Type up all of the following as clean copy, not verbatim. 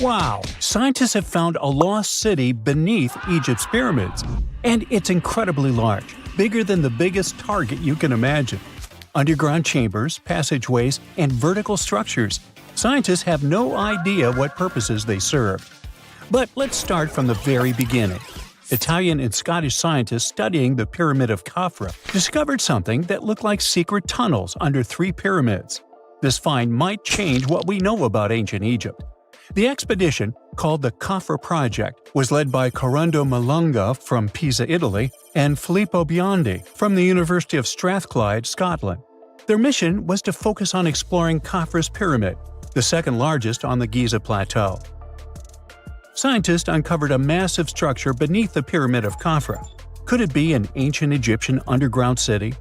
Wow! Scientists have found a lost city beneath Egypt's pyramids. And it's incredibly large, bigger than the biggest target you can imagine. Underground chambers, passageways, and vertical structures. Scientists have no idea what purposes they serve. But let's start from the very beginning. Italian and Scottish scientists studying the Pyramid of Khafra discovered something that looked like secret tunnels under 3 pyramids. This find might change what we know about ancient Egypt. The expedition, called the Khafra Project, was led by Corrado Malunga from Pisa, Italy, and Filippo Biondi from the University of Strathclyde, Scotland. Their mission was to focus on exploring Khafra's pyramid, the second largest on the Giza Plateau. Scientists uncovered a massive structure beneath the Pyramid of Khafra. Could it be an ancient Egyptian underground city?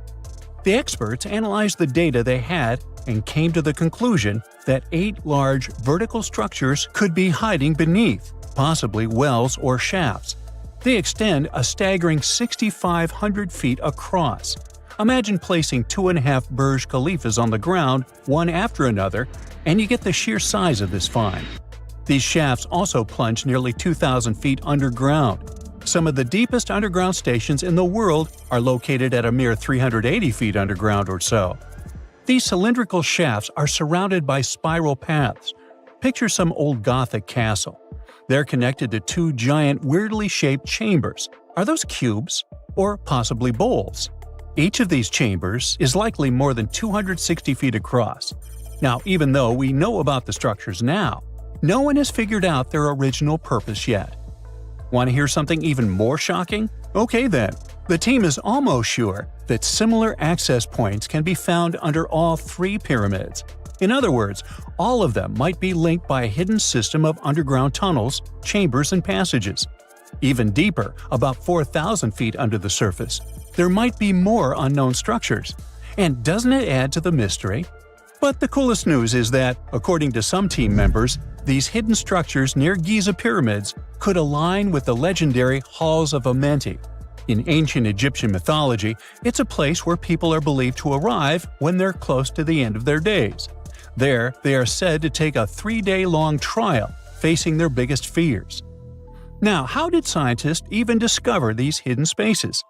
The experts analyzed the data they had and came to the conclusion that 8 large vertical structures could be hiding beneath, possibly wells or shafts. They extend a staggering 6,500 feet across. Imagine placing 2.5 Burj Khalifas on the ground, one after another, and you get the sheer size of this find. These shafts also plunge nearly 2,000 feet underground. Some of the deepest underground stations in the world are located at a mere 380 feet underground or so. These cylindrical shafts are surrounded by spiral paths. Picture some old Gothic castle. They're connected to 2 giant, weirdly shaped chambers. Are those cubes? Or possibly bowls? Each of these chambers is likely more than 260 feet across. Now, even though we know about the structures now, no one has figured out their original purpose yet. Want to hear something even more shocking? Okay then. The team is almost sure that similar access points can be found under all 3 pyramids. In other words, all of them might be linked by a hidden system of underground tunnels, chambers, and passages. Even deeper, about 4,000 feet under the surface, there might be more unknown structures. And doesn't it add to the mystery? But the coolest news is that, according to some team members, these hidden structures near Giza pyramids could align with the legendary Halls of Amenti. In ancient Egyptian mythology, it's a place where people are believed to arrive when they're close to the end of their days. There, they are said to take a 3-day-long trial, facing their biggest fears. Now, how did scientists even discover these hidden spaces?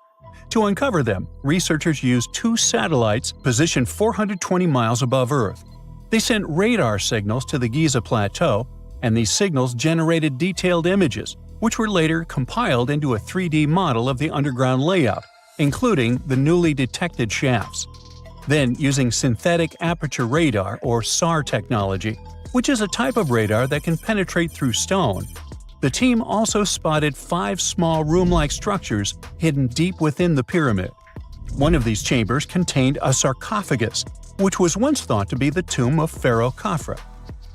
To uncover them, researchers used 2 satellites positioned 420 miles above Earth. They sent radar signals to the Giza Plateau, and these signals generated detailed images, which were later compiled into a 3D model of the underground layout, including the newly detected shafts. Then, using synthetic aperture radar or SAR technology, which is a type of radar that can penetrate through stone, the team also spotted 5 small room-like structures hidden deep within the pyramid. One of these chambers contained a sarcophagus, which was once thought to be the tomb of Pharaoh Khafra.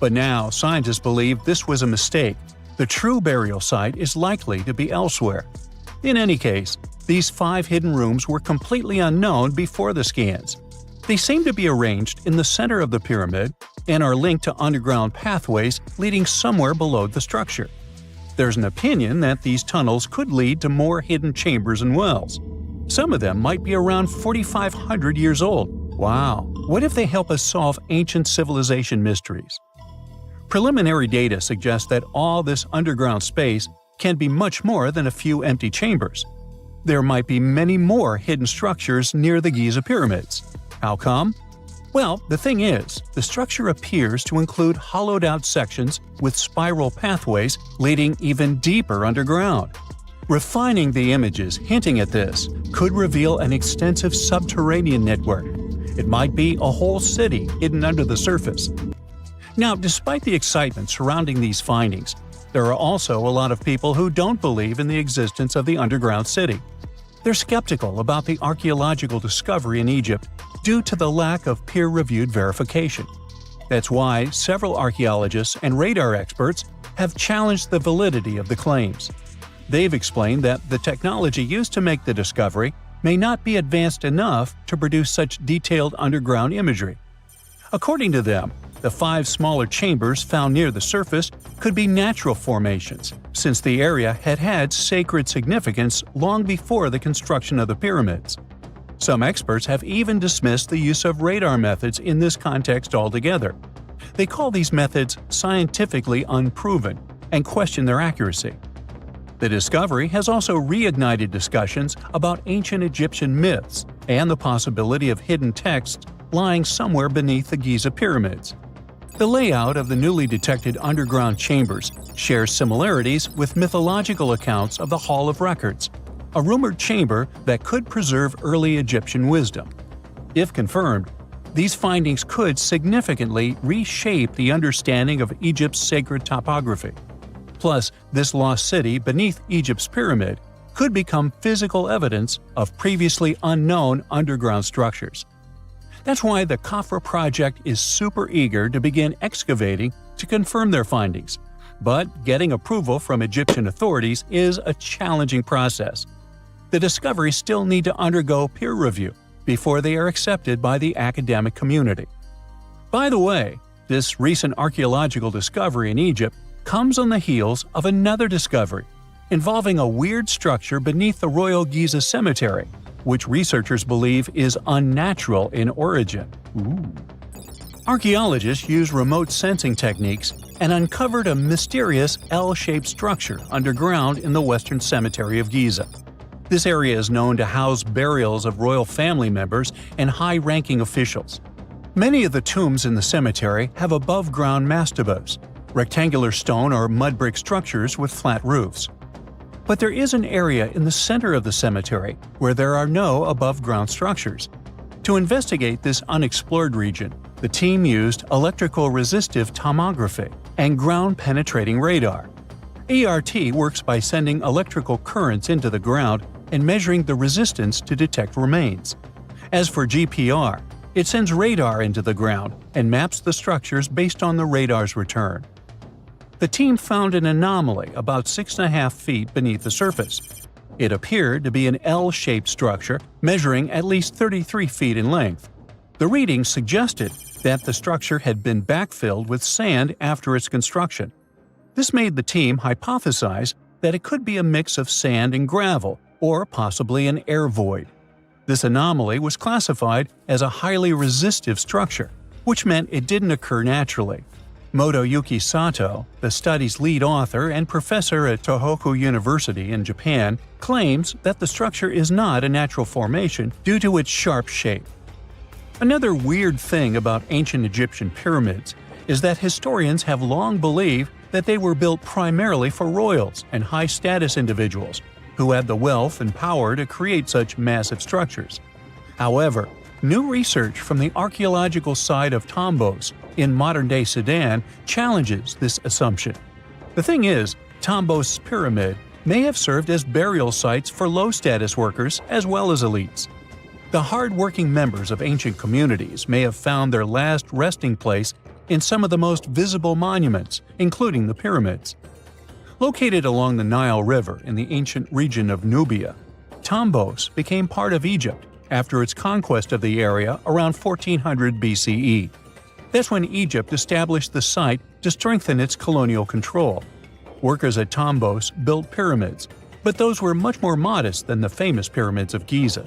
But now, scientists believe this was a mistake. The true burial site is likely to be elsewhere. In any case, these 5 hidden rooms were completely unknown before the scans. They seem to be arranged in the center of the pyramid and are linked to underground pathways leading somewhere below the structure. There's an opinion that these tunnels could lead to more hidden chambers and wells. Some of them might be around 4,500 years old. Wow! What if they help us solve ancient civilization mysteries? Preliminary data suggests that all this underground space can be much more than a few empty chambers. There might be many more hidden structures near the Giza pyramids. How come? Well, the thing is, the structure appears to include hollowed-out sections with spiral pathways leading even deeper underground. Refining the images hinting at this could reveal an extensive subterranean network. It might be a whole city hidden under the surface. Now, despite the excitement surrounding these findings, there are also a lot of people who don't believe in the existence of the underground city. They're skeptical about the archaeological discovery in Egypt due to the lack of peer-reviewed verification. That's why several archaeologists and radar experts have challenged the validity of the claims. They've explained that the technology used to make the discovery may not be advanced enough to produce such detailed underground imagery. According to them, the 5 smaller chambers found near the surface could be natural formations, since the area had had sacred significance long before the construction of the pyramids. Some experts have even dismissed the use of radar methods in this context altogether. They call these methods scientifically unproven and question their accuracy. The discovery has also reignited discussions about ancient Egyptian myths and the possibility of hidden texts lying somewhere beneath the Giza pyramids. The layout of the newly detected underground chambers shares similarities with mythological accounts of the Hall of Records, a rumored chamber that could preserve early Egyptian wisdom. If confirmed, these findings could significantly reshape the understanding of Egypt's sacred topography. Plus, this lost city beneath Egypt's pyramid could become physical evidence of previously unknown underground structures. That's why the Khafra project is super eager to begin excavating to confirm their findings. But getting approval from Egyptian authorities is a challenging process. The discoveries still need to undergo peer review before they are accepted by the academic community. By the way, this recent archaeological discovery in Egypt comes on the heels of another discovery involving a weird structure beneath the Royal Giza Cemetery, which researchers believe is unnatural in origin. Archaeologists used remote sensing techniques and uncovered a mysterious L-shaped structure underground in the Western Cemetery of Giza. This area is known to house burials of royal family members and high-ranking officials. Many of the tombs in the cemetery have above-ground mastabas, rectangular stone or mud brick structures with flat roofs. But there is an area in the center of the cemetery where there are no above-ground structures. To investigate this unexplored region, the team used electrical resistive tomography and ground-penetrating radar. ERT works by sending electrical currents into the ground and measuring the resistance to detect remains. As for GPR, it sends radar into the ground and maps the structures based on the radar's return. The team found an anomaly about 6.5 feet beneath the surface. It appeared to be an L-shaped structure measuring at least 33 feet in length. The readings suggested that the structure had been backfilled with sand after its construction. This made the team hypothesize that it could be a mix of sand and gravel, or possibly an air void. This anomaly was classified as a highly resistive structure, which meant it didn't occur naturally. Motoyuki Sato, the study's lead author and professor at Tohoku University in Japan, claims that the structure is not a natural formation due to its sharp shape. Another weird thing about ancient Egyptian pyramids is that historians have long believed that they were built primarily for royals and high-status individuals who had the wealth and power to create such massive structures. However, new research from the archaeological site of Thutmos in modern-day Sudan challenges this assumption. The thing is, Thutmos' pyramid may have served as burial sites for low-status workers as well as elites. The hard-working members of ancient communities may have found their last resting place in some of the most visible monuments, including the pyramids. Located along the Nile River in the ancient region of Nubia, Thutmos became part of Egypt after its conquest of the area around 1400 BCE. That's when Egypt established the site to strengthen its colonial control. Workers at Thutmos built pyramids, but those were much more modest than the famous pyramids of Giza.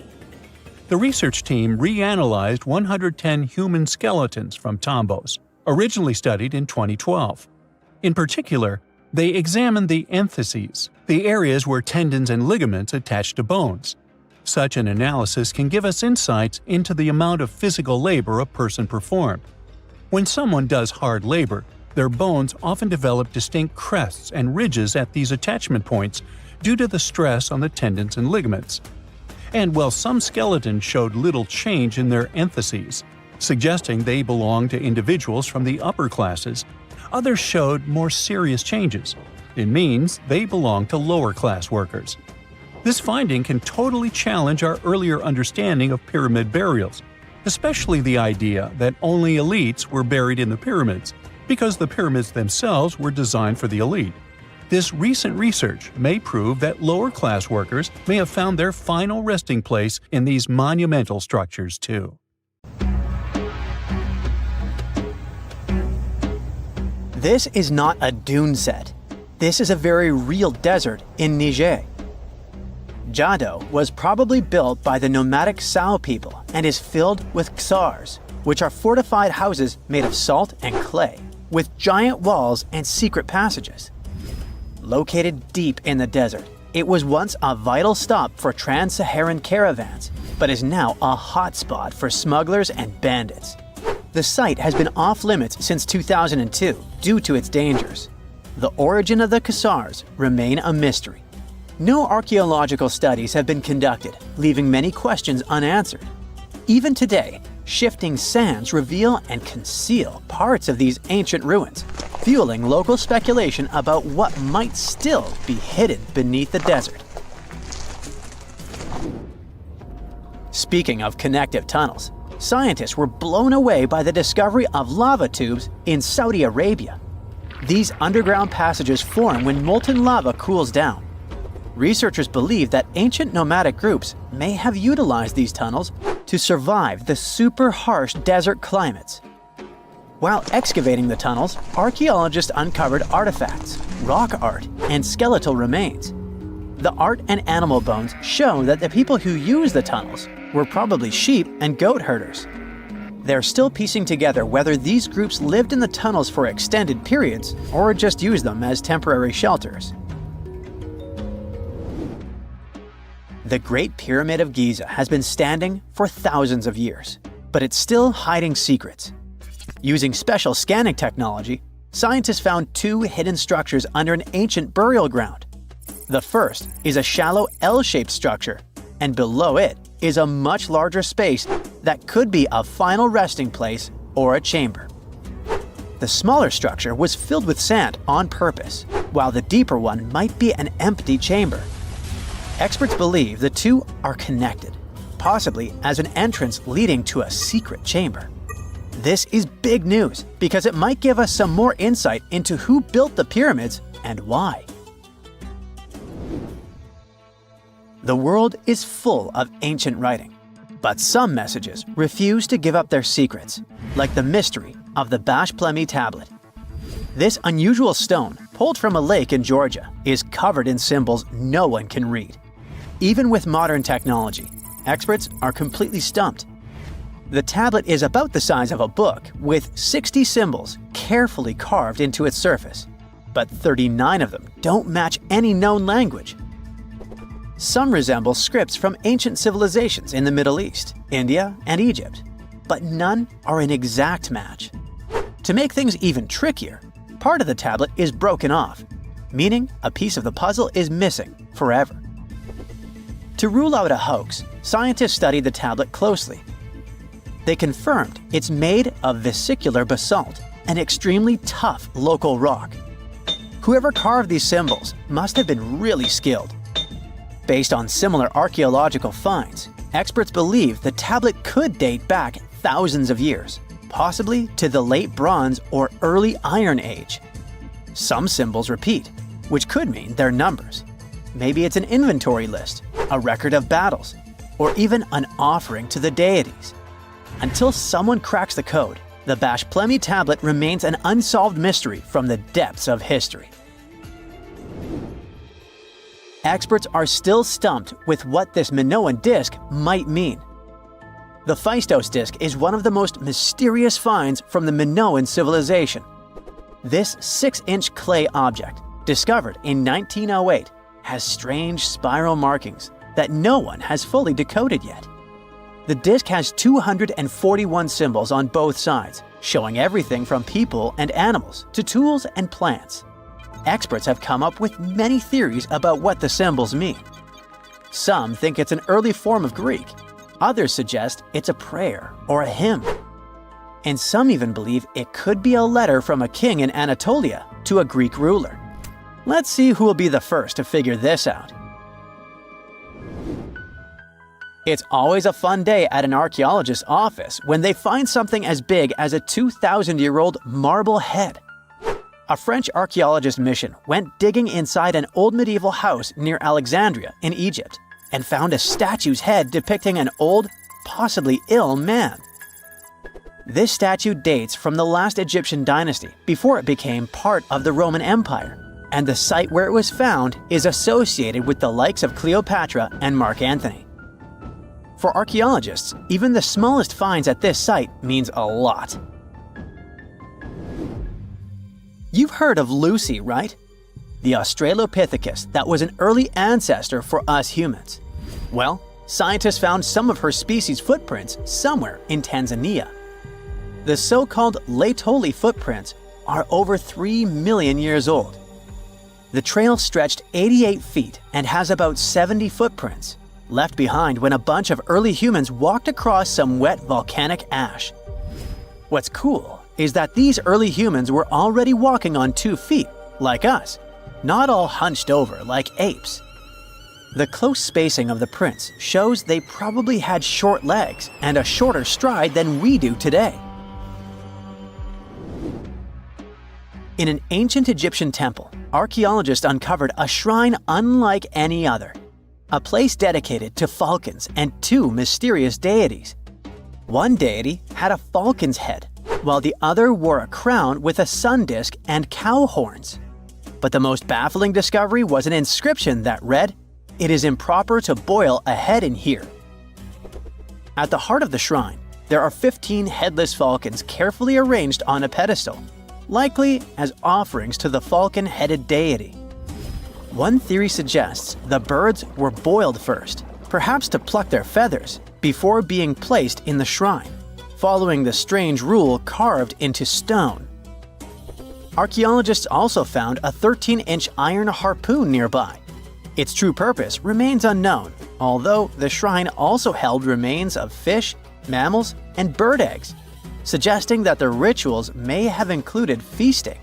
The research team reanalyzed 110 human skeletons from Thutmos, originally studied in 2012. In particular, they examined the entheses, the areas where tendons and ligaments attach to bones. Such an analysis can give us insights into the amount of physical labor a person performed. When someone does hard labor, their bones often develop distinct crests and ridges at these attachment points due to the stress on the tendons and ligaments. And while some skeletons showed little change in their entheses, suggesting they belonged to individuals from the upper classes, others showed more serious changes. It means they belong to lower-class workers. This finding can totally challenge our earlier understanding of pyramid burials, especially the idea that only elites were buried in the pyramids, because the pyramids themselves were designed for the elite. This recent research may prove that lower-class workers may have found their final resting place in these monumental structures too. This is not a dune set. This is a very real desert in Niger. Jado was probably built by the nomadic Sao people and is filled with xars, which are fortified houses made of salt and clay, with giant walls and secret passages. Located deep in the desert, it was once a vital stop for trans-Saharan caravans, but is now a hotspot for smugglers and bandits. The site has been off-limits since 2002 due to its dangers. The origin of the Khazars remain a mystery. No archaeological studies have been conducted, leaving many questions unanswered. Even today, shifting sands reveal and conceal parts of these ancient ruins, fueling local speculation about what might still be hidden beneath the desert. Speaking of connective tunnels, scientists were blown away by the discovery of lava tubes in Saudi Arabia. These underground passages form when molten lava cools down. Researchers believe that ancient nomadic groups may have utilized these tunnels to survive the super harsh desert climates. While excavating the tunnels, archaeologists uncovered artifacts, rock art, and skeletal remains. The art and animal bones show that the people who used the tunnels were probably sheep and goat herders. They're still piecing together whether these groups lived in the tunnels for extended periods or just used them as temporary shelters. The Great Pyramid of Giza has been standing for thousands of years, but it's still hiding secrets. Using special scanning technology, scientists found two hidden structures under an ancient burial ground. The first is a shallow L-shaped structure, and below it is a much larger space that could be a final resting place or a chamber. The smaller structure was filled with sand on purpose, while the deeper one might be an empty chamber. Experts believe the two are connected, possibly as an entrance leading to a secret chamber. This is big news because it might give us some more insight into who built the pyramids and why. The world is full of ancient writing, but some messages refuse to give up their secrets, like the mystery of the Bashplemi tablet. This unusual stone, pulled from a lake in Georgia, is covered in symbols no one can read. Even with modern technology, experts are completely stumped. The tablet is about the size of a book, with 60 symbols carefully carved into its surface, but 39 of them don't match any known language. Some resemble scripts from ancient civilizations in the Middle East, India, and Egypt, but none are an exact match. To make things even trickier, part of the tablet is broken off, meaning a piece of the puzzle is missing forever. To rule out a hoax, scientists studied the tablet closely. They confirmed it's made of vesicular basalt, an extremely tough local rock. Whoever carved these symbols must have been really skilled. Based on similar archaeological finds, experts believe the tablet could date back thousands of years, possibly to the late Bronze or early Iron Age. Some symbols repeat, which could mean they're numbers. Maybe it's an inventory list, a record of battles, or even an offering to the deities. Until someone cracks the code, the Bashplemi tablet remains an unsolved mystery from the depths of history. Experts are still stumped with what this Minoan disk might mean. The Phaistos disk is one of the most mysterious finds from the Minoan civilization. This 6-inch clay object, discovered in 1908, has strange spiral markings that no one has fully decoded yet. The disk has 241 symbols on both sides, showing everything from people and animals to tools and plants. Experts have come up with many theories about what the symbols mean. Some think it's an early form of Greek. Others suggest it's a prayer or a hymn. And some even believe it could be a letter from a king in Anatolia to a Greek ruler. Let's see who will be the first to figure this out. It's always a fun day at an archaeologist's office when they find something as big as a 2,000-year-old marble head. A French archaeologist mission went digging inside an old medieval house near Alexandria in Egypt and found a statue's head depicting an old, possibly ill man. This statue dates from the last Egyptian dynasty before it became part of the Roman Empire, and the site where it was found is associated with the likes of Cleopatra and Mark Antony. For archaeologists, even the smallest finds at this site means a lot. You've heard of Lucy, right? The Australopithecus that was an early ancestor for us humans. Well, scientists found some of her species' footprints somewhere in Tanzania. The so-called Laetoli footprints are over 3 million years old. The trail stretched 88 feet and has about 70 footprints, left behind when a bunch of early humans walked across some wet volcanic ash. What's cool is that these early humans were already walking on 2 feet, like us, not all hunched over like apes. The close spacing of the prints shows they probably had short legs and a shorter stride than we do today. In an ancient Egyptian temple, archaeologists uncovered a shrine unlike any other, a place dedicated to falcons and 2 mysterious deities. One deity had a falcon's head, while the other wore a crown with a sun disk and cow horns. But the most baffling discovery was an inscription that read, "It is improper to boil a head in here." At the heart of the shrine, there are 15 headless falcons carefully arranged on a pedestal, likely as offerings to the falcon-headed deity. One theory suggests the birds were boiled first, perhaps to pluck their feathers, before being placed in the shrine, following the strange rule carved into stone. Archaeologists also found a 13-inch iron harpoon nearby. Its true purpose remains unknown, although the shrine also held remains of fish, mammals, and bird eggs, suggesting that the rituals may have included feasting.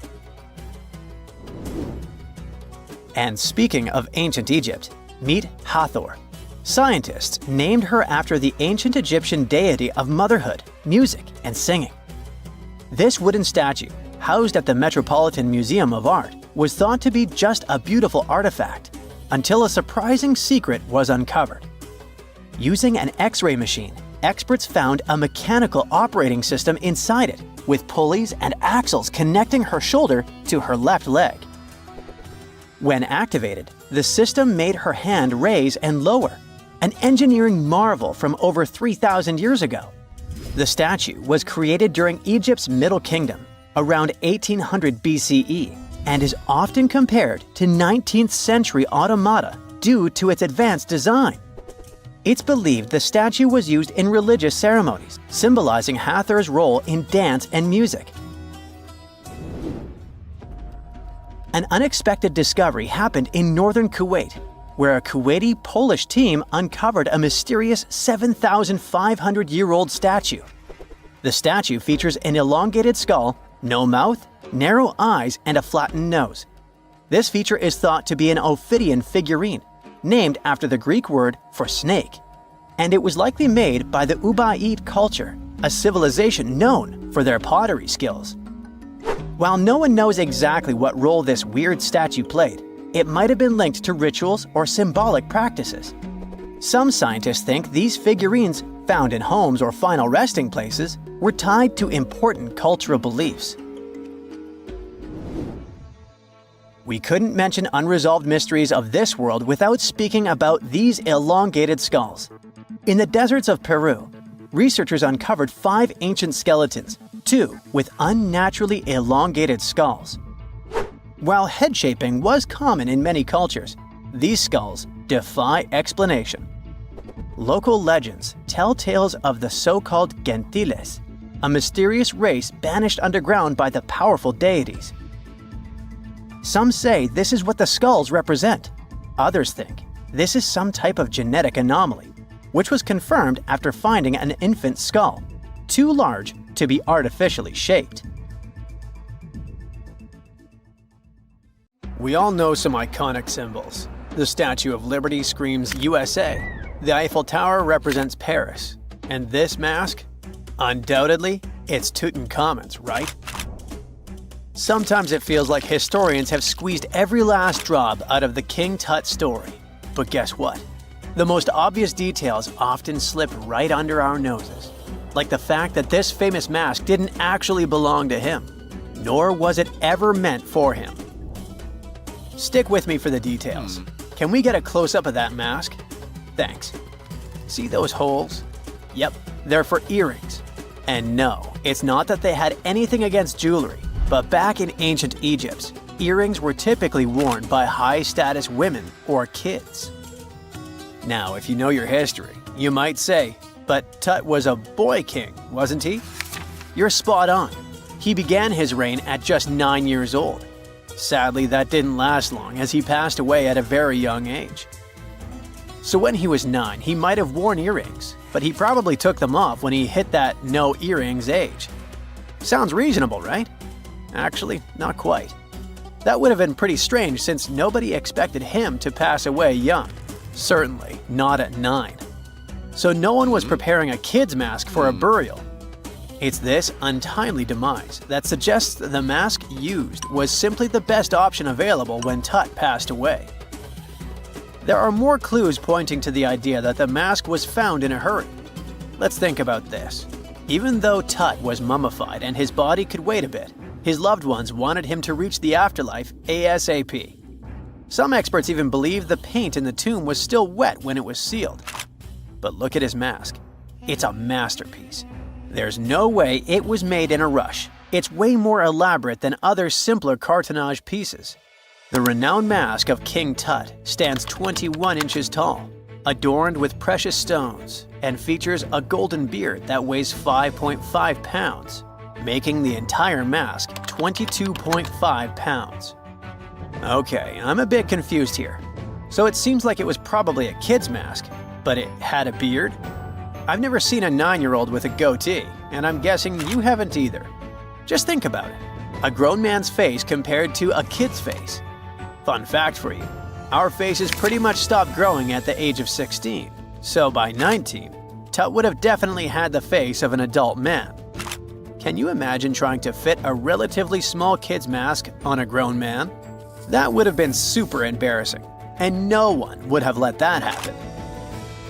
And speaking of ancient Egypt, meet Hathor. Scientists named her after the ancient Egyptian deity of motherhood, music, and singing. This wooden statue, housed at the Metropolitan Museum of Art, was thought to be just a beautiful artifact, until a surprising secret was uncovered. Using an X-ray machine, experts found a mechanical operating system inside it, with pulleys and axles connecting her shoulder to her left leg. When activated, the system made her hand raise and lower, an engineering marvel from over 3,000 years ago. The statue was created during Egypt's Middle Kingdom, around 1800 BCE, and is often compared to 19th century automata due to its advanced design. It's believed the statue was used in religious ceremonies, symbolizing Hathor's role in dance and music. An unexpected discovery happened in northern Kuwait, where a Kuwaiti-Polish team uncovered a mysterious 7,500-year-old statue. The statue features an elongated skull, no mouth, narrow eyes, and a flattened nose. This feature is thought to be an Ophidian figurine, named after the Greek word for snake, and it was likely made by the Ubaid culture, a civilization known for their pottery skills. While no one knows exactly what role this weird statue played, it might have been linked to rituals or symbolic practices. Some scientists think these figurines, found in homes or final resting places, were tied to important cultural beliefs. We couldn't mention unresolved mysteries of this world without speaking about these elongated skulls. In the deserts of Peru, researchers uncovered 5 ancient skeletons, 2 with unnaturally elongated skulls. While head shaping was common in many cultures, these skulls defy explanation. Local legends tell tales of the so-called gentiles, a mysterious race banished underground by the powerful deities. Some say this is what the skulls represent. Others think this is some type of genetic anomaly, which was confirmed after finding an infant skull, too large to be artificially shaped. We all know some iconic symbols. The Statue of Liberty screams USA, the Eiffel Tower represents Paris, and this mask? Undoubtedly, it's Tutankhamun's, right? Sometimes it feels like historians have squeezed every last drop out of the King Tut story. But guess what? The most obvious details often slip right under our noses. Like the fact that this famous mask didn't actually belong to him, nor was it ever meant for him. Stick with me for the details. Can we get a close-up of that mask? Thanks. See those holes? Yep, they're for earrings. And no, it's not that they had anything against jewelry, but back in ancient Egypt, earrings were typically worn by high-status women or kids. Now, if you know your history, you might say, but Tut was a boy king, wasn't he? You're spot on. He began his reign at just 9 years old. Sadly, that didn't last long as he passed away at a very young age. So when he was 9, he might have worn earrings, but he probably took them off when he hit that no earrings age. Sounds reasonable, right? Actually, not quite. That would have been pretty strange since nobody expected him to pass away young. Certainly not at 9. So no one was preparing a kid's mask for a burial. It's this untimely demise that suggests the mask used was simply the best option available when Tut passed away. There are more clues pointing to the idea that the mask was found in a hurry. Let's think about this. Even though Tut was mummified and his body could wait a bit, his loved ones wanted him to reach the afterlife ASAP. Some experts even believe the paint in the tomb was still wet when it was sealed. But look at his mask. It's a masterpiece. There's no way it was made in a rush. It's way more elaborate than other simpler cartonnage pieces. The renowned mask of King Tut stands 21 inches tall, adorned with precious stones, and features a golden beard that weighs 5.5 pounds, making the entire mask 22.5 pounds. Okay, I'm a bit confused here. So it seems like it was probably a kid's mask, but it had a beard? I've never seen a 9-year-old with a goatee, and I'm guessing you haven't either. Just think about it. A grown man's face compared to a kid's face. Fun fact for you, our faces pretty much stopped growing at the age of 16, so by 19, Tut would have definitely had the face of an adult man. Can you imagine trying to fit a relatively small kid's mask on a grown man? That would have been super embarrassing, and no one would have let that happen.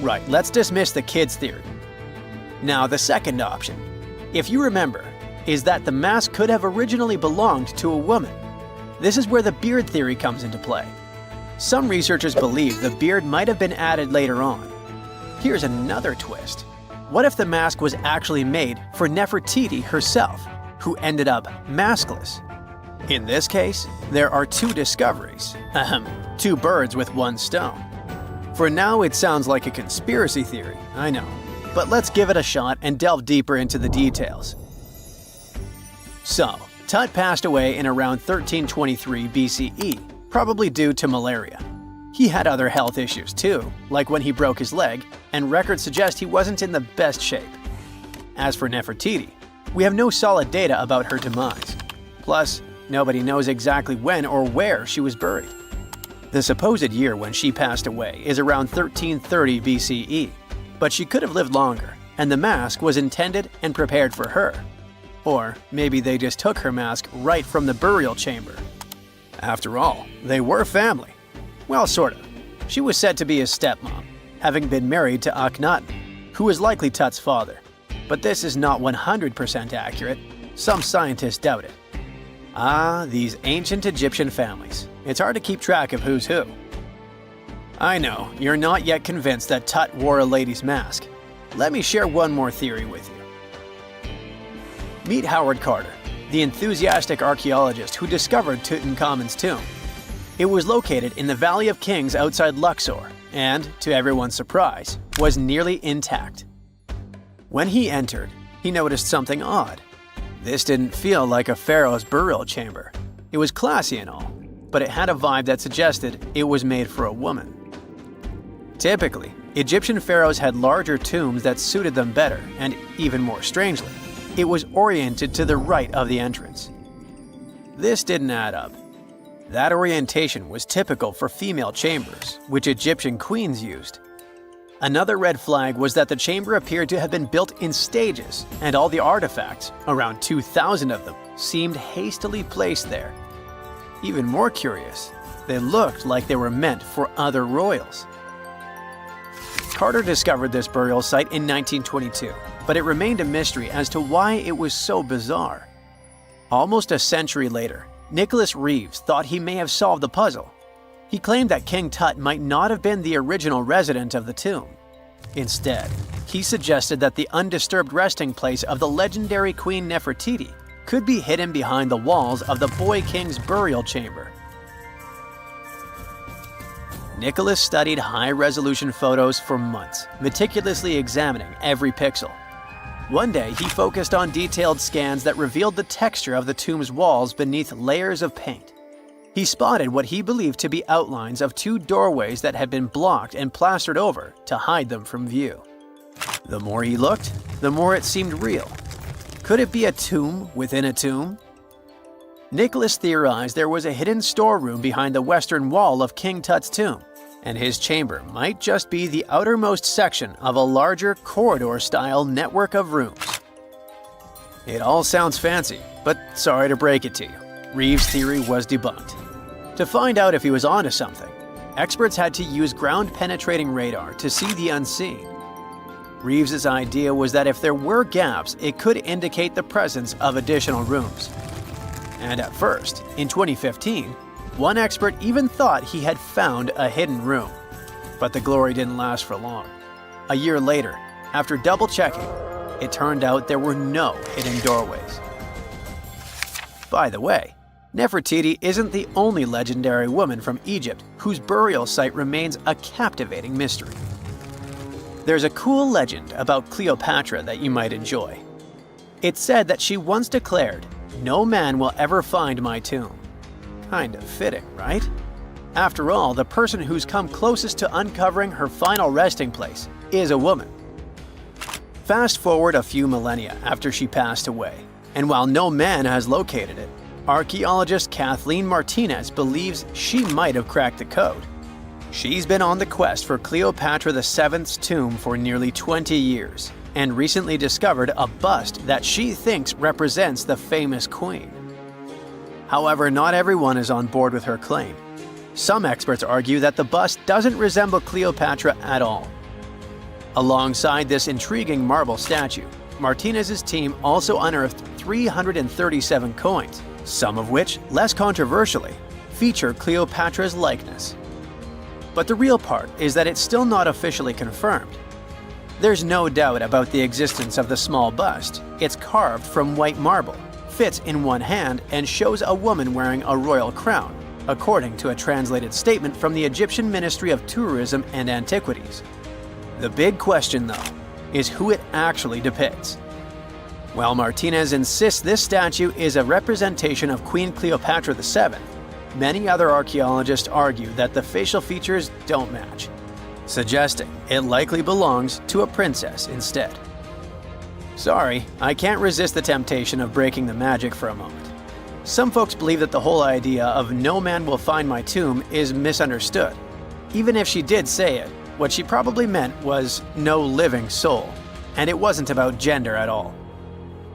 Right, let's dismiss the kids theory. Now, the second option, if you remember, is that the mask could have originally belonged to a woman. This is where the beard theory comes into play. Some researchers believe the beard might have been added later on. Here's another twist. What if the mask was actually made for Nefertiti herself, who ended up maskless? In this case, there are two discoveries. Two birds with one stone. For now, it sounds like a conspiracy theory, I know. But let's give it a shot and delve deeper into the details. So, Tut passed away in around 1323 BCE, probably due to malaria. He had other health issues too, like when he broke his leg, and records suggest he wasn't in the best shape. As for Nefertiti, we have no solid data about her demise. Plus, nobody knows exactly when or where she was buried. The supposed year when she passed away is around 1330 BCE, but she could have lived longer, and the mask was intended and prepared for her. Or maybe they just took her mask right from the burial chamber. After all, they were family. Well, sort of. She was said to be his stepmom, having been married to Akhenaten, who was likely Tut's father. But this is not 100% accurate. Some scientists doubt it. Ah, these ancient Egyptian families. It's hard to keep track of who's who. I know, you're not yet convinced that Tut wore a lady's mask. Let me share one more theory with you. Meet Howard Carter, the enthusiastic archaeologist who discovered Tutankhamun's tomb. It was located in the Valley of Kings outside Luxor, and, to everyone's surprise, was nearly intact. When he entered, he noticed something odd. This didn't feel like a pharaoh's burial chamber. It was classy and all, but it had a vibe that suggested it was made for a woman. Typically, Egyptian pharaohs had larger tombs that suited them better, and even more strangely, it was oriented to the right of the entrance. This didn't add up. That orientation was typical for female chambers, which Egyptian queens used. Another red flag was that the chamber appeared to have been built in stages, and all the artifacts, around 2,000 of them, seemed hastily placed there. Even more curious, they looked like they were meant for other royals. Carter discovered this burial site in 1922, but it remained a mystery as to why it was so bizarre. Almost a century later, Nicholas Reeves thought he may have solved the puzzle. He claimed that King Tut might not have been the original resident of the tomb. Instead, he suggested that the undisturbed resting place of the legendary Queen Nefertiti could be hidden behind the walls of the boy king's burial chamber. Nicholas studied high-resolution photos for months, meticulously examining every pixel. One day, he focused on detailed scans that revealed the texture of the tomb's walls beneath layers of paint. He spotted what he believed to be outlines of two doorways that had been blocked and plastered over to hide them from view. The more he looked, the more it seemed real. Could it be a tomb within a tomb? Nicholas theorized there was a hidden storeroom behind the western wall of King Tut's tomb, and his chamber might just be the outermost section of a larger corridor-style network of rooms. It all sounds fancy, but sorry to break it to you, Reeves' theory was debunked. To find out if he was onto something, experts had to use ground-penetrating radar to see the unseen. Reeves' idea was that if there were gaps, it could indicate the presence of additional rooms. And at first, in 2015, one expert even thought he had found a hidden room. But the glory didn't last for long. A year later, after double-checking, it turned out there were no hidden doorways. By the way, Nefertiti isn't the only legendary woman from Egypt whose burial site remains a captivating mystery. There's a cool legend about Cleopatra that you might enjoy. It's said that she once declared, "No man will ever find my tomb." Kind of fitting, right? After all, the person who's come closest to uncovering her final resting place is a woman. Fast forward a few millennia after she passed away, and while no man has located it, archaeologist Kathleen Martinez believes she might have cracked the code. She's been on the quest for Cleopatra VII's tomb for nearly 20 years, and recently discovered a bust that she thinks represents the famous queen. However, not everyone is on board with her claim. Some experts argue that the bust doesn't resemble Cleopatra at all. Alongside this intriguing marble statue, Martinez's team also unearthed 337 coins, some of which, less controversially, feature Cleopatra's likeness. But the real part is that it's still not officially confirmed. There's no doubt about the existence of the small bust. It's carved from white marble, fits in one hand, and shows a woman wearing a royal crown, according to a translated statement from the Egyptian Ministry of Tourism and Antiquities. The big question, though, is who it actually depicts. While Martinez insists this statue is a representation of Queen Cleopatra VII, many other archaeologists argue that the facial features don't match, suggesting it likely belongs to a princess instead. Sorry, I can't resist the temptation of breaking the magic for a moment. Some folks believe that the whole idea of "no man will find my tomb" is misunderstood. Even if she did say it, what she probably meant was "no living soul," and it wasn't about gender at all.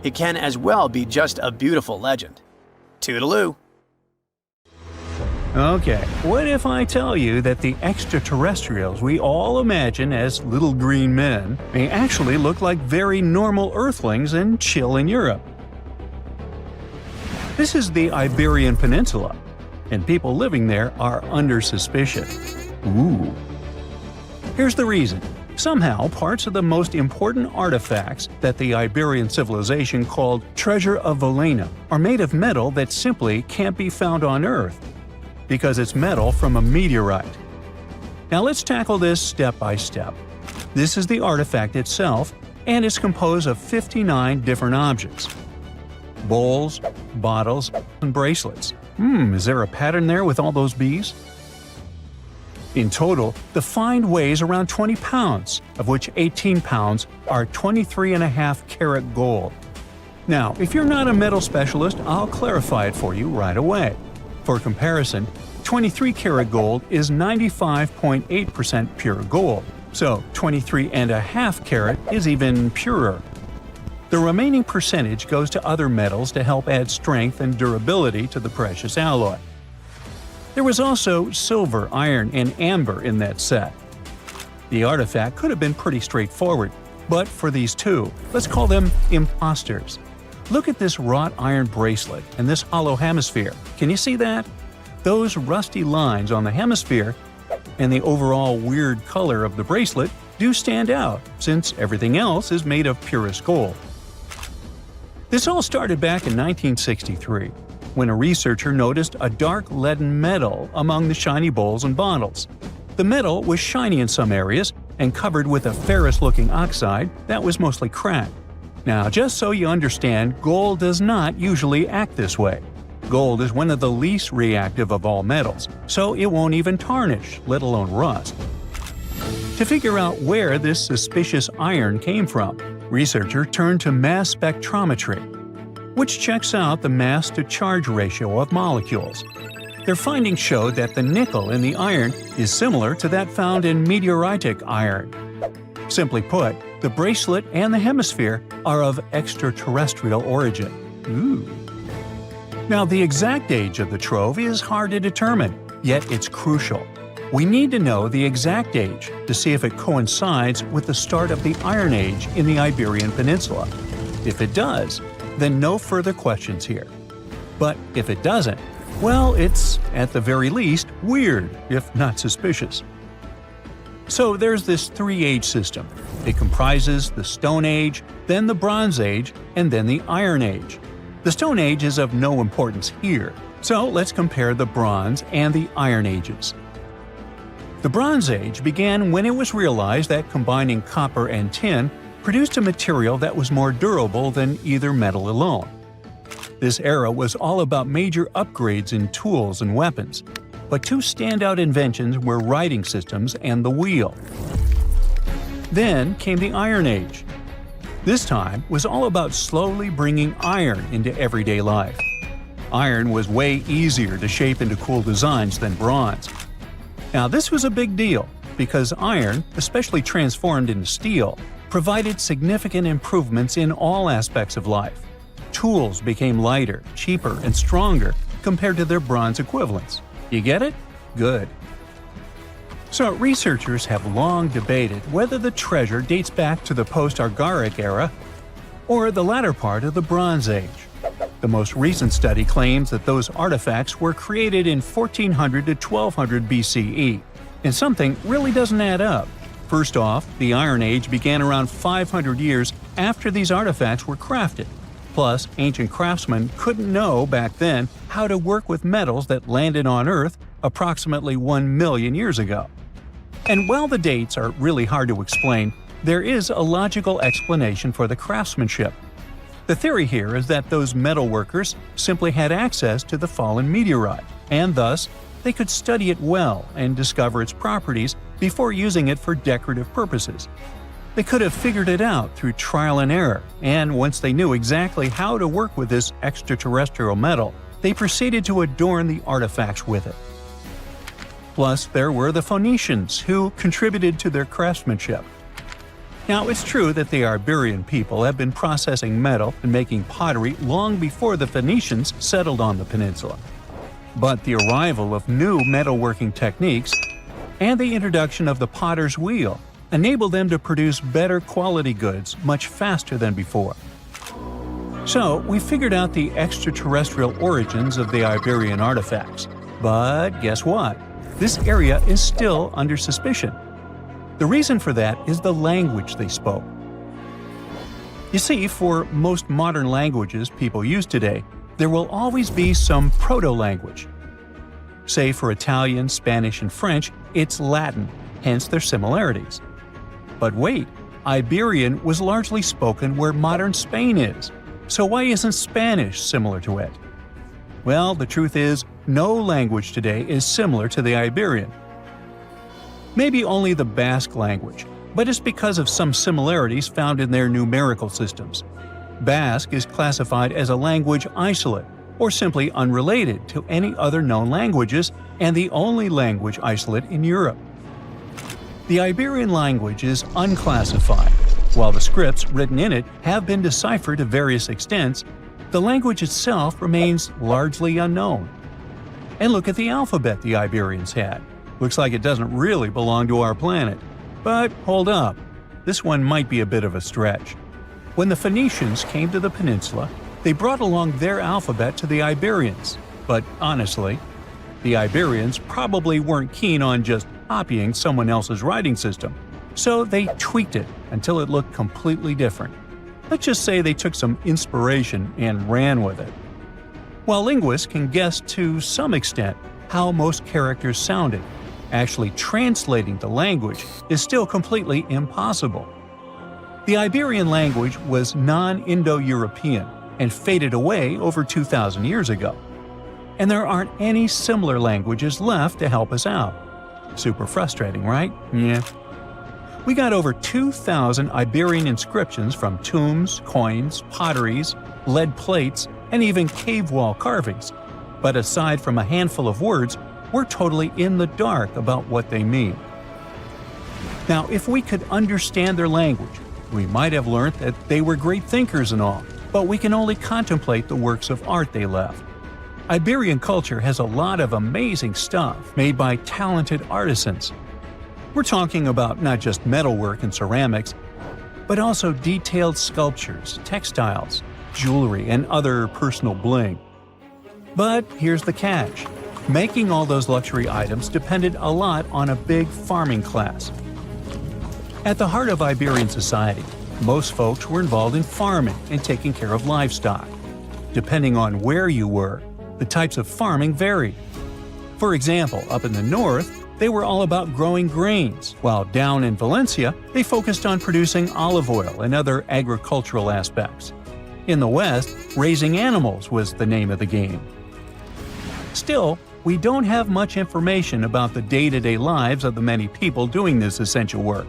It can as well be just a beautiful legend. Toodaloo! Okay, what if I tell you that the extraterrestrials we all imagine as little green men may actually look like very normal Earthlings and chill in Europe? This is the Iberian Peninsula, and people living there are under suspicion. Ooh. Here's the reason. Somehow, parts of the most important artifacts that the Iberian civilization called Treasure of Valena are made of metal that simply can't be found on Earth, because it's metal from a meteorite. Now let's tackle this step by step. This is the artifact itself, and it's composed of 59 different objects. Bowls, bottles, and bracelets. Is there a pattern there with all those bees? In total, the find weighs around 20 pounds, of which 18 pounds are 23.5 karat gold. Now, if you're not a metal specialist, I'll clarify it for you right away. For comparison, 23 karat gold is 95.8% pure gold, so 23.5 karat is even purer. The remaining percentage goes to other metals to help add strength and durability to the precious alloy. There was also silver, iron, and amber in that set. The artifact could have been pretty straightforward, but for these two, let's call them imposters. Look at this wrought iron bracelet and this hollow hemisphere. Can you see that? Those rusty lines on the hemisphere and the overall weird color of the bracelet do stand out, since everything else is made of purest gold. This all started back in 1963, when a researcher noticed a dark leaden metal among the shiny bowls and bottles. The metal was shiny in some areas and covered with a ferrous-looking oxide that was mostly cracked. Now, just so you understand, gold does not usually act this way. Gold is one of the least reactive of all metals, so it won't even tarnish, let alone rust. To figure out where this suspicious iron came from, researchers turned to mass spectrometry, which checks out the mass-to-charge ratio of molecules. Their findings showed that the nickel in the iron is similar to that found in meteoritic iron. Simply put, the bracelet and the hemisphere are of extraterrestrial origin. Ooh. Now, the exact age of the trove is hard to determine, yet it's crucial. We need to know the exact age to see if it coincides with the start of the Iron Age in the Iberian Peninsula. If it does, then no further questions here. But if it doesn't, well, it's, at the very least, weird, if not suspicious. So there's this three-age system. It comprises the Stone Age, then the Bronze Age, and then the Iron Age. The Stone Age is of no importance here, so let's compare the Bronze and the Iron Ages. The Bronze Age began when it was realized that combining copper and tin produced a material that was more durable than either metal alone. This era was all about major upgrades in tools and weapons, but two standout inventions were writing systems and the wheel. Then came the Iron Age. This time was all about slowly bringing iron into everyday life. Iron was way easier to shape into cool designs than bronze. Now, this was a big deal because iron, especially transformed into steel, provided significant improvements in all aspects of life. Tools became lighter, cheaper, and stronger compared to their bronze equivalents. You get it? Good. So, researchers have long debated whether the treasure dates back to the post-Argaric era or the latter part of the Bronze Age. The most recent study claims that those artifacts were created in 1400 to 1200 BCE, and something really doesn't add up. First off, the Iron Age began around 500 years after these artifacts were crafted. Plus, ancient craftsmen couldn't know back then how to work with metals that landed on Earth approximately 1 million years ago. And while the dates are really hard to explain, there is a logical explanation for the craftsmanship. The theory here is that those metal workers simply had access to the fallen meteorite, and thus, they could study it well and discover its properties before using it for decorative purposes. They could have figured it out through trial and error, and once they knew exactly how to work with this extraterrestrial metal, they proceeded to adorn the artifacts with it. Plus, there were the Phoenicians, who contributed to their craftsmanship. Now, it's true that the Iberian people have been processing metal and making pottery long before the Phoenicians settled on the peninsula. But the arrival of new metalworking techniques and the introduction of the potter's wheel enabled them to produce better quality goods much faster than before. So, we figured out the extraterrestrial origins of the Iberian artifacts. But guess what? This area is still under suspicion. The reason for that is the language they spoke. You see, for most modern languages people use today, there will always be some proto-language. Say for Italian, Spanish, and French, it's Latin, hence their similarities. But wait, Iberian was largely spoken where modern Spain is, so why isn't Spanish similar to it? Well, the truth is, no language today is similar to the Iberian. Maybe only the Basque language, but it's because of some similarities found in their numerical systems. Basque is classified as a language isolate, or simply unrelated to any other known languages, and the only language isolate in Europe. The Iberian language is unclassified. While the scripts written in it have been deciphered to various extents, the language itself remains largely unknown. And look at the alphabet the Iberians had. Looks like it doesn't really belong to our planet. But hold up, this one might be a bit of a stretch. When the Phoenicians came to the peninsula, they brought along their alphabet to the Iberians. But honestly, the Iberians probably weren't keen on just copying someone else's writing system. So they tweaked it until it looked completely different. Let's just say they took some inspiration and ran with it. While linguists can guess to some extent how most characters sounded, actually translating the language is still completely impossible. The Iberian language was non-Indo-European and faded away over 2,000 years ago. And there aren't any similar languages left to help us out. Super frustrating, right? Yeah. We got over 2,000 Iberian inscriptions from tombs, coins, potteries, lead plates, and even cave wall carvings. But aside from a handful of words, we're totally in the dark about what they mean. Now, if we could understand their language, we might have learned that they were great thinkers and all, but we can only contemplate the works of art they left. Iberian culture has a lot of amazing stuff made by talented artisans. We're talking about not just metalwork and ceramics, but also detailed sculptures, textiles, jewelry, and other personal bling. But here's the catch. Making all those luxury items depended a lot on a big farming class. At the heart of Iberian society, most folks were involved in farming and taking care of livestock. Depending on where you were, the types of farming varied. For example, up in the north, they were all about growing grains, while down in Valencia, they focused on producing olive oil and other agricultural aspects. In the west, raising animals was the name of the game. Still, we don't have much information about the day-to-day lives of the many people doing this essential work.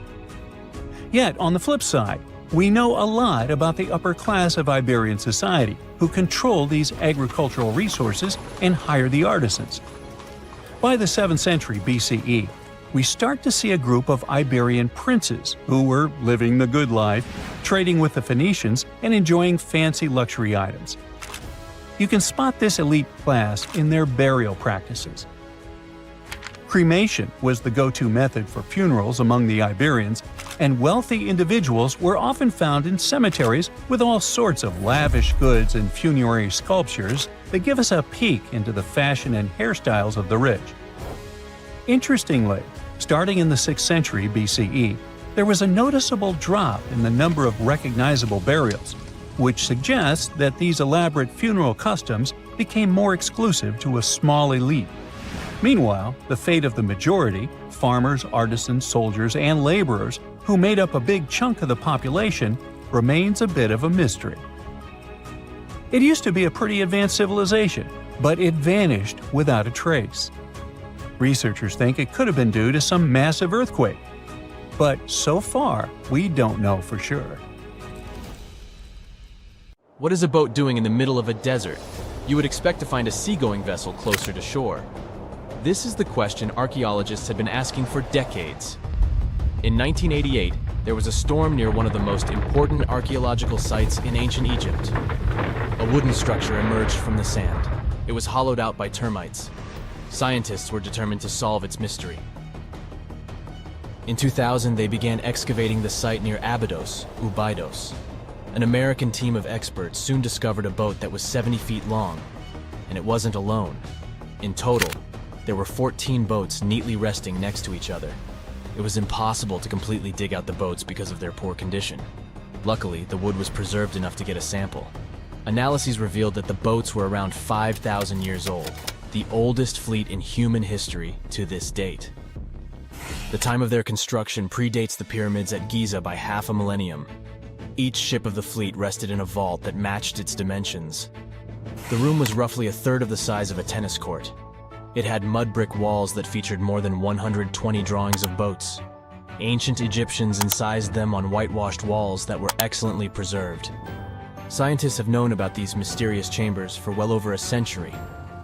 Yet, on the flip side, we know a lot about the upper class of Iberian society, who control these agricultural resources and hire the artisans. By the 7th century BCE, we start to see a group of Iberian princes who were living the good life, trading with the Phoenicians and enjoying fancy luxury items. You can spot this elite class in their burial practices. Cremation was the go-to method for funerals among the Iberians, and wealthy individuals were often found in cemeteries with all sorts of lavish goods and funerary sculptures that give us a peek into the fashion and hairstyles of the rich. Interestingly, starting in the 6th century BCE, there was a noticeable drop in the number of recognizable burials, which suggests that these elaborate funeral customs became more exclusive to a small elite. Meanwhile, the fate of the majority, farmers, artisans, soldiers, and laborers, who made up a big chunk of the population, remains a bit of a mystery. It used to be a pretty advanced civilization, but it vanished without a trace. Researchers think it could have been due to some massive earthquake, but so far, we don't know for sure. What is a boat doing in the middle of a desert? You would expect to find a seagoing vessel closer to shore. This is the question archaeologists have been asking for decades. In 1988, there was a storm near one of the most important archaeological sites in ancient Egypt. A wooden structure emerged from the sand. It was hollowed out by termites. Scientists were determined to solve its mystery. In 2000, they began excavating the site near Abydos, Abydos. An American team of experts soon discovered a boat that was 70 feet long, and it wasn't alone. In total, there were 14 boats neatly resting next to each other. It was impossible to completely dig out the boats because of their poor condition. Luckily, the wood was preserved enough to get a sample. Analyses revealed that the boats were around 5,000 years old, the oldest fleet in human history to this date. The time of their construction predates the pyramids at Giza by half a millennium. Each ship of the fleet rested in a vault that matched its dimensions. The room was roughly a third of the size of a tennis court. It had mud brick walls that featured more than 120 drawings of boats. Ancient Egyptians incised them on whitewashed walls that were excellently preserved. Scientists have known about these mysterious chambers for well over a century.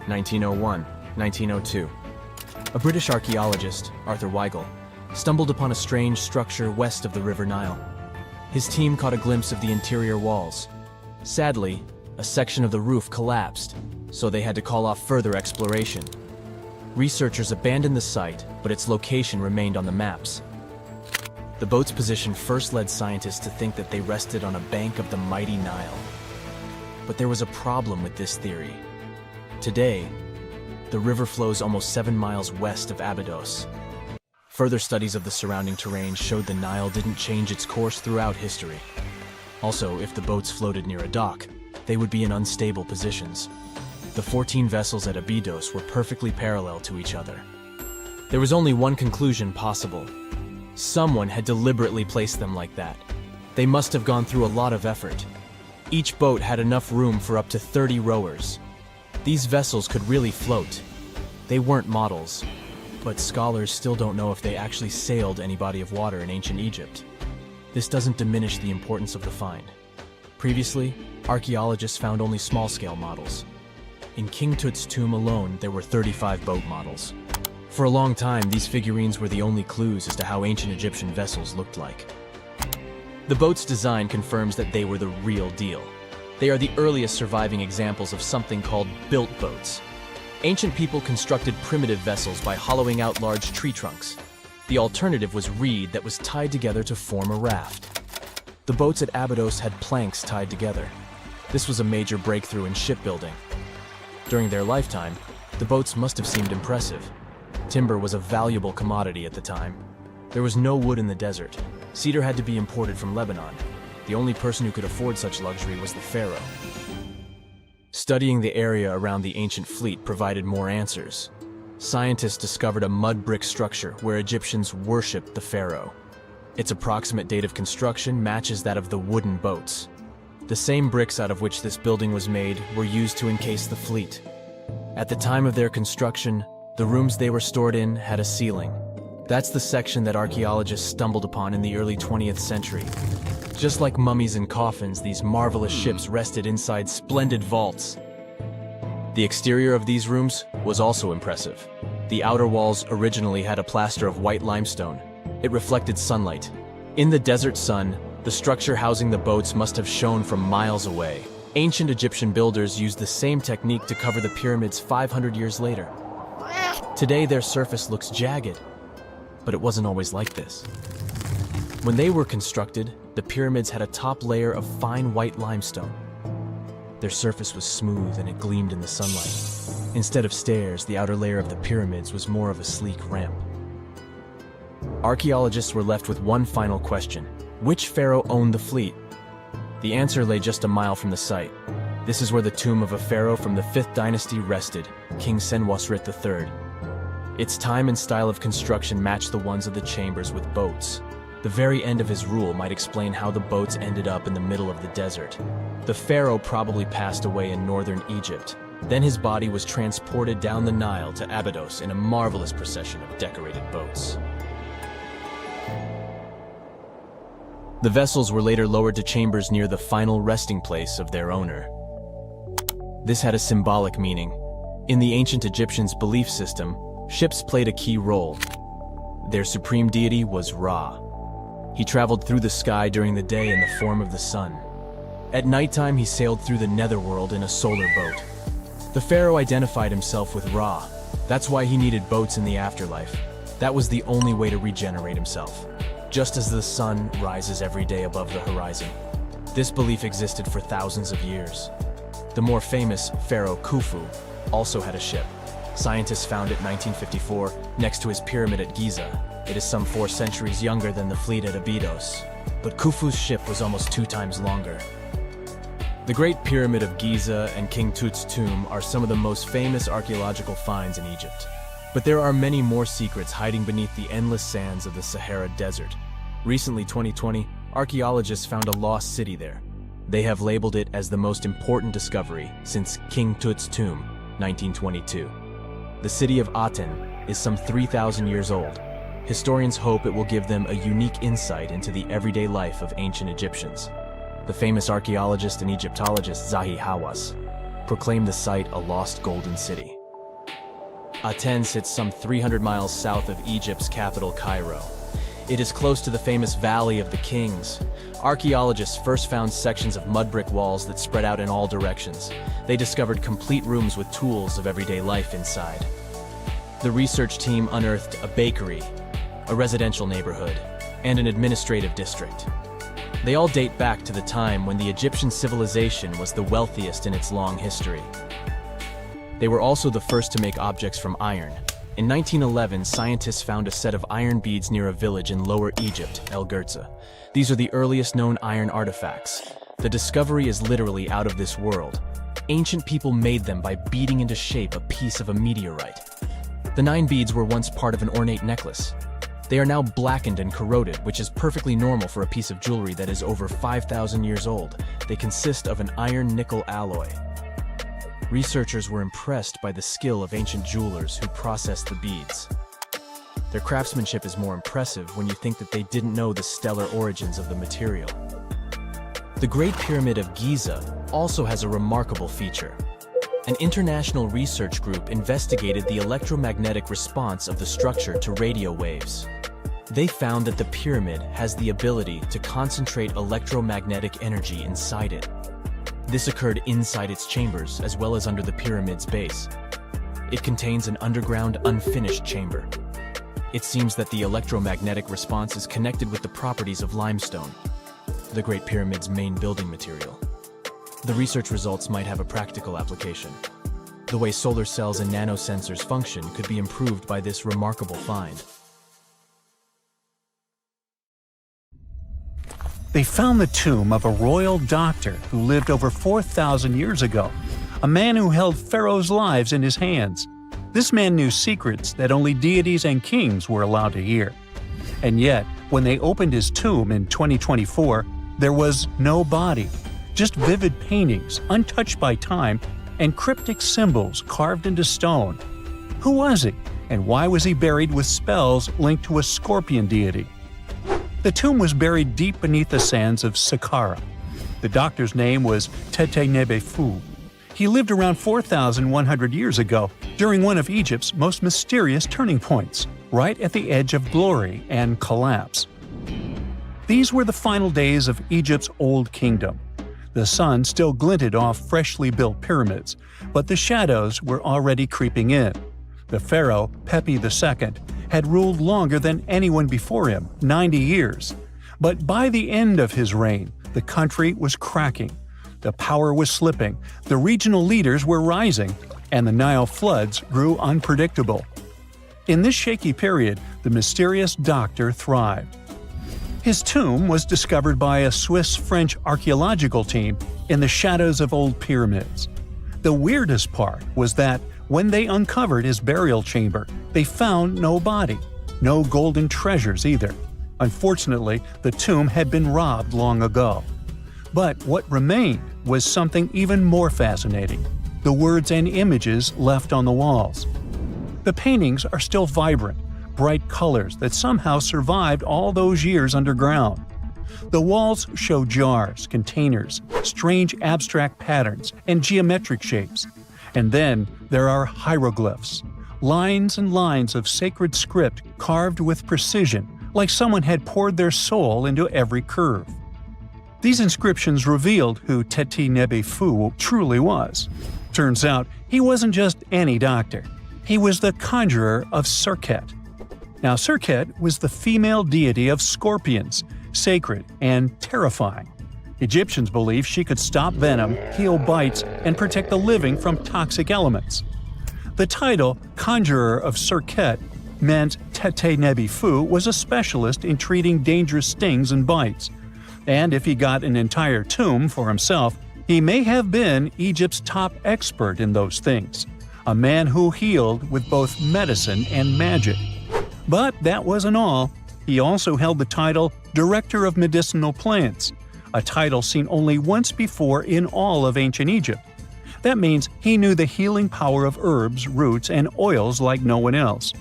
1901, 1902. A British archaeologist, Arthur Weigel, stumbled upon a strange structure west of the River Nile. His team caught a glimpse of the interior walls. Sadly, a section of the roof collapsed, so they had to call off further exploration. Researchers abandoned the site, but its location remained on the maps. The boat's position first led scientists to think that they rested on a bank of the mighty Nile. But there was a problem with this theory. Today, the river flows almost 7 miles west of Abydos. Further studies of the surrounding terrain showed the Nile didn't change its course throughout history. Also, if the boats floated near a dock, they would be in unstable positions. The 14 vessels at Abydos were perfectly parallel to each other. There was only one conclusion possible. Someone had deliberately placed them like that. They must have gone through a lot of effort. Each boat had enough room for up to 30 rowers. These vessels could really float. They weren't models, but scholars still don't know if they actually sailed any body of water in ancient Egypt. This doesn't diminish the importance of the find. Previously, archaeologists found only small-scale models. In King Tut's tomb alone, there were 35 boat models. For a long time, these figurines were the only clues as to how ancient Egyptian vessels looked like. The boat's design confirms that they were the real deal. They are the earliest surviving examples of something called built boats. Ancient people constructed primitive vessels by hollowing out large tree trunks. The alternative was reed that was tied together to form a raft. The boats at Abydos had planks tied together. This was a major breakthrough in shipbuilding. During their lifetime, the boats must have seemed impressive. Timber was a valuable commodity at the time. There was no wood in the desert. Cedar had to be imported from Lebanon. The only person who could afford such luxury was the pharaoh. Studying the area around the ancient fleet provided more answers. Scientists discovered a mud brick structure where Egyptians worshipped the pharaoh. Its approximate date of construction matches that of the wooden boats. The same bricks out of which this building was made were used to encase the fleet. At the time of their construction, the rooms they were stored in had a ceiling. That's the section that archaeologists stumbled upon in the early 20th century. Just like mummies and coffins, these marvelous ships rested inside splendid vaults. The exterior of these rooms was also impressive. The outer walls originally had a plaster of white limestone. It reflected sunlight. In the desert sun, the structure housing the boats must have shone from miles away. Ancient Egyptian builders used the same technique to cover the pyramids 500 years later. Today, their surface looks jagged, but it wasn't always like this. When they were constructed, the pyramids had a top layer of fine white limestone. Their surface was smooth and it gleamed in the sunlight. Instead of stairs, the outer layer of the pyramids was more of a sleek ramp. Archaeologists were left with one final question. Which pharaoh owned the fleet? The answer lay just a mile from the site. This is where the tomb of a pharaoh from the 5th dynasty rested, King Senwosret III. Its time and style of construction matched the ones of the chambers with boats. The very end of his rule might explain how the boats ended up in the middle of the desert. The pharaoh probably passed away in northern Egypt. Then his body was transported down the Nile to Abydos in a marvelous procession of decorated boats. The vessels were later lowered to chambers near the final resting place of their owner. This had a symbolic meaning. In the ancient Egyptians' belief system, ships played a key role. Their supreme deity was Ra. He traveled through the sky during the day in the form of the sun. At nighttime, he sailed through the netherworld in a solar boat. The pharaoh identified himself with Ra. That's why he needed boats in the afterlife. That was the only way to regenerate himself. Just as the sun rises every day above the horizon. This belief existed for thousands of years. The more famous Pharaoh Khufu also had a ship. Scientists found it in 1954 next to his pyramid at Giza. It is some 4 centuries younger than the fleet at Abydos, but Khufu's ship was almost 2 times longer. The Great Pyramid of Giza and King Tut's tomb are some of the most famous archaeological finds in Egypt. But there are many more secrets hiding beneath the endless sands of the Sahara Desert. Recently, 2020, archaeologists found a lost city there. They have labeled it as the most important discovery since King Tut's tomb, 1922. The city of Aten is some 3,000 years old. Historians hope it will give them a unique insight into the everyday life of ancient Egyptians. The famous archaeologist and Egyptologist Zahi Hawass proclaimed the site a lost golden city. Aten sits some 300 miles south of Egypt's capital, Cairo. It is close to the famous Valley of the Kings. Archaeologists first found sections of mud brick walls that spread out in all directions. They discovered complete rooms with tools of everyday life inside. The research team unearthed a bakery, a residential neighborhood, and an administrative district. They all date back to the time when the Egyptian civilization was the wealthiest in its long history. They were also the first to make objects from iron. In 1911, scientists found a set of iron beads near a village in Lower Egypt, El Girza. These are the earliest known iron artifacts. The discovery is literally out of this world. Ancient people made them by beating into shape a piece of a meteorite. The 9 beads were once part of an ornate necklace. They are now blackened and corroded, which is perfectly normal for a piece of jewelry that is over 5,000 years old. They consist of an iron-nickel alloy. Researchers were impressed by the skill of ancient jewelers who processed the beads. Their craftsmanship is more impressive when you think that they didn't know the stellar origins of the material. The Great Pyramid of Giza also has a remarkable feature. An international research group investigated the electromagnetic response of the structure to radio waves. They found that the pyramid has the ability to concentrate electromagnetic energy inside it. This occurred inside its chambers as well as under the pyramid's base. It contains an underground, unfinished chamber. It seems that the electromagnetic response is connected with the properties of limestone, the Great Pyramid's main building material. The research results might have a practical application. The way solar cells and nanosensors function could be improved by this remarkable find. They found the tomb of a royal doctor who lived over 4,000 years ago, a man who held pharaohs' lives in his hands. This man knew secrets that only deities and kings were allowed to hear. And yet, when they opened his tomb in 2024, there was no body, just vivid paintings, untouched by time, and cryptic symbols carved into stone. Who was he, and why was he buried with spells linked to a scorpion deity? The tomb was buried deep beneath the sands of Saqqara. The doctor's name was Tete-Nebefu. He lived around 4,100 years ago, during one of Egypt's most mysterious turning points, right at the edge of glory and collapse. These were the final days of Egypt's Old Kingdom. The sun still glinted off freshly built pyramids, but the shadows were already creeping in. The pharaoh, Pepi II, had ruled longer than anyone before him, 90 years. But by the end of his reign, the country was cracking. The power was slipping, the regional leaders were rising, and the Nile floods grew unpredictable. In this shaky period, the mysterious doctor thrived. His tomb was discovered by a Swiss-French archaeological team in the shadows of old pyramids. The weirdest part was that when they uncovered his burial chamber, they found no body, no golden treasures either. Unfortunately, the tomb had been robbed long ago. But what remained was something even more fascinating: the words and images left on the walls. The paintings are still vibrant, bright colors that somehow survived all those years underground. The walls show jars, containers, strange abstract patterns, and geometric shapes. And then there are hieroglyphs, lines and lines of sacred script carved with precision, like someone had poured their soul into every curve. These inscriptions revealed who Tete-Nebefu truly was. Turns out, he wasn't just any doctor. He was the conjurer of Serket. Now, Serket was the female deity of scorpions, sacred and terrifying. Egyptians believed she could stop venom, heal bites, and protect the living from toxic elements. The title, Conjurer of Serket, meant Tete-Nebefu was a specialist in treating dangerous stings and bites. And if he got an entire tomb for himself, he may have been Egypt's top expert in those things, a man who healed with both medicine and magic. But that wasn't all. He also held the title Director of Medicinal Plants, a title seen only once before in all of ancient Egypt. That means he knew the healing power of herbs, roots, and oils like no one else.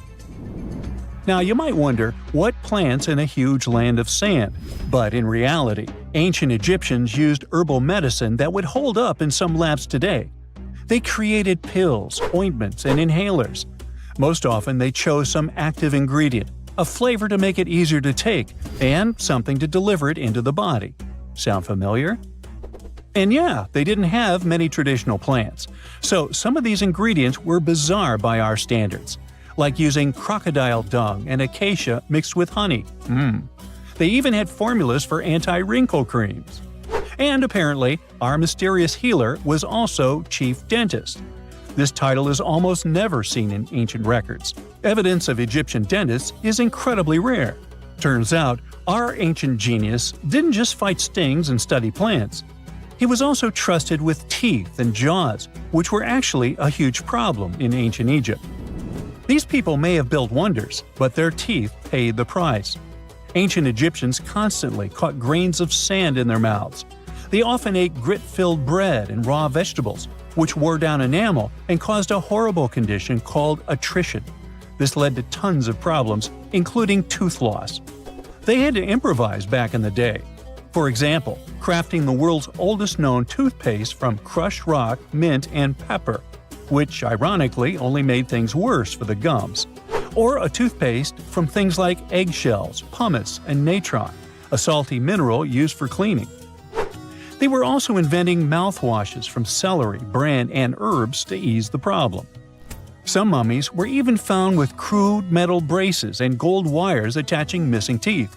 Now, you might wonder, what plants in a huge land of sand? But in reality, ancient Egyptians used herbal medicine that would hold up in some labs today. They created pills, ointments, and inhalers. Most often, they chose some active ingredient, a flavor to make it easier to take, and something to deliver it into the body. Sound familiar? And yeah, they didn't have many traditional plants, so some of these ingredients were bizarre by our standards, like using crocodile dung and acacia mixed with honey. They even had formulas for anti-wrinkle creams. And apparently, our mysterious healer was also chief dentist. This title is almost never seen in ancient records. Evidence of Egyptian dentists is incredibly rare. Turns out, our ancient genius didn't just fight stings and study plants. He was also trusted with teeth and jaws, which were actually a huge problem in ancient Egypt. These people may have built wonders, but their teeth paid the price. Ancient Egyptians constantly caught grains of sand in their mouths. They often ate grit-filled bread and raw vegetables, which wore down enamel and caused a horrible condition called attrition. This led to tons of problems, including tooth loss. They had to improvise back in the day. For example, crafting the world's oldest known toothpaste from crushed rock, mint, and pepper, which ironically only made things worse for the gums. Or a toothpaste from things like eggshells, pumice, and natron, a salty mineral used for cleaning. They were also inventing mouthwashes from celery, bran, and herbs to ease the problem. Some mummies were even found with crude metal braces and gold wires attaching missing teeth.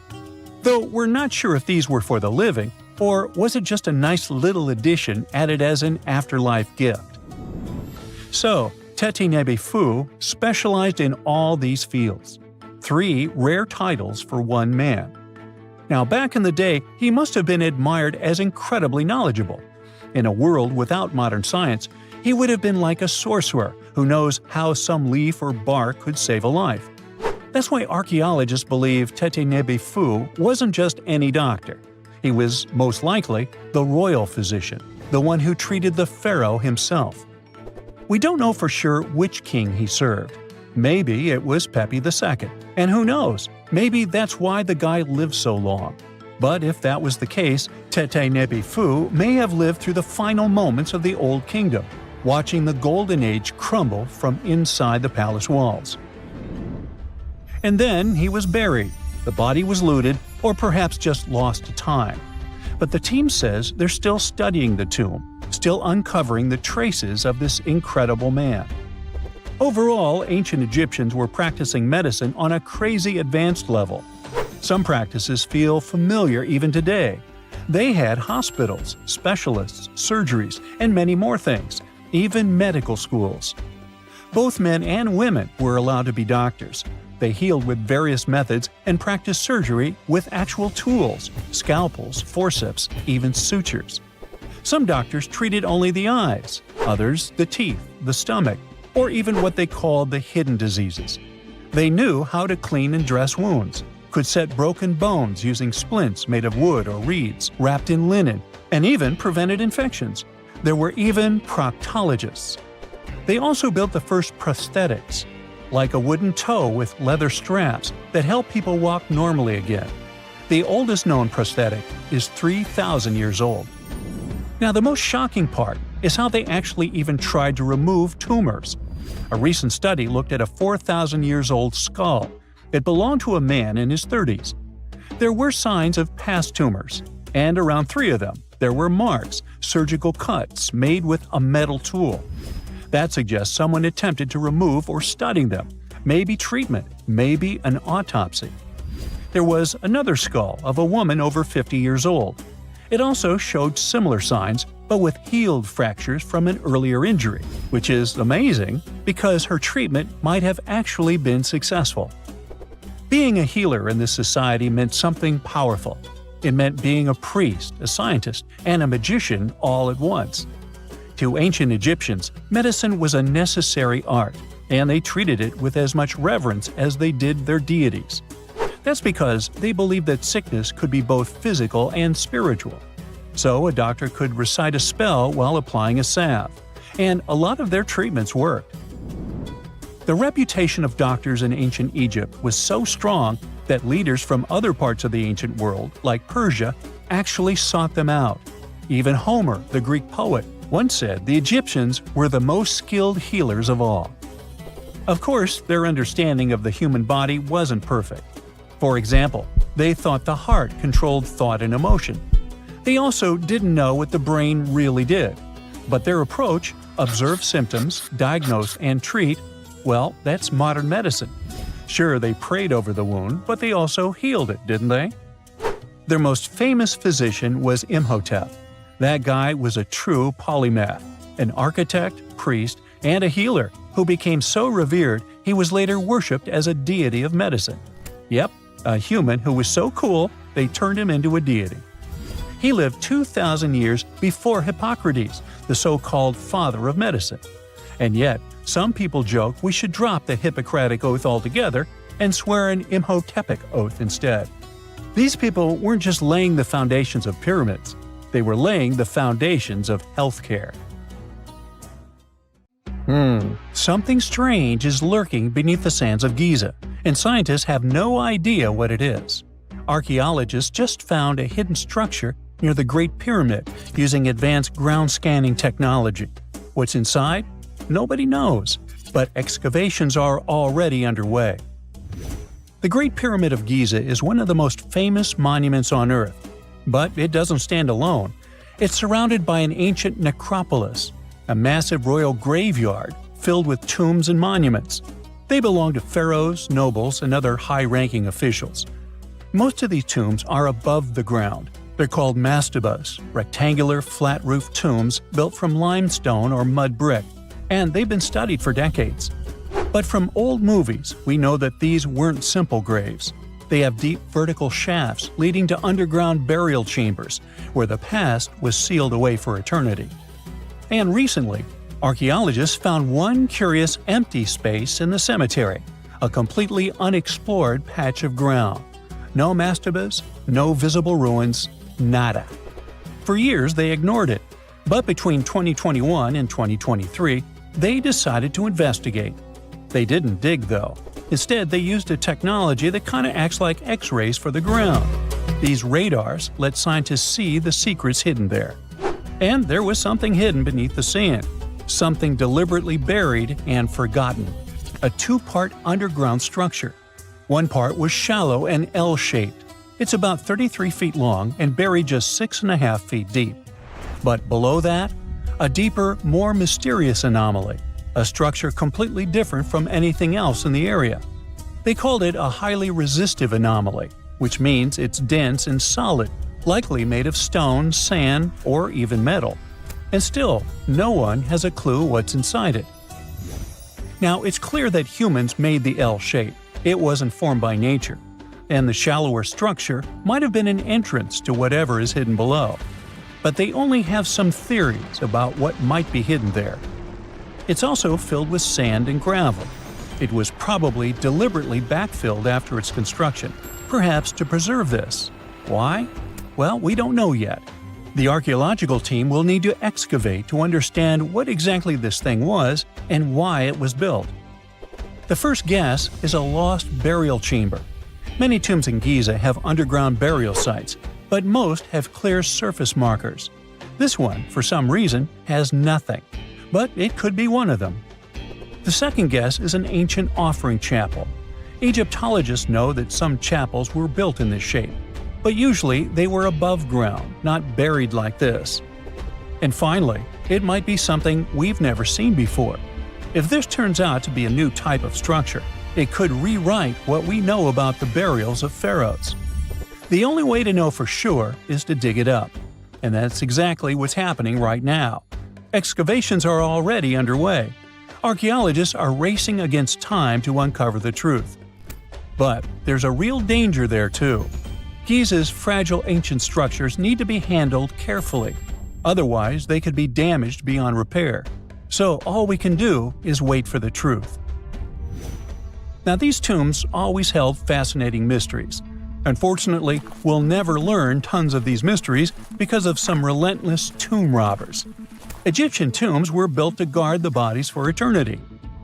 Though we're not sure if these were for the living, or was it just a nice little addition added as an afterlife gift. So, Teti Nebefu specialized in all these fields. 3 rare titles for one man. Now, back in the day, he must have been admired as incredibly knowledgeable. In a world without modern science, he would have been like a sorcerer who knows how some leaf or bark could save a life. That's why archaeologists believe Teti Nebefu wasn't just any doctor. He was, most likely, the royal physician, the one who treated the pharaoh himself. We don't know for sure which king he served. Maybe it was Pepi II, and who knows, maybe that's why the guy lived so long. But if that was the case, Teti Nebefu may have lived through the final moments of the Old Kingdom, watching the Golden Age crumble from inside the palace walls. And then he was buried. The body was looted, or perhaps just lost to time. But the team says they're still studying the tomb, still uncovering the traces of this incredible man. Overall, ancient Egyptians were practicing medicine on a crazy advanced level. Some practices feel familiar even today. They had hospitals, specialists, surgeries, and many more things, even medical schools. Both men and women were allowed to be doctors. They healed with various methods and practiced surgery with actual tools, scalpels, forceps, even sutures. Some doctors treated only the eyes, others the teeth, the stomach, or even what they called the hidden diseases. They knew how to clean and dress wounds, could set broken bones using splints made of wood or reeds wrapped in linen, and even prevented infections. There were even proctologists. They also built the first prosthetics, like a wooden toe with leather straps that help people walk normally again. The oldest known prosthetic is 3,000 years old. Now, the most shocking part is how they actually even tried to remove tumors. A recent study looked at a 4,000 years old skull. It belonged to a man in his 30s. There were signs of past tumors, and around 3 of them, there were marks, surgical cuts made with a metal tool. That suggests someone attempted to remove or study them, maybe treatment, maybe an autopsy. There was another skull of a woman over 50 years old. It also showed similar signs, but with healed fractures from an earlier injury, which is amazing because her treatment might have actually been successful. Being a healer in this society meant something powerful. It meant being a priest, a scientist, and a magician all at once. To ancient Egyptians, medicine was a necessary art, and they treated it with as much reverence as they did their deities. That's because they believed that sickness could be both physical and spiritual. So a doctor could recite a spell while applying a salve, and a lot of their treatments worked. The reputation of doctors in ancient Egypt was so strong that leaders from other parts of the ancient world, like Persia, actually sought them out. Even Homer, the Greek poet, once said the Egyptians were the most skilled healers of all. Of course, their understanding of the human body wasn't perfect. For example, they thought the heart controlled thought and emotion. They also didn't know what the brain really did. But their approach, observe symptoms, diagnose, and treat, well, that's modern medicine. Sure, they prayed over the wound, but they also healed it, didn't they? Their most famous physician was Imhotep. That guy was a true polymath, an architect, priest, and a healer who became so revered he was later worshipped as a deity of medicine. Yep, a human who was so cool they turned him into a deity. He lived 2,000 years before Hippocrates, the so-called father of medicine. And yet, some people joke we should drop the Hippocratic Oath altogether and swear an Imhotepic Oath instead. These people weren't just laying the foundations of pyramids, they were laying the foundations of healthcare. Something strange is lurking beneath the sands of Giza, and scientists have no idea what it is. Archaeologists just found a hidden structure near the Great Pyramid using advanced ground scanning technology. What's inside? Nobody knows, but excavations are already underway. The Great Pyramid of Giza is one of the most famous monuments on Earth, but it doesn't stand alone. It's surrounded by an ancient necropolis, a massive royal graveyard filled with tombs and monuments. They belong to pharaohs, nobles, and other high-ranking officials. Most of these tombs are above the ground. They're called mastabas, rectangular, flat-roofed tombs built from limestone or mud brick, and they've been studied for decades. But from old movies, we know that these weren't simple graves. They have deep vertical shafts leading to underground burial chambers, where the past was sealed away for eternity. And recently, archaeologists found one curious empty space in the cemetery, a completely unexplored patch of ground. No mastabas, no visible ruins, nada. For years they ignored it, but between 2021 and 2023, they decided to investigate. They didn't dig though. Instead, they used a technology that kind of acts like X-rays for the ground. These radars let scientists see the secrets hidden there. And there was something hidden beneath the sand, something deliberately buried and forgotten. A two-part underground structure. One part was shallow and L-shaped. It's about 33 feet long and buried just 6.5 feet deep. But below that, a deeper, more mysterious anomaly, a structure completely different from anything else in the area. They called it a highly resistive anomaly, which means it's dense and solid, likely made of stone, sand, or even metal. And still, no one has a clue what's inside it. Now, it's clear that humans made the L shape. It wasn't formed by nature. And the shallower structure might have been an entrance to whatever is hidden below. But they only have some theories about what might be hidden there. It's also filled with sand and gravel. It was probably deliberately backfilled after its construction, perhaps to preserve this. Why? Well, we don't know yet. The archaeological team will need to excavate to understand what exactly this thing was and why it was built. The first guess is a lost burial chamber. Many tombs in Giza have underground burial sites, but most have clear surface markers. This one, for some reason, has nothing, but it could be one of them. The second guess is an ancient offering chapel. Egyptologists know that some chapels were built in this shape, but usually they were above ground, not buried like this. And finally, it might be something we've never seen before. If this turns out to be a new type of structure, it could rewrite what we know about the burials of pharaohs. The only way to know for sure is to dig it up, and that's exactly what's happening right now. Excavations are already underway. Archaeologists are racing against time to uncover the truth. But there's a real danger there too. Giza's fragile ancient structures need to be handled carefully. Otherwise, they could be damaged beyond repair. So all we can do is wait for the truth. Now, these tombs always held fascinating mysteries. Unfortunately, we'll never learn tons of these mysteries because of some relentless tomb robbers. Egyptian tombs were built to guard the bodies for eternity.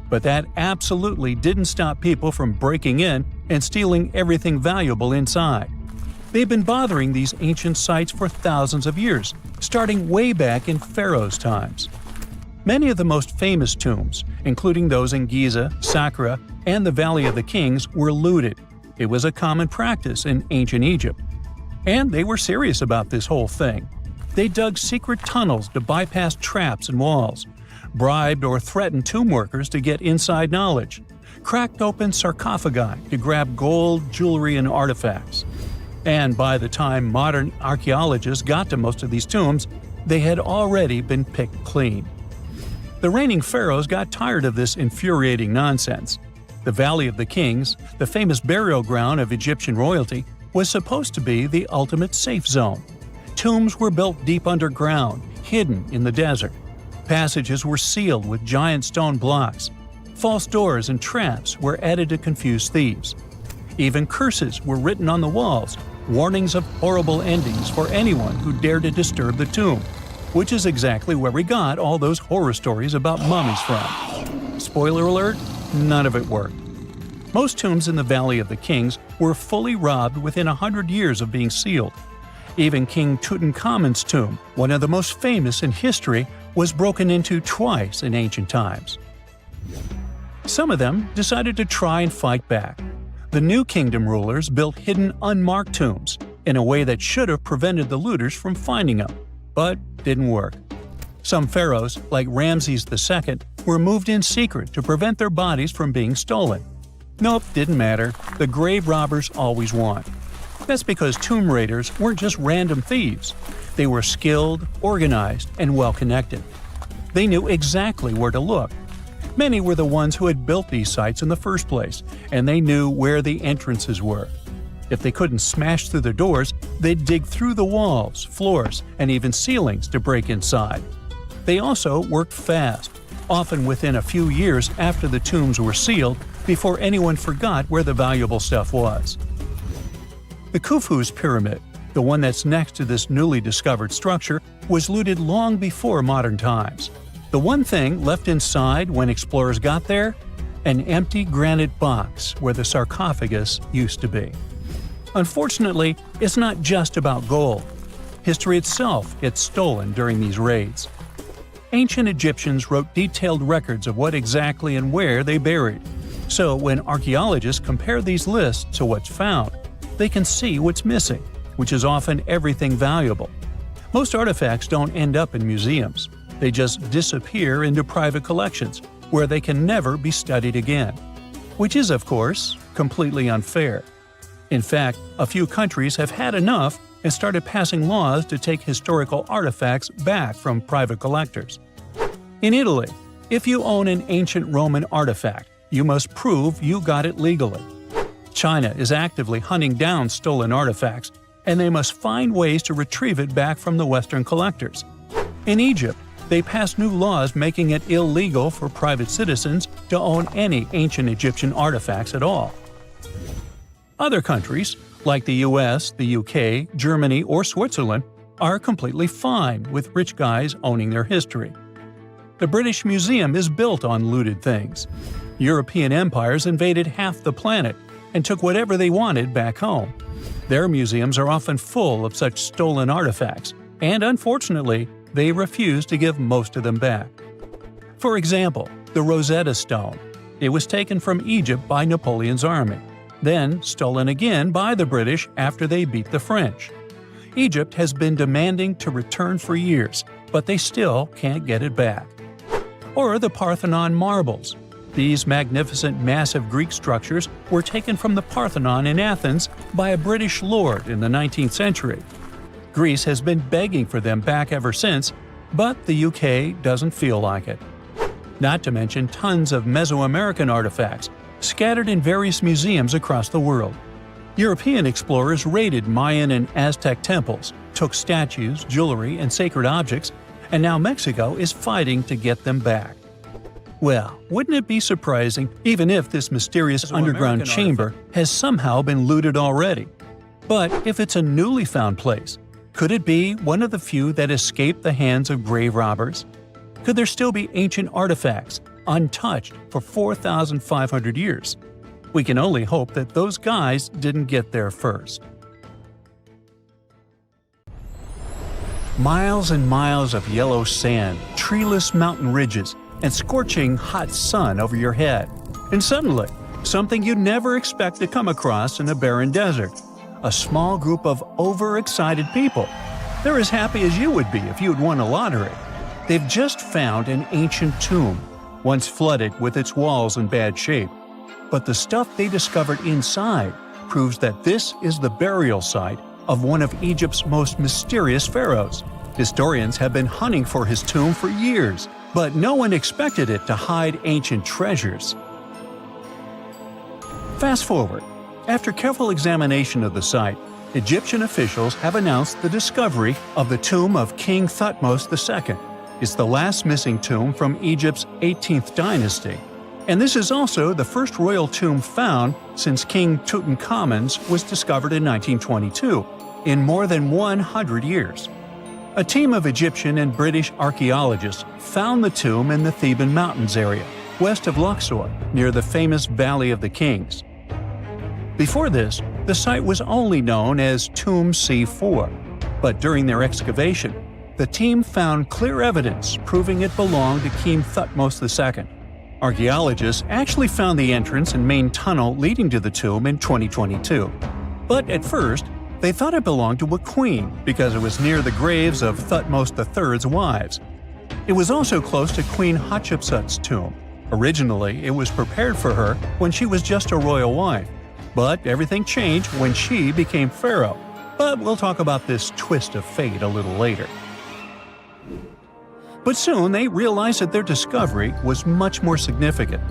But that absolutely didn't stop people from breaking in and stealing everything valuable inside. They've been bothering these ancient sites for thousands of years, starting way back in Pharaoh's times. Many of the most famous tombs, including those in Giza, Saqqara, and the Valley of the Kings, were looted. It was a common practice in ancient Egypt. And they were serious about this whole thing. They dug secret tunnels to bypass traps and walls, bribed or threatened tomb workers to get inside knowledge, cracked open sarcophagi to grab gold, jewelry, and artifacts. And by the time modern archaeologists got to most of these tombs, they had already been picked clean. The reigning pharaohs got tired of this infuriating nonsense. The Valley of the Kings, the famous burial ground of Egyptian royalty, was supposed to be the ultimate safe zone. Tombs were built deep underground, hidden in the desert. Passages were sealed with giant stone blocks. False doors and traps were added to confuse thieves. Even curses were written on the walls, warnings of horrible endings for anyone who dared to disturb the tomb, which is exactly where we got all those horror stories about mummies from. Spoiler alert, none of it worked. Most tombs in the Valley of the Kings were fully robbed within 100 years of being sealed. Even King Tutankhamun's tomb, one of the most famous in history, was broken into twice in ancient times. Some of them decided to try and fight back. The New Kingdom rulers built hidden unmarked tombs in a way that should have prevented the looters from finding them, but didn't work. Some pharaohs, like Ramses II, were moved in secret to prevent their bodies from being stolen. Nope, didn't matter. The grave robbers always won. That's because tomb raiders weren't just random thieves. They were skilled, organized, and well-connected. They knew exactly where to look. Many were the ones who had built these sites in the first place, and they knew where the entrances were. If they couldn't smash through the doors, they'd dig through the walls, floors, and even ceilings to break inside. They also worked fast, often within a few years after the tombs were sealed, before anyone forgot where the valuable stuff was. The Khufu's pyramid, the one that's next to this newly discovered structure, was looted long before modern times. The one thing left inside when explorers got there? An empty granite box where the sarcophagus used to be. Unfortunately, it's not just about gold. History itself gets stolen during these raids. Ancient Egyptians wrote detailed records of what exactly and where they buried. So when archaeologists compare these lists to what's found, they can see what's missing, which is often everything valuable. Most artifacts don't end up in museums. They just disappear into private collections, where they can never be studied again. Which is, of course, completely unfair. In fact, a few countries have had enough and started passing laws to take historical artifacts back from private collectors. In Italy, if you own an ancient Roman artifact, you must prove you got it legally. China is actively hunting down stolen artifacts, and they must find ways to retrieve it back from the Western collectors. In Egypt, they passed new laws making it illegal for private citizens to own any ancient Egyptian artifacts at all. Other countries, like the US, the UK, Germany, or Switzerland, are completely fine with rich guys owning their history. The British Museum is built on looted things. European empires invaded half the planet and took whatever they wanted back home. Their museums are often full of such stolen artifacts, and unfortunately, they refuse to give most of them back. For example, the Rosetta Stone. It was taken from Egypt by Napoleon's army, then stolen again by the British after they beat the French. Egypt has been demanding to return for years, but they still can't get it back. Or the Parthenon marbles. These magnificent massive Greek structures were taken from the Parthenon in Athens by a British lord in the 19th century. Greece has been begging for them back ever since, but the UK doesn't feel like it. Not to mention tons of Mesoamerican artifacts scattered in various museums across the world. European explorers raided Mayan and Aztec temples, took statues, jewelry, and sacred objects, and now Mexico is fighting to get them back. Well, wouldn't it be surprising even if this mysterious underground chamber has somehow been looted already? But if it's a newly found place, could it be one of the few that escaped the hands of grave robbers? Could there still be ancient artifacts, untouched for 4,500 years? We can only hope that those guys didn't get there first. Miles and miles of yellow sand, treeless mountain ridges, and scorching hot sun over your head. And suddenly, something you'd never expect to come across in a barren desert. A small group of overexcited people. They're as happy as you would be if you'd won a lottery. They've just found an ancient tomb, once flooded with its walls in bad shape. But the stuff they discovered inside proves that this is the burial site of one of Egypt's most mysterious pharaohs. Historians have been hunting for his tomb for years, but no one expected it to hide ancient treasures. Fast forward. After careful examination of the site, Egyptian officials have announced the discovery of the tomb of King Thutmos II. It's the last missing tomb from Egypt's 18th dynasty, and this is also the first royal tomb found since King Tutankhamun's was discovered in 1922, in more than 100 years. A team of Egyptian and British archaeologists found the tomb in the Theban Mountains area, west of Luxor, near the famous Valley of the Kings. Before this, the site was only known as Tomb C4, but during their excavation, the team found clear evidence proving it belonged to King Thutmos II. Archaeologists actually found the entrance and main tunnel leading to the tomb in 2022. But at first, they thought it belonged to a queen because it was near the graves of Thutmos III's wives. It was also close to Queen Hatshepsut's tomb. Originally, it was prepared for her when she was just a royal wife. But everything changed when she became pharaoh. But we'll talk about this twist of fate a little later. But soon they realized that their discovery was much more significant.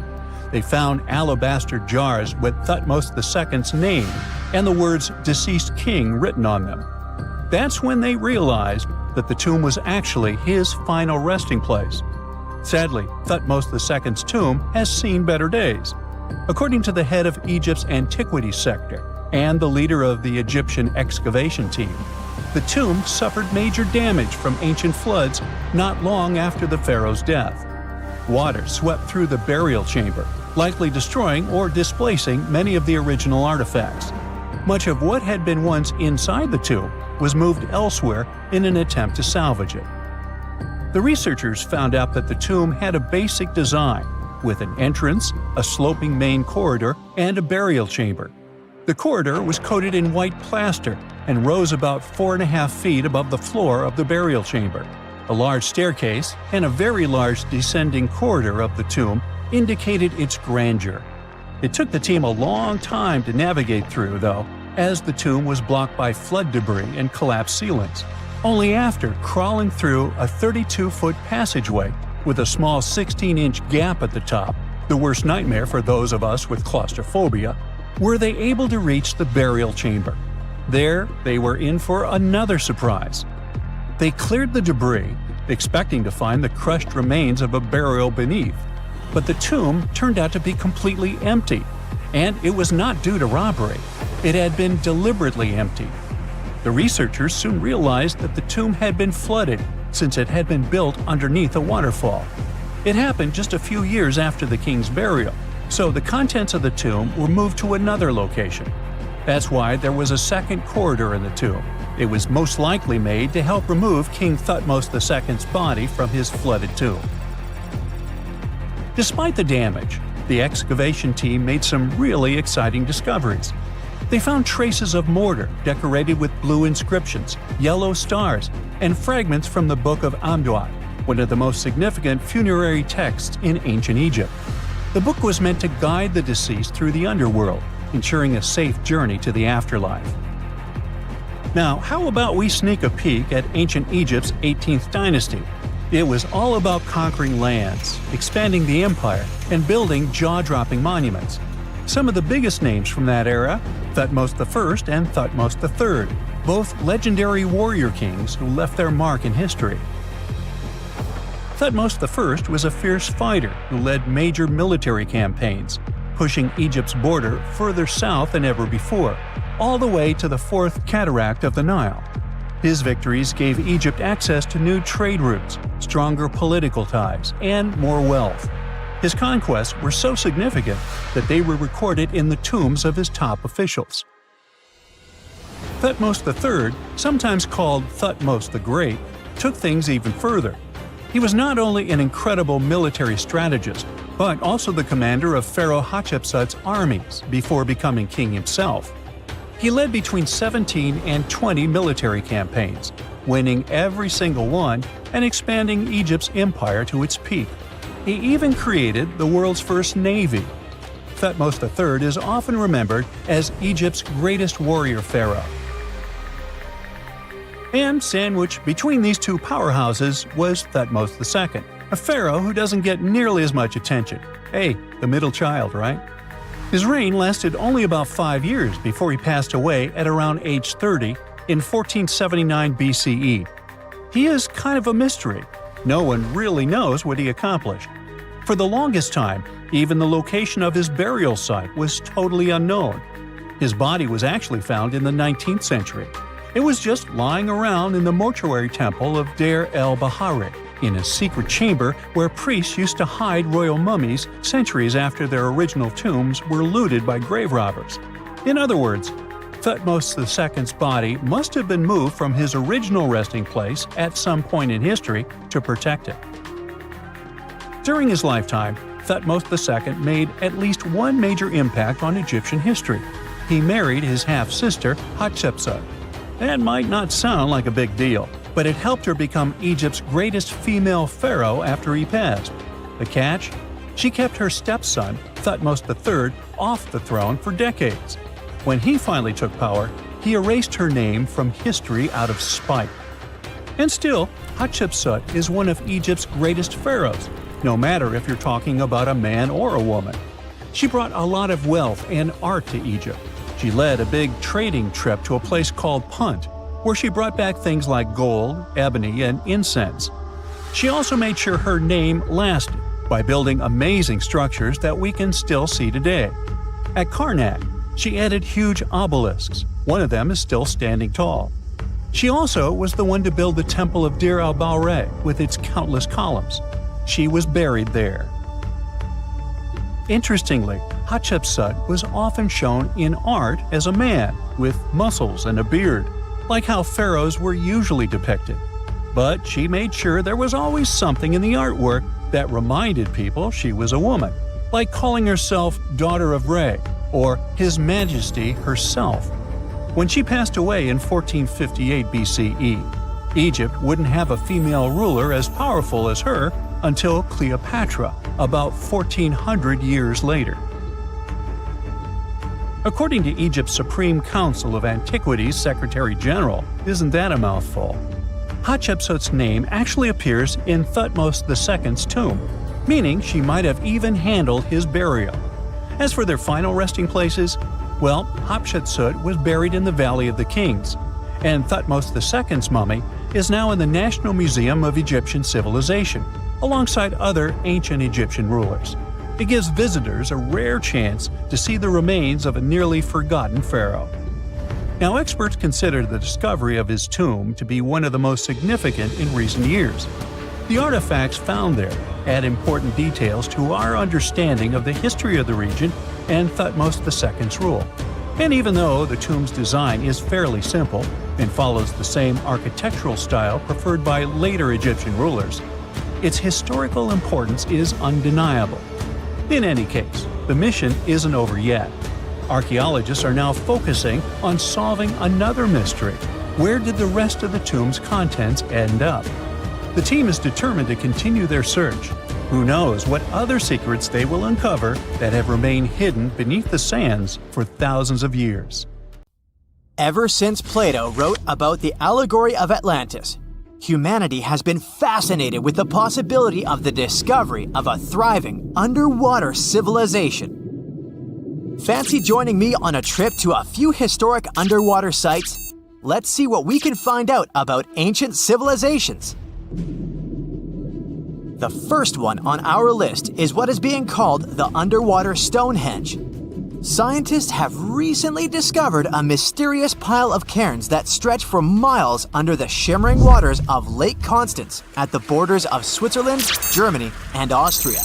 They found alabaster jars with Thutmos II's name and the words "deceased king" written on them. That's when they realized that the tomb was actually his final resting place. Sadly, Thutmos II's tomb has seen better days. According to the head of Egypt's antiquities sector and the leader of the Egyptian excavation team, the tomb suffered major damage from ancient floods not long after the pharaoh's death. Water swept through the burial chamber, likely destroying or displacing many of the original artifacts. Much of what had been once inside the tomb was moved elsewhere in an attempt to salvage it. The researchers found out that the tomb had a basic design, with an entrance, a sloping main corridor, and a burial chamber. The corridor was coated in white plaster and rose about 4.5 feet above the floor of the burial chamber. A large staircase and a very large descending corridor of the tomb indicated its grandeur. It took the team a long time to navigate through, though, as the tomb was blocked by flood debris and collapsed ceilings. Only after crawling through a 32-foot passageway with a small 16-inch gap at the top, the worst nightmare for those of us with claustrophobia, were they able to reach the burial chamber. There, they were in for another surprise. They cleared the debris, expecting to find the crushed remains of a burial beneath. But the tomb turned out to be completely empty, and it was not due to robbery. It had been deliberately emptied. The researchers soon realized that the tomb had been flooded since it had been built underneath a waterfall. It happened just a few years after the king's burial, so the contents of the tomb were moved to another location. That's why there was a second corridor in the tomb. It was most likely made to help remove King Thutmos II's body from his flooded tomb. Despite the damage, the excavation team made some really exciting discoveries. They found traces of mortar decorated with blue inscriptions, yellow stars, and fragments from the Book of Amduat, one of the most significant funerary texts in ancient Egypt. The book was meant to guide the deceased through the underworld, ensuring a safe journey to the afterlife. Now, how about we sneak a peek at ancient Egypt's 18th dynasty? It was all about conquering lands, expanding the empire, and building jaw-dropping monuments. Some of the biggest names from that era, Thutmos I and Thutmos III, both legendary warrior kings who left their mark in history. Thutmos I was a fierce fighter who led major military campaigns, pushing Egypt's border further south than ever before, all the way to the fourth cataract of the Nile. His victories gave Egypt access to new trade routes, stronger political ties, and more wealth. His conquests were so significant that they were recorded in the tombs of his top officials. Thutmos III, sometimes called Thutmos the Great, took things even further. He was not only an incredible military strategist, but also the commander of Pharaoh Hatshepsut's armies before becoming king himself. He led between 17 and 20 military campaigns, winning every single one and expanding Egypt's empire to its peak. He even created the world's first navy. Thutmos III is often remembered as Egypt's greatest warrior pharaoh. And sandwiched between these two powerhouses was Thutmos II, a pharaoh who doesn't get nearly as much attention. Hey, the middle child, right? His reign lasted only about 5 years before he passed away at around age 30 in 1479 BCE. He is kind of a mystery. No one really knows what he accomplished. For the longest time, even the location of his burial site was totally unknown. His body was actually found in the 19th century. It was just lying around in the mortuary temple of Deir el-Bahari, in a secret chamber where priests used to hide royal mummies centuries after their original tombs were looted by grave robbers. In other words, Thutmos II's body must have been moved from his original resting place at some point in history to protect it. During his lifetime, Thutmos II made at least one major impact on Egyptian history. He married his half-sister Hatshepsut. That might not sound like a big deal, but it helped her become Egypt's greatest female pharaoh after he passed. The catch? She kept her stepson, Thutmos III, off the throne for decades. When he finally took power, he erased her name from history out of spite. And still, Hatshepsut is one of Egypt's greatest pharaohs, no matter if you're talking about a man or a woman. She brought a lot of wealth and art to Egypt. She led a big trading trip to a place called Punt, where she brought back things like gold, ebony, and incense. She also made sure her name lasted by building amazing structures that we can still see today. At Karnak, she added huge obelisks. One of them is still standing tall. She also was the one to build the Temple of Deir el-Bahari with its countless columns. She was buried there. Interestingly, Hatshepsut was often shown in art as a man, with muscles and a beard, like how pharaohs were usually depicted. But she made sure there was always something in the artwork that reminded people she was a woman, like calling herself Daughter of Re, or His Majesty herself. When she passed away in 1458 BCE, Egypt wouldn't have a female ruler as powerful as her until Cleopatra, about 1400 years later. According to Egypt's Supreme Council of Antiquities Secretary General, isn't that a mouthful? Hatshepsut's name actually appears in Thutmos II's tomb, meaning she might have even handled his burial. As for their final resting places, well, Hatshepsut was buried in the Valley of the Kings, and Thutmos II's mummy is now in the National Museum of Egyptian Civilization, alongside other ancient Egyptian rulers. It gives visitors a rare chance to see the remains of a nearly forgotten pharaoh. Now, experts consider the discovery of his tomb to be one of the most significant in recent years. The artifacts found there add important details to our understanding of the history of the region and Thutmos II's rule. And even though the tomb's design is fairly simple and follows the same architectural style preferred by later Egyptian rulers, its historical importance is undeniable. In any case, the mission isn't over yet. Archaeologists are now focusing on solving another mystery. Where did the rest of the tomb's contents end up? The team is determined to continue their search. Who knows what other secrets they will uncover that have remained hidden beneath the sands for thousands of years. Ever since Plato wrote about the allegory of Atlantis, humanity has been fascinated with the possibility of the discovery of a thriving underwater civilization. Fancy joining me on a trip to a few historic underwater sites? Let's see what we can find out about ancient civilizations. The first one on our list is what is being called the underwater Stonehenge. Scientists have recently discovered a mysterious pile of cairns that stretch for miles under the shimmering waters of Lake Constance at the borders of Switzerland, Germany, and Austria.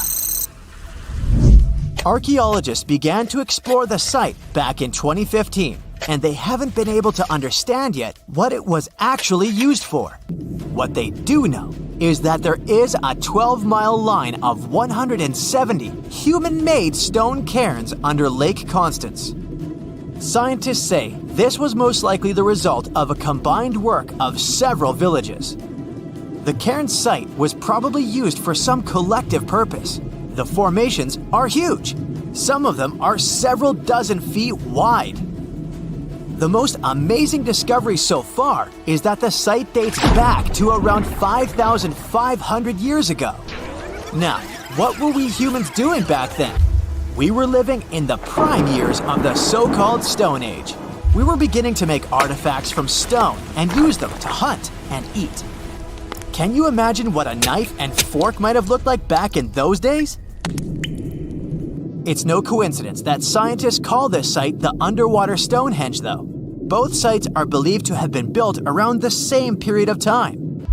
Archaeologists began to explore the site back in 2015, and they haven't been able to understand yet what it was actually used for. What they do know is that there is a 12-mile line of 170 human-made stone cairns under Lake Constance. Scientists say this was most likely the result of a combined work of several villages. The cairn site was probably used for some collective purpose. The formations are huge. Some of them are several dozen feet wide. The most amazing discovery so far is that the site dates back to around 5,500 years ago. Now, what were we humans doing back then? We were living in the prime years of the so-called Stone Age. We were beginning to make artifacts from stone and use them to hunt and eat. Can you imagine what a knife and fork might have looked like back in those days? It's no coincidence that scientists call this site the underwater Stonehenge, though. Both sites are believed to have been built around the same period of time.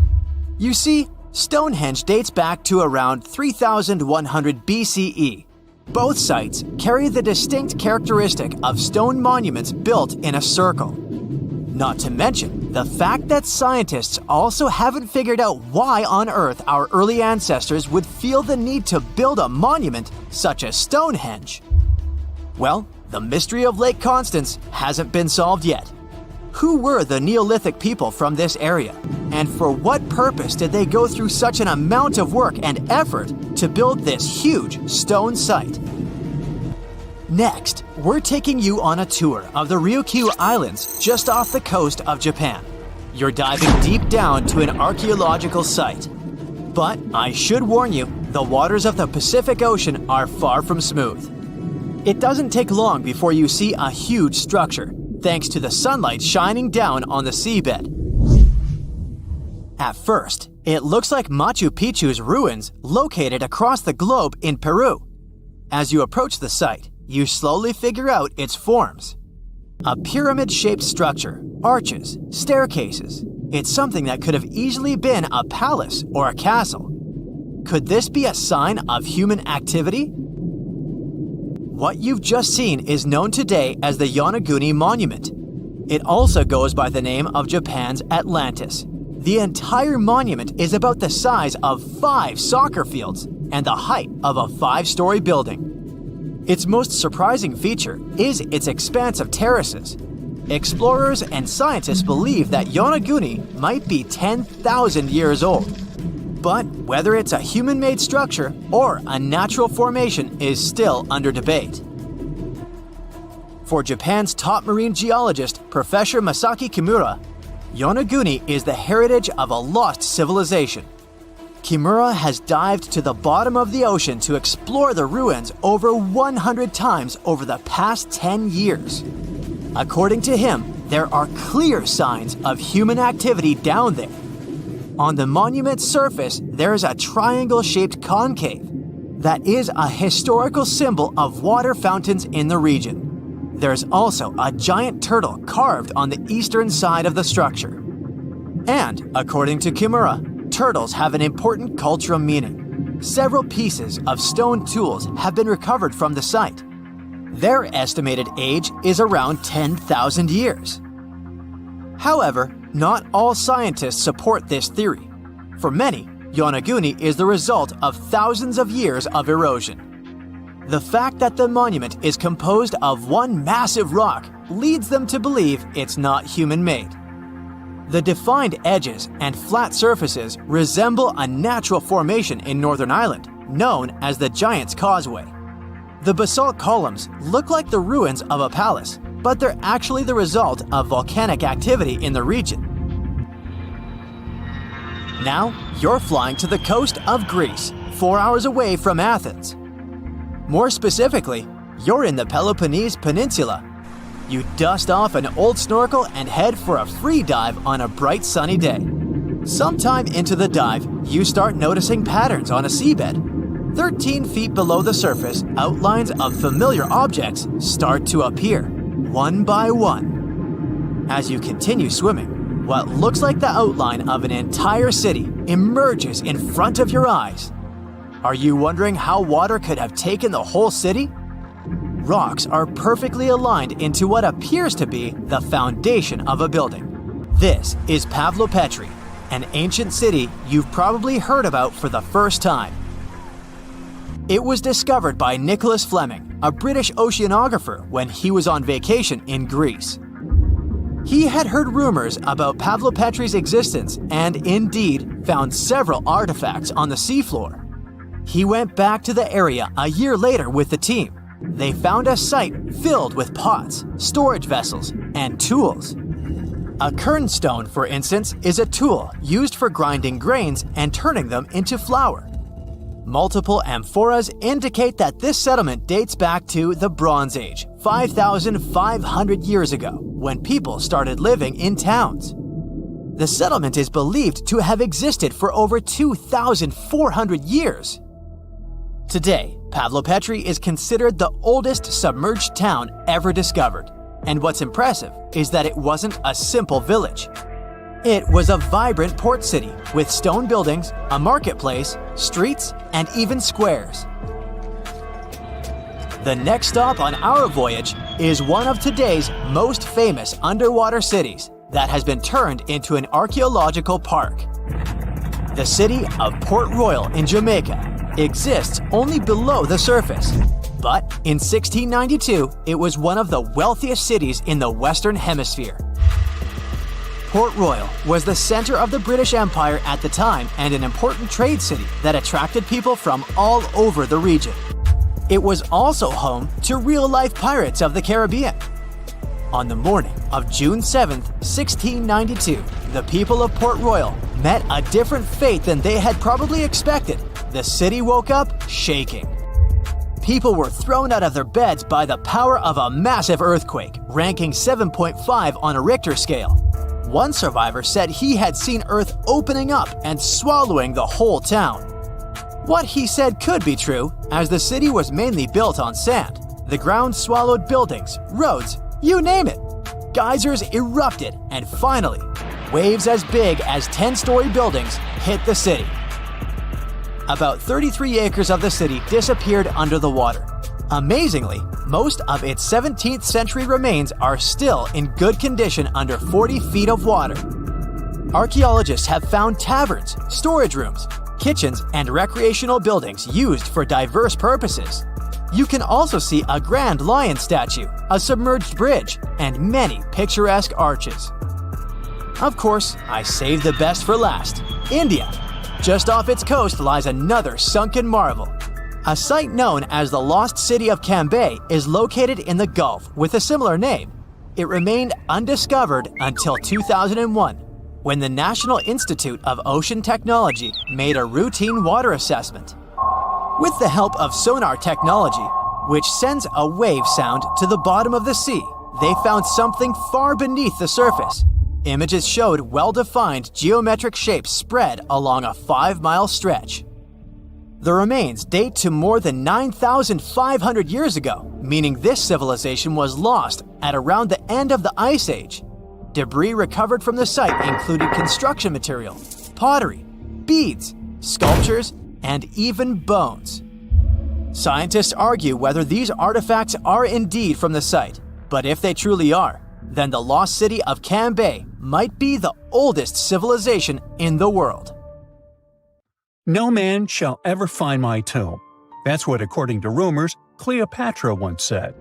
You see, Stonehenge dates back to around 3100 BCE. Both sites carry the distinct characteristic of stone monuments built in a circle. Not to mention the fact that scientists also haven't figured out why on earth our early ancestors would feel the need to build a monument such as Stonehenge. Well, the mystery of Lake Constance hasn't been solved yet. Who were the Neolithic people from this area? And for what purpose did they go through such an amount of work and effort to build this huge stone site? Next, we're taking you on a tour of the Ryukyu Islands just off the coast of Japan. You're diving deep down to an archaeological site. But I should warn you, the waters of the Pacific Ocean are far from smooth. It doesn't take long before you see a huge structure, thanks to the sunlight shining down on the seabed. At first, it looks like Machu Picchu's ruins located across the globe in Peru. As you approach the site, you slowly figure out its forms. A pyramid-shaped structure, arches, staircases. It's something that could have easily been a palace or a castle. Could this be a sign of human activity? What you've just seen is known today as the Yonaguni Monument. It also goes by the name of Japan's Atlantis. The entire monument is about the size of 5 soccer fields and the height of a 5-story building. Its most surprising feature is its expanse of terraces. Explorers and scientists believe that Yonaguni might be 10,000 years old. But whether it's a human-made structure or a natural formation is still under debate. For Japan's top marine geologist, Professor Masaki Kimura, Yonaguni is the heritage of a lost civilization. Kimura has dived to the bottom of the ocean to explore the ruins over 100 times over the past 10 years. According to him, there are clear signs of human activity down there. On the monument's surface, there is a triangle-shaped concave that is a historical symbol of water fountains in the region. There's also a giant turtle carved on the eastern side of the structure. And, according to Kimura, turtles have an important cultural meaning. Several pieces of stone tools have been recovered from the site. Their estimated age is around 10,000 years. However, not all scientists support this theory. For many, Yonaguni is the result of thousands of years of erosion. The fact that the monument is composed of one massive rock leads them to believe it's not human-made. The defined edges and flat surfaces resemble a natural formation in Northern Ireland, known as the Giant's Causeway. The basalt columns look like the ruins of a palace, but they're actually the result of volcanic activity in the region. Now, you're flying to the coast of Greece, 4 hours away from Athens. More specifically, you're in the Peloponnese Peninsula. You dust off an old snorkel and head for a free dive on a bright sunny day. Sometime into the dive, you start noticing patterns on a seabed. 13 feet below the surface, outlines of familiar objects start to appear, one by one. As you continue swimming, what looks like the outline of an entire city emerges in front of your eyes. Are you wondering how water could have taken the whole city? Rocks are perfectly aligned into what appears to be the foundation of a building. This is Pavlopetri, an ancient city you've probably heard about for the first time. It was discovered by Nicholas Fleming, a British oceanographer, when he was on vacation in Greece. He had heard rumors about Pavlopetri's existence and indeed found several artifacts on the seafloor. He went back to the area a year later with the team. They found a site filled with pots, storage vessels, and tools. A kernstone, for instance, is a tool used for grinding grains and turning them into flour. Multiple amphoras indicate that this settlement dates back to the Bronze Age, 5,500 years ago, when people started living in towns. The settlement is believed to have existed for over 2,400 years. Today, Pavlopetri is considered the oldest submerged town ever discovered, and what's impressive is that it wasn't a simple village. It was a vibrant port city with stone buildings, a marketplace, streets, and even squares. The next stop on our voyage is one of today's most famous underwater cities that has been turned into an archaeological park. The city of Port Royal in Jamaica exists only below the surface, but in 1692 it was one of the wealthiest cities in the Western Hemisphere. Port Royal was the center of the British Empire at the time and an important trade city that attracted people from all over the region. It was also home to real-life pirates of the Caribbean. On the morning of June 7, 1692, the people of Port Royal met a different fate than they had probably expected. The city woke up shaking. People were thrown out of their beds by the power of a massive earthquake, ranking 7.5 on a Richter scale. One survivor said he had seen Earth opening up and swallowing the whole town. What he said could be true, as the city was mainly built on sand. The ground swallowed buildings, roads, you name it. Geysers erupted, and finally, waves as big as 10-story buildings hit the city. About 33 acres of the city disappeared under the water. Amazingly, most of its 17th century remains are still in good condition under 40 feet of water. Archaeologists have found taverns, storage rooms, kitchens, and recreational buildings used for diverse purposes. You can also see a grand lion statue, a submerged bridge, and many picturesque arches. Of course, I saved the best for last: India. Just off its coast lies another sunken marvel. A site known as the Lost City of Cambay is located in the Gulf with a similar name. It remained undiscovered until 2001, when the National Institute of Ocean Technology made a routine water assessment. With the help of sonar technology, which sends a wave sound to the bottom of the sea, they found something far beneath the surface. Images showed well-defined geometric shapes spread along a 5-mile stretch. The remains date to more than 9,500 years ago, meaning this civilization was lost at around the end of the Ice Age. Debris recovered from the site included construction material, pottery, beads, sculptures, and even bones. Scientists argue whether these artifacts are indeed from the site, but if they truly are, then the lost city of Cambay might be the oldest civilization in the world. No man shall ever find my tomb. That's what, according to rumors, Cleopatra once said.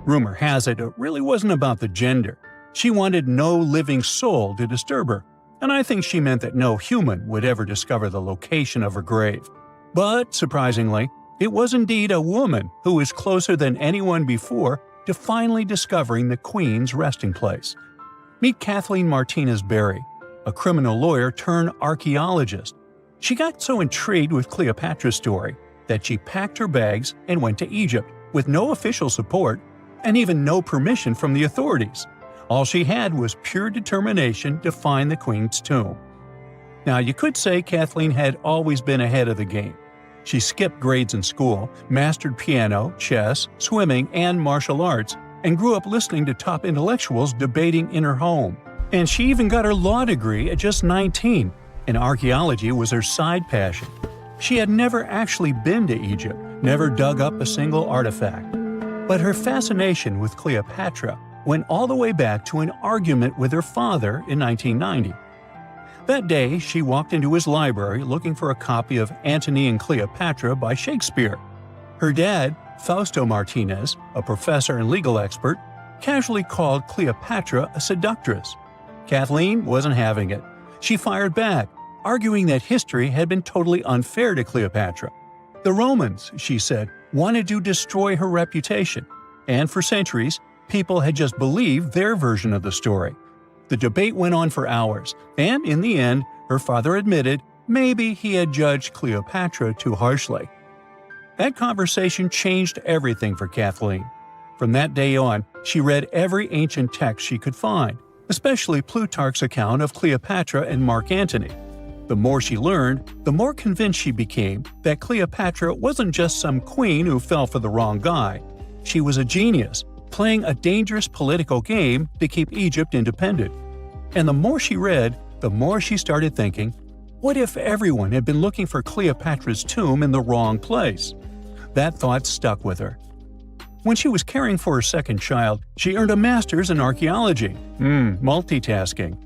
Rumor has it really wasn't about the gender. She wanted no living soul to disturb her, and I think she meant that no human would ever discover the location of her grave. But, surprisingly, it was indeed a woman who was closer than anyone before to finally discovering the Queen's resting place. Meet Kathleen Martinez Berry, a criminal lawyer turned archaeologist. She got so intrigued with Cleopatra's story that she packed her bags and went to Egypt with no official support and even no permission from the authorities. All she had was pure determination to find the Queen's tomb. Now, you could say Kathleen had always been ahead of the game. She skipped grades in school, mastered piano, chess, swimming, and martial arts, and grew up listening to top intellectuals debating in her home. And she even got her law degree at just 19, and archaeology was her side passion. She had never actually been to Egypt, never dug up a single artifact. But her fascination with Cleopatra went all the way back to an argument with her father in 1990. That day, she walked into his library looking for a copy of Antony and Cleopatra by Shakespeare. Her dad, Fausto Martinez, a professor and legal expert, casually called Cleopatra a seductress. Kathleen wasn't having it. She fired back, arguing that history had been totally unfair to Cleopatra. The Romans, she said, wanted to destroy her reputation, and for centuries, people had just believed their version of the story. The debate went on for hours, and in the end, her father admitted maybe he had judged Cleopatra too harshly. That conversation changed everything for Kathleen. From that day on, she read every ancient text she could find, especially Plutarch's account of Cleopatra and Mark Antony. The more she learned, the more convinced she became that Cleopatra wasn't just some queen who fell for the wrong guy. She was a genius, playing a dangerous political game to keep Egypt independent. And the more she read, the more she started thinking, what if everyone had been looking for Cleopatra's tomb in the wrong place? That thought stuck with her. When she was caring for her second child, she earned a master's in archaeology. Multitasking.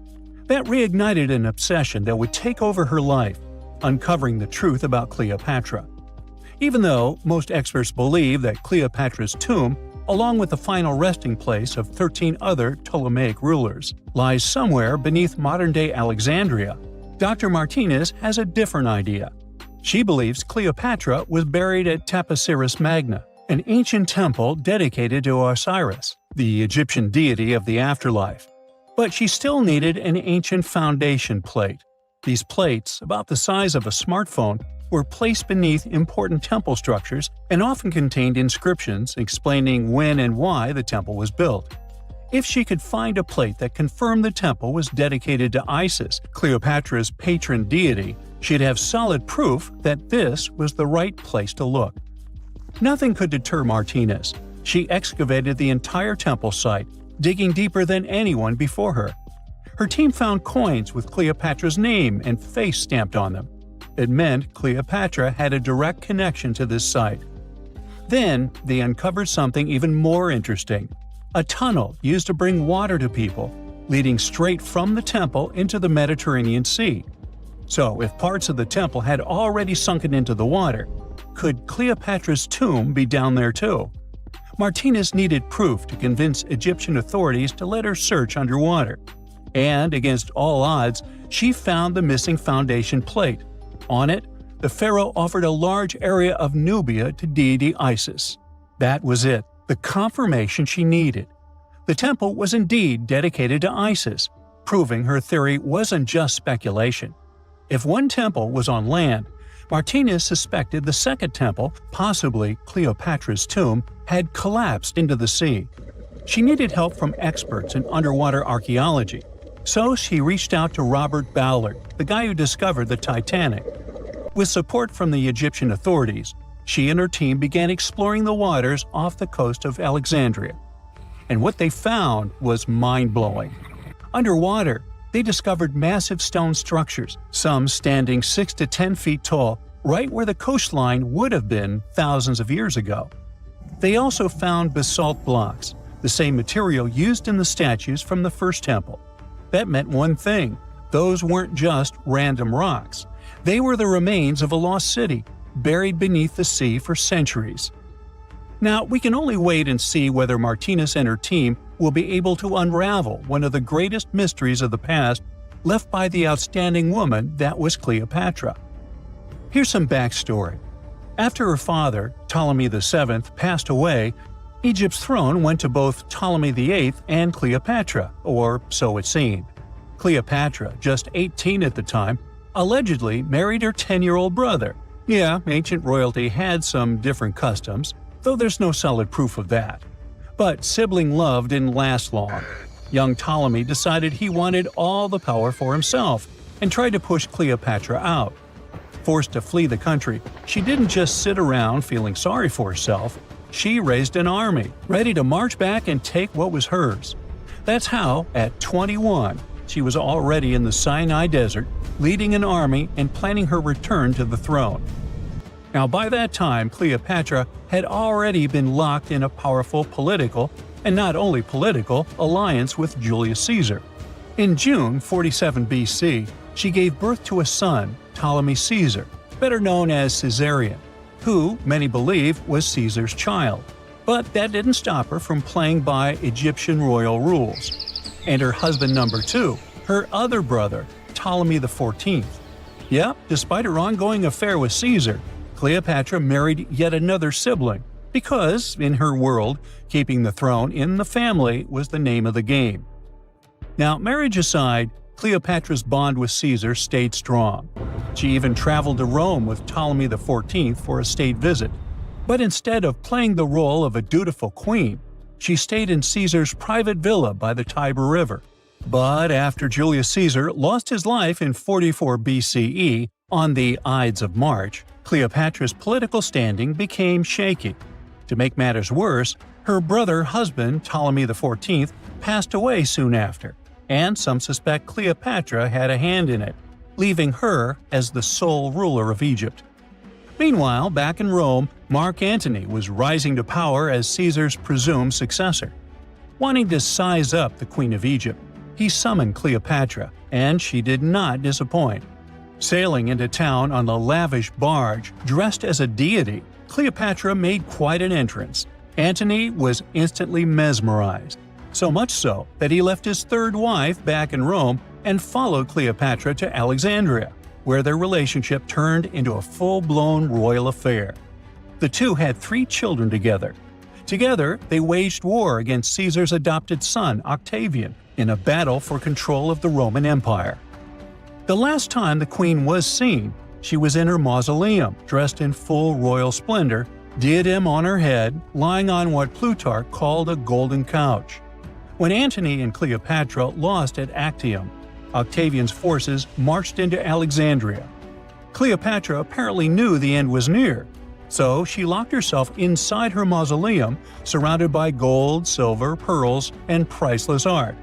That reignited an obsession that would take over her life, uncovering the truth about Cleopatra. Even though most experts believe that Cleopatra's tomb, along with the final resting place of 13 other Ptolemaic rulers, lies somewhere beneath modern-day Alexandria, Dr. Martinez has a different idea. She believes Cleopatra was buried at Taposiris Magna, an ancient temple dedicated to Osiris, the Egyptian deity of the afterlife. But she still needed an ancient foundation plate. These plates, about the size of a smartphone, were placed beneath important temple structures and often contained inscriptions explaining when and why the temple was built. If she could find a plate that confirmed the temple was dedicated to Isis, Cleopatra's patron deity, she'd have solid proof that this was the right place to look. Nothing could deter Martinez. She excavated the entire temple site, digging deeper than anyone before her. Her team found coins with Cleopatra's name and face stamped on them. It meant Cleopatra had a direct connection to this site. Then, they uncovered something even more interesting. A tunnel used to bring water to people, leading straight from the temple into the Mediterranean Sea. So, if parts of the temple had already sunken into the water, could Cleopatra's tomb be down there too? Martinez needed proof to convince Egyptian authorities to let her search underwater. And, against all odds, she found the missing foundation plate. On it, the pharaoh offered a large area of Nubia to deity Isis. That was it, the confirmation she needed. The temple was indeed dedicated to Isis, proving her theory wasn't just speculation. If one temple was on land, Martinez suspected the second temple, possibly Cleopatra's tomb, had collapsed into the sea. She needed help from experts in underwater archaeology, so she reached out to Robert Ballard, the guy who discovered the Titanic. With support from the Egyptian authorities, she and her team began exploring the waters off the coast of Alexandria. And what they found was mind-blowing. Underwater, they discovered massive stone structures, some standing 6 to 10 feet tall, right where the coastline would have been thousands of years ago. They also found basalt blocks, the same material used in the statues from the first temple. That meant one thing: those weren't just random rocks. They were the remains of a lost city, buried beneath the sea for centuries. Now, we can only wait and see whether Martinez and her team will be able to unravel one of the greatest mysteries of the past left by the outstanding woman that was Cleopatra. Here's some backstory. After her father, Ptolemy VII, passed away, Egypt's throne went to both Ptolemy VIII and Cleopatra, or so it seemed. Cleopatra, just 18 at the time, allegedly married her 10-year-old brother. Yeah, ancient royalty had some different customs, though there's no solid proof of that. But sibling love didn't last long. Young Ptolemy decided he wanted all the power for himself and tried to push Cleopatra out. Forced to flee the country, she didn't just sit around feeling sorry for herself. She raised an army, ready to march back and take what was hers. That's how, at 21, she was already in the Sinai Desert, leading an army and planning her return to the throne. Now, by that time, Cleopatra had already been locked in a powerful political, and not only political, alliance with Julius Caesar. In June 47 BC, she gave birth to a son, Ptolemy Caesar, better known as Caesarion, who, many believe, was Caesar's child. But that didn't stop her from playing by Egyptian royal rules. And her husband number 2, her other brother, Ptolemy XIV. Yep, despite her ongoing affair with Caesar, Cleopatra married yet another sibling, because, in her world, keeping the throne in the family was the name of the game. Now, marriage aside, Cleopatra's bond with Caesar stayed strong. She even traveled to Rome with Ptolemy XIV for a state visit. But instead of playing the role of a dutiful queen, she stayed in Caesar's private villa by the Tiber River. But after Julius Caesar lost his life in 44 BCE on the Ides of March, Cleopatra's political standing became shaky. To make matters worse, her brother-husband Ptolemy XIV passed away soon after, and some suspect Cleopatra had a hand in it, leaving her as the sole ruler of Egypt. Meanwhile, back in Rome, Mark Antony was rising to power as Caesar's presumed successor. Wanting to size up the Queen of Egypt, he summoned Cleopatra, and she did not disappoint. Sailing into town on a lavish barge dressed as a deity, Cleopatra made quite an entrance. Antony was instantly mesmerized, so much so that he left his third wife back in Rome and followed Cleopatra to Alexandria, where their relationship turned into a full-blown royal affair. The two had 3 children together. Together, they waged war against Caesar's adopted son, Octavian, in a battle for control of the Roman Empire. The last time the queen was seen, she was in her mausoleum, dressed in full royal splendor, diadem on her head, lying on what Plutarch called a golden couch. When Antony and Cleopatra lost at Actium, Octavian's forces marched into Alexandria. Cleopatra apparently knew the end was near, so she locked herself inside her mausoleum, surrounded by gold, silver, pearls, and priceless art.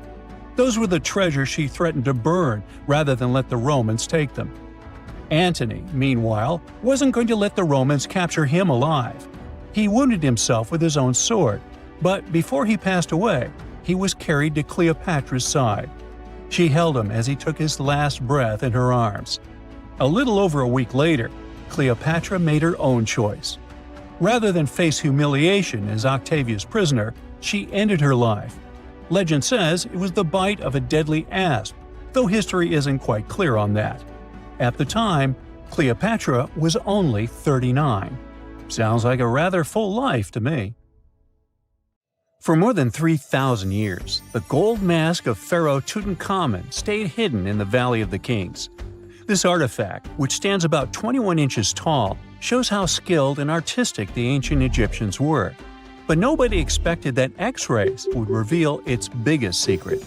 Those were the treasures she threatened to burn rather than let the Romans take them. Antony, meanwhile, wasn't going to let the Romans capture him alive. He wounded himself with his own sword, but before he passed away, he was carried to Cleopatra's side. She held him as he took his last breath in her arms. A little over a week later, Cleopatra made her own choice. Rather than face humiliation as Octavia's prisoner, she ended her life. Legend says it was the bite of a deadly asp, though history isn't quite clear on that. At the time, Cleopatra was only 39. Sounds like a rather full life to me. For more than 3,000 years, the gold mask of Pharaoh Tutankhamun stayed hidden in the Valley of the Kings. This artifact, which stands about 21 inches tall, shows how skilled and artistic the ancient Egyptians were. But nobody expected that X-rays would reveal its biggest secret.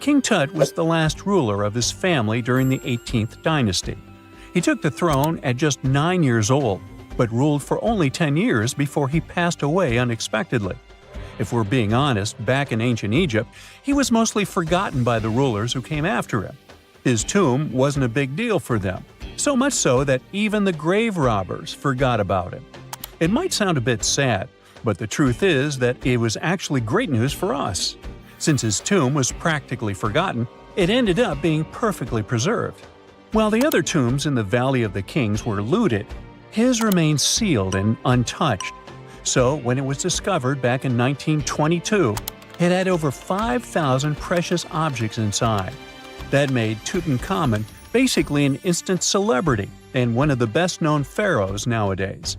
King Tut was the last ruler of his family during the 18th dynasty. He took the throne at just 9 years old, but ruled for only 10 years before he passed away unexpectedly. If we're being honest, back in ancient Egypt, he was mostly forgotten by the rulers who came after him. His tomb wasn't a big deal for them, so much so that even the grave robbers forgot about him. It might sound a bit sad, but the truth is that it was actually great news for us. Since his tomb was practically forgotten, it ended up being perfectly preserved. While the other tombs in the Valley of the Kings were looted, his remained sealed and untouched. So when it was discovered back in 1922, it had over 5,000 precious objects inside. That made Tutankhamun basically an instant celebrity and one of the best-known pharaohs nowadays.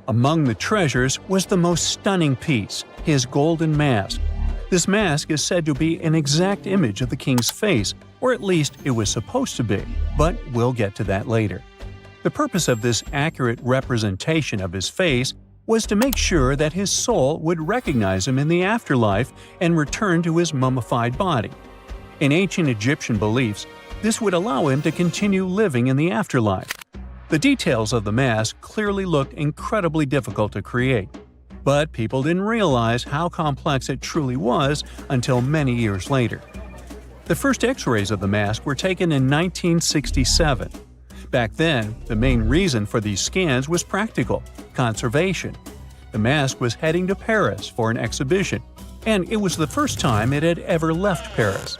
Among the treasures was the most stunning piece, his golden mask. This mask is said to be an exact image of the king's face, or at least it was supposed to be, but we'll get to that later. The purpose of this accurate representation of his face was to make sure that his soul would recognize him in the afterlife and return to his mummified body. In ancient Egyptian beliefs, this would allow him to continue living in the afterlife. The details of the mask clearly looked incredibly difficult to create, but people didn't realize how complex it truly was until many years later. The first X-rays of the mask were taken in 1967. Back then, the main reason for these scans was practical – conservation. The mask was heading to Paris for an exhibition, and it was the first time it had ever left Paris.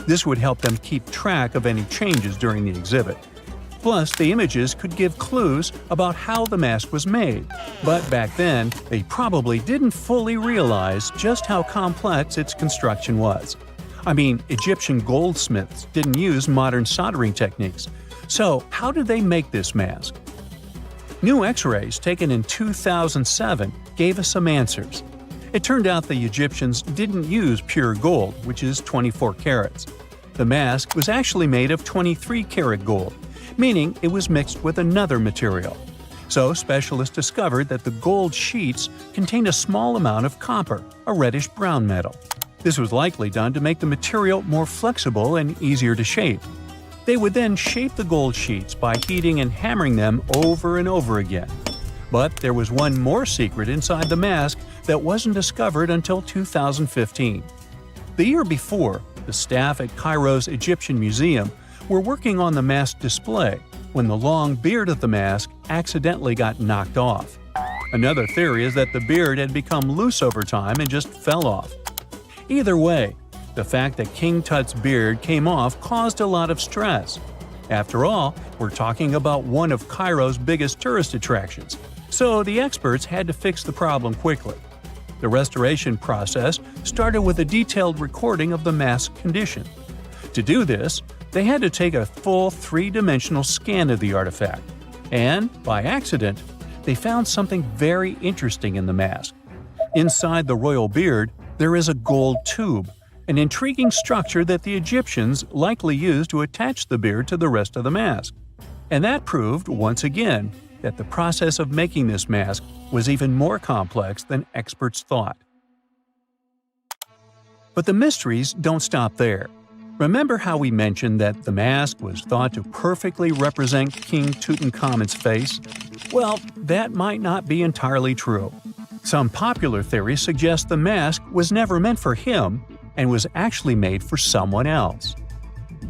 This would help them keep track of any changes during the exhibit. Plus, the images could give clues about how the mask was made, but back then, they probably didn't fully realize just how complex its construction was. I mean, Egyptian goldsmiths didn't use modern soldering techniques. So, how did they make this mask? New X-rays taken in 2007 gave us some answers. It turned out the Egyptians didn't use pure gold, which is 24 carats. The mask was actually made of 23-karat gold, meaning it was mixed with another material. So specialists discovered that the gold sheets contained a small amount of copper, a reddish-brown metal. This was likely done to make the material more flexible and easier to shape. They would then shape the gold sheets by heating and hammering them over and over again. But there was one more secret inside the mask that wasn't discovered until 2015. The year before, the staff at Cairo's Egyptian Museum were working on the mask display when the long beard of the mask accidentally got knocked off. Another theory is that the beard had become loose over time and just fell off. Either way, the fact that King Tut's beard came off caused a lot of stress. After all, we're talking about one of Cairo's biggest tourist attractions, so the experts had to fix the problem quickly. The restoration process started with a detailed recording of the mask's condition. To do this, they had to take a full three-dimensional scan of the artifact. And, by accident, they found something very interesting in the mask. Inside the royal beard, there is a gold tube, an intriguing structure that the Egyptians likely used to attach the beard to the rest of the mask. And that proved, once again, that the process of making this mask was even more complex than experts thought. But the mysteries don't stop there. Remember how we mentioned that the mask was thought to perfectly represent King Tutankhamun's face? Well, that might not be entirely true. Some popular theories suggest the mask was never meant for him and was actually made for someone else.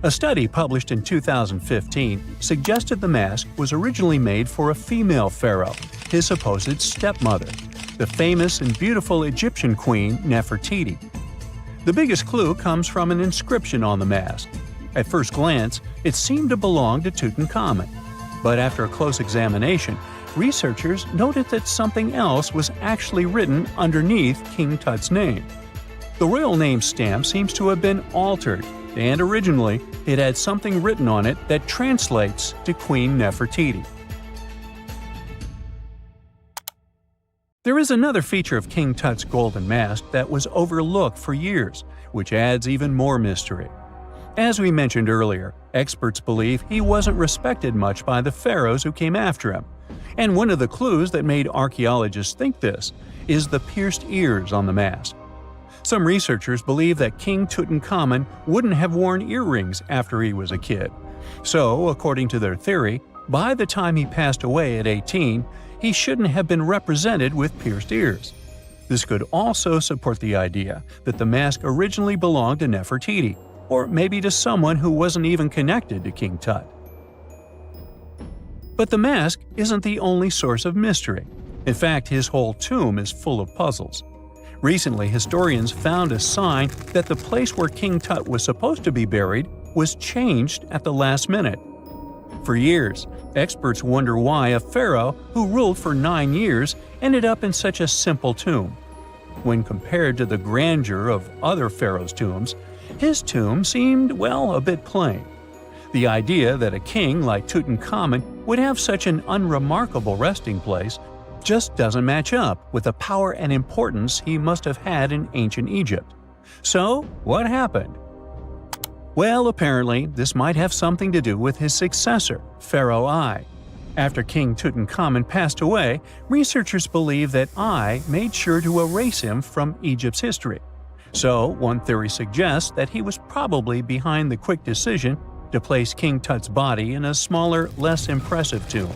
A study published in 2015 suggested the mask was originally made for a female pharaoh, his supposed stepmother, the famous and beautiful Egyptian queen Nefertiti. The biggest clue comes from an inscription on the mask. At first glance, it seemed to belong to Tutankhamun, but after a close examination, researchers noted that something else was actually written underneath King Tut's name. The royal name stamp seems to have been altered, and originally it had something written on it that translates to Queen Nefertiti. There is another feature of King Tut's golden mask that was overlooked for years, which adds even more mystery. As we mentioned earlier, experts believe he wasn't respected much by the pharaohs who came after him. And one of the clues that made archaeologists think this is the pierced ears on the mask. Some researchers believe that King Tutankhamun wouldn't have worn earrings after he was a kid. So, according to their theory, by the time he passed away at 18, he shouldn't have been represented with pierced ears. This could also support the idea that the mask originally belonged to Nefertiti, or maybe to someone who wasn't even connected to King Tut. But the mask isn't the only source of mystery. In fact, his whole tomb is full of puzzles. Recently, historians found a sign that the place where King Tut was supposed to be buried was changed at the last minute. For years, experts wonder why a pharaoh who ruled for 9 years ended up in such a simple tomb. When compared to the grandeur of other pharaohs' tombs, his tomb seemed, well, a bit plain. The idea that a king like Tutankhamun would have such an unremarkable resting place just doesn't match up with the power and importance he must have had in ancient Egypt. So, what happened? Well, apparently, this might have something to do with his successor, Pharaoh I. After King Tutankhamun passed away, researchers believe that I made sure to erase him from Egypt's history. So, one theory suggests that he was probably behind the quick decision to place King Tut's body in a smaller, less impressive tomb.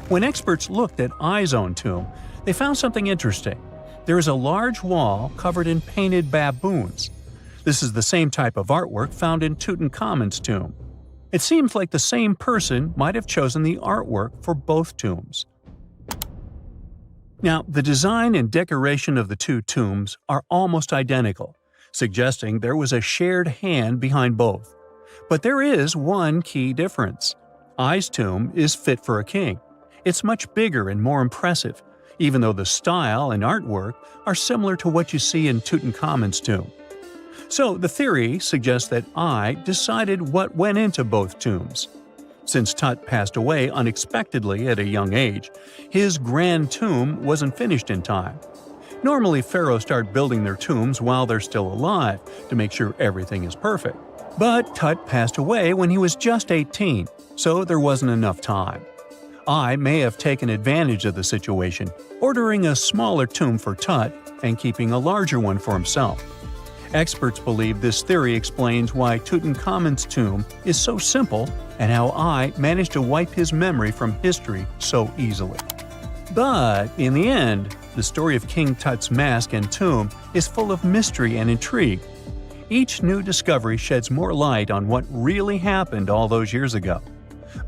When experts looked at I's own tomb, they found something interesting. There is a large wall covered in painted baboons. This is the same type of artwork found in Tutankhamun's tomb. It seems like the same person might have chosen the artwork for both tombs. Now, the design and decoration of the two tombs are almost identical, suggesting there was a shared hand behind both. But there is one key difference. I's tomb is fit for a king. It's much bigger and more impressive, even though the style and artwork are similar to what you see in Tutankhamun's tomb. So the theory suggests that I decided what went into both tombs. Since Tut passed away unexpectedly at a young age, his grand tomb wasn't finished in time. Normally, pharaohs start building their tombs while they're still alive to make sure everything is perfect. But Tut passed away when he was just 18, so there wasn't enough time. I may have taken advantage of the situation, ordering a smaller tomb for Tut and keeping a larger one for himself. Experts believe this theory explains why Tutankhamun's tomb is so simple and how I managed to wipe his memory from history so easily. But in the end, the story of King Tut's mask and tomb is full of mystery and intrigue. Each new discovery sheds more light on what really happened all those years ago.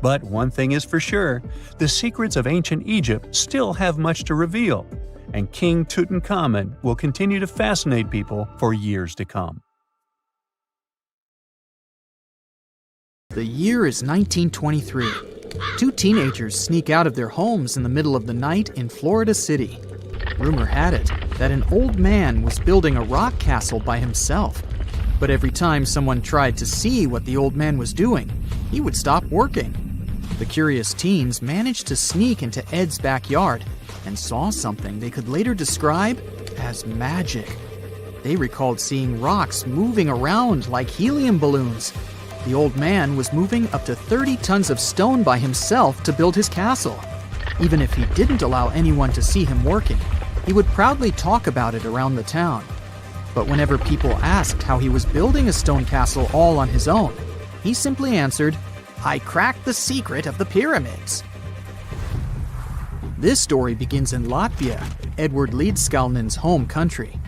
But one thing is for sure, the secrets of ancient Egypt still have much to reveal, and King Tutankhamun will continue to fascinate people for years to come. The year is 1923. Two teenagers sneak out of their homes in the middle of the night in Florida City. Rumor had it that an old man was building a rock castle by himself. But every time someone tried to see what the old man was doing, he would stop working. The curious teens managed to sneak into Ed's backyard and saw something they could later describe as magic. They recalled seeing rocks moving around like helium balloons. The old man was moving up to 30 tons of stone by himself to build his castle. Even if he didn't allow anyone to see him working, he would proudly talk about it around the town. But whenever people asked how he was building a stone castle all on his own, he simply answered, "I cracked the secret of the pyramids." This story begins in Latvia, Edward Leedskalnin's home country.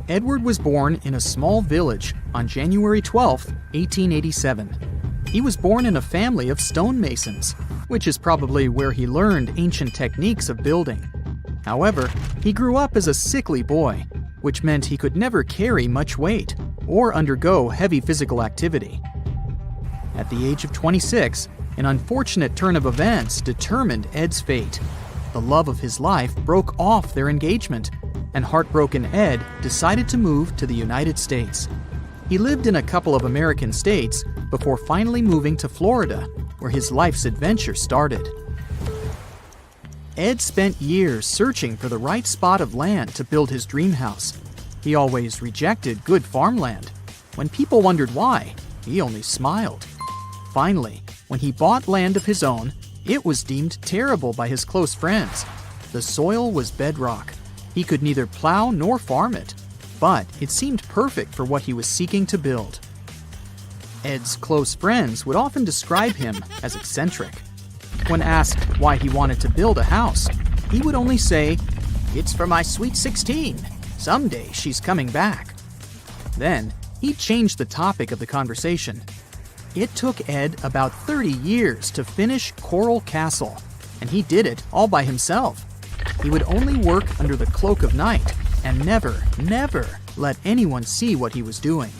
Edward was born in a small village on January 12, 1887. He was born in a family of stonemasons, which is probably where he learned ancient techniques of building. However, he grew up as a sickly boy, which meant he could never carry much weight or undergo heavy physical activity. At the age of 26, an unfortunate turn of events determined Ed's fate. The love of his life broke off their engagement, and heartbroken Ed decided to move to the United States. He lived in a couple of American states before finally moving to Florida, where his life's adventure started. Ed spent years searching for the right spot of land to build his dream house. He always rejected good farmland. When people wondered why, he only smiled. Finally, when he bought land of his own, it was deemed terrible by his close friends. The soil was bedrock. He could neither plow nor farm it, but it seemed perfect for what he was seeking to build. Ed's close friends would often describe him as eccentric. When asked why he wanted to build a house, he would only say, "It's for my sweet 16. Someday she's coming back." Then, he changed the topic of the conversation. It took Ed about 30 years to finish Coral Castle, and he did it all by himself. He would only work under the cloak of night and never let anyone see what he was doing.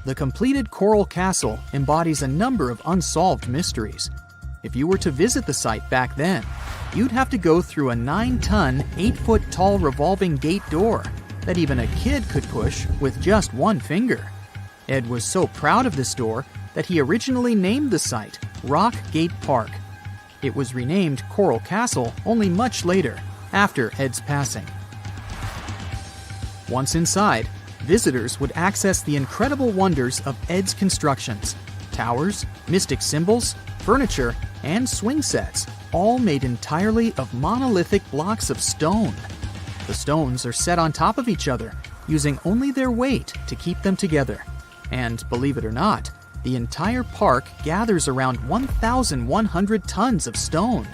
The completed Coral Castle embodies a number of unsolved mysteries. If you were to visit the site back then, you'd have to go through a 9-ton, 8-foot-tall revolving gate door that even a kid could push with just one finger. Ed was so proud of this door that he originally named the site Rock Gate Park. It was renamed Coral Castle only much later, after Ed's passing. Once inside, visitors would access the incredible wonders of Ed's constructions: towers, mystic symbols, furniture, and swing sets, all made entirely of monolithic blocks of stone. The stones are set on top of each other, using only their weight to keep them together. And believe it or not, the entire park gathers around 1,100 tons of stone.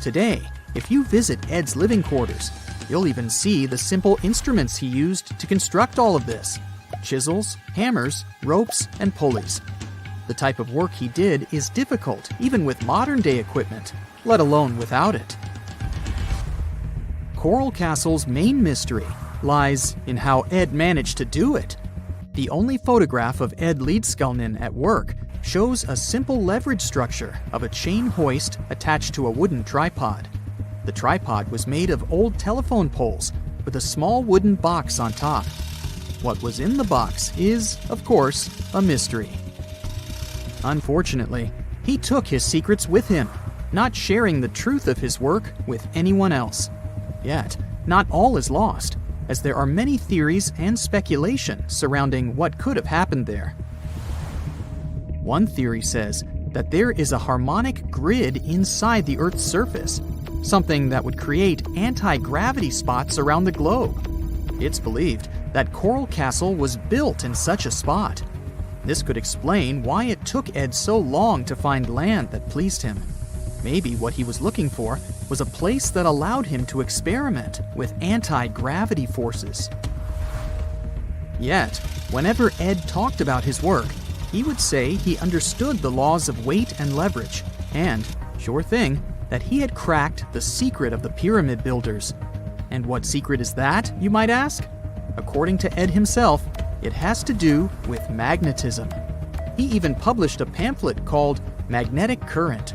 Today, if you visit Ed's living quarters, you'll even see the simple instruments he used to construct all of this: chisels, hammers, ropes, and pulleys. The type of work he did is difficult even with modern-day equipment, let alone without it. Coral Castle's main mystery lies in how Ed managed to do it. The only photograph of Ed Leedskalnin at work shows a simple leverage structure of a chain hoist attached to a wooden tripod. The tripod was made of old telephone poles with a small wooden box on top. What was in the box is, of course, a mystery. Unfortunately, he took his secrets with him, not sharing the truth of his work with anyone else. Yet, not all is lost, as there are many theories and speculation surrounding what could have happened there. One theory says that there is a harmonic grid inside the Earth's surface, something that would create anti-gravity spots around the globe. It's believed that Coral Castle was built in such a spot. This could explain why it took Ed so long to find land that pleased him. Maybe what he was looking for was a place that allowed him to experiment with anti-gravity forces. Yet, whenever Ed talked about his work, he would say he understood the laws of weight and leverage, and, sure thing, that he had cracked the secret of the pyramid builders. And what secret is that, you might ask? According to Ed himself, it has to do with magnetism. He even published a pamphlet called Magnetic Current.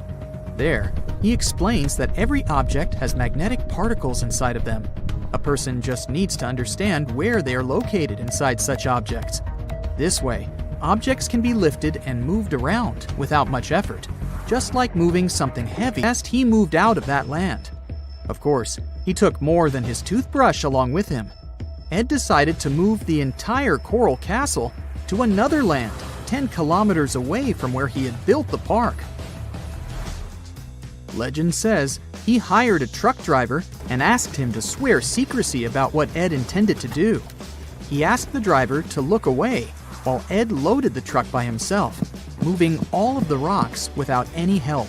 There, he explains that every object has magnetic particles inside of them. A person just needs to understand where they are located inside such objects. This way, objects can be lifted and moved around without much effort, just like moving something heavy as he moved out of that land. Of course, he took more than his toothbrush along with him. Ed decided to move the entire Coral Castle to another land 10 kilometers away from where he had built the park. Legend says he hired a truck driver and asked him to swear secrecy about what Ed intended to do. He asked the driver to look away while Ed loaded the truck by himself, moving all of the rocks without any help.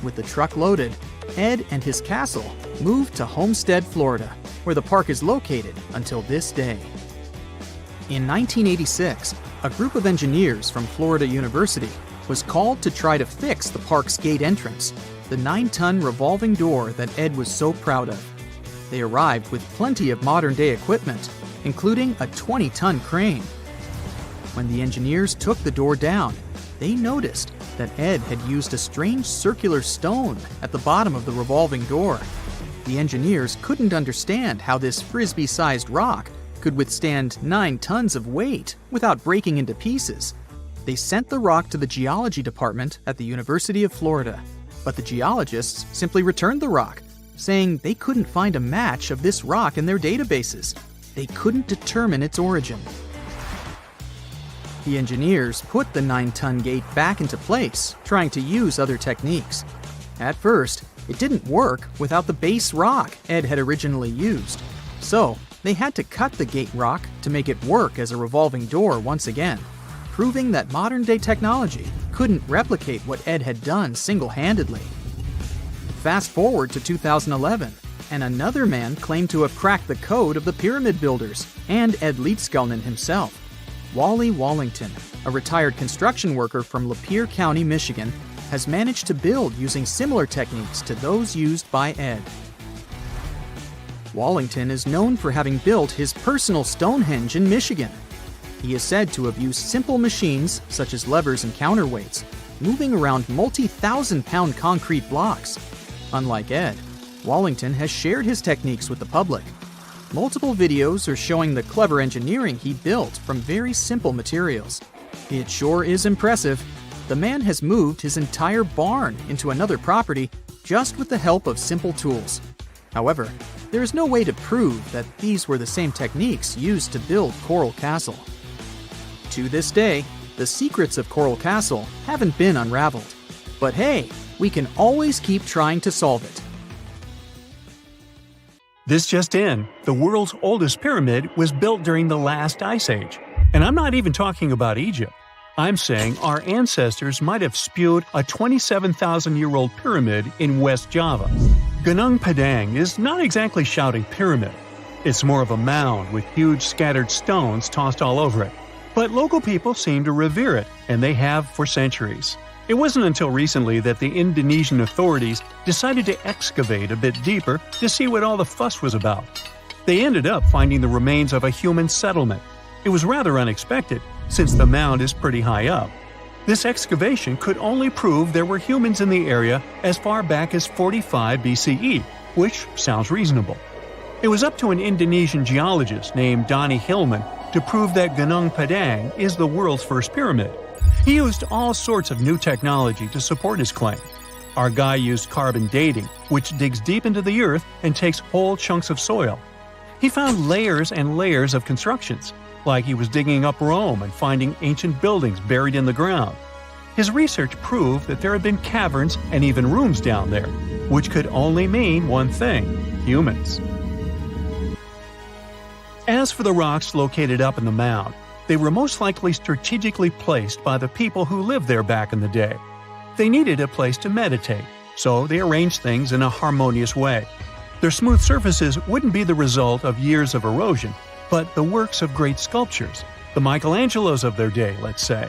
With the truck loaded, Ed and his castle moved to Homestead, Florida, where the park is located until this day. In 1986, a group of engineers from Florida University was called to try to fix the park's gate entrance, the 9-ton revolving door that Ed was so proud of. They arrived with plenty of modern-day equipment, including a 20-ton crane. When the engineers took the door down, they noticed that Ed had used a strange circular stone at the bottom of the revolving door. The engineers couldn't understand how this frisbee-sized rock could withstand 9 tons of weight without breaking into pieces. They sent the rock to the geology department at the University of Florida, but the geologists simply returned the rock, saying they couldn't find a match of this rock in their databases. They couldn't determine its origin. The engineers put the 9-ton gate back into place, trying to use other techniques. At first, it didn't work without the base rock Ed had originally used. So, they had to cut the gate rock to make it work as a revolving door once again, proving that modern-day technology couldn't replicate what Ed had done single-handedly. Fast forward to 2011, and another man claimed to have cracked the code of the pyramid builders and Ed Leedskalnin himself. Wally Wallington, a retired construction worker from Lapeer County, Michigan, has managed to build using similar techniques to those used by Ed. Wallington is known for having built his personal Stonehenge in Michigan. He is said to have used simple machines, such as levers and counterweights, moving around multi-thousand-pound concrete blocks. Unlike Ed, Wallington has shared his techniques with the public. Multiple videos are showing the clever engineering he built from very simple materials. It sure is impressive. The man has moved his entire barn into another property just with the help of simple tools. However, there is no way to prove that these were the same techniques used to build Coral Castle. To this day, the secrets of Coral Castle haven't been unraveled. But hey, we can always keep trying to solve it. This just in, the world's oldest pyramid was built during the last ice age. And I'm not even talking about Egypt. I'm saying our ancestors might have spewed a 27,000-year-old pyramid in West Java. Gunung Padang is not exactly shouting pyramid. It's more of a mound with huge scattered stones tossed all over it. But local people seem to revere it, and they have for centuries. It wasn't until recently that the Indonesian authorities decided to excavate a bit deeper to see what all the fuss was about. They ended up finding the remains of a human settlement. It was rather unexpected, since the mound is pretty high up. This excavation could only prove there were humans in the area as far back as 45 BCE, which sounds reasonable. It was up to an Indonesian geologist named Donnie Hillman to prove that Gunung Padang is the world's first pyramid. He used all sorts of new technology to support his claim. Our guy used carbon dating, which digs deep into the earth and takes whole chunks of soil. He found layers and layers of constructions, like he was digging up Rome and finding ancient buildings buried in the ground. His research proved that there had been caverns and even rooms down there, which could only mean one thing: humans. As for the rocks located up in the mound, they were most likely strategically placed by the people who lived there back in the day. They needed a place to meditate, so they arranged things in a harmonious way. Their smooth surfaces wouldn't be the result of years of erosion, but the works of great sculptures, the Michelangelos of their day, let's say.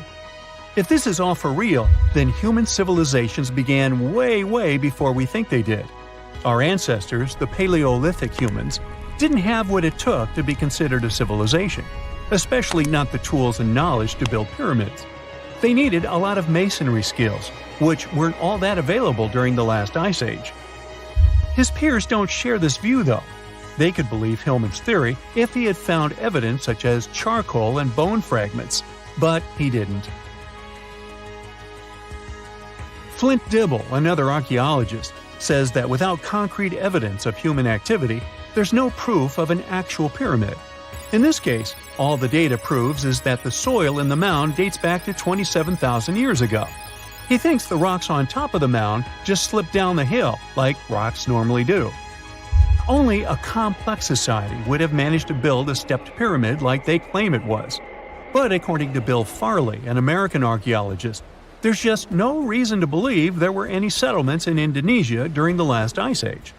If this is all for real, then human civilizations began way before we think they did. Our ancestors, the Paleolithic humans, didn't have what it took to be considered a civilization, especially not the tools and knowledge to build pyramids. They needed a lot of masonry skills, which weren't all that available during the last ice age. His peers don't share this view, though. They could believe Hillman's theory if he had found evidence such as charcoal and bone fragments, but he didn't. Flint Dibble, another archaeologist, says that without concrete evidence of human activity, there's no proof of an actual pyramid. In this case, all the data proves is that the soil in the mound dates back to 27,000 years ago. He thinks the rocks on top of the mound just slipped down the hill, like rocks normally do. Only a complex society would have managed to build a stepped pyramid like they claim it was. But according to Bill Farley, an American archaeologist, there's just no reason to believe there were any settlements in Indonesia during the last ice age.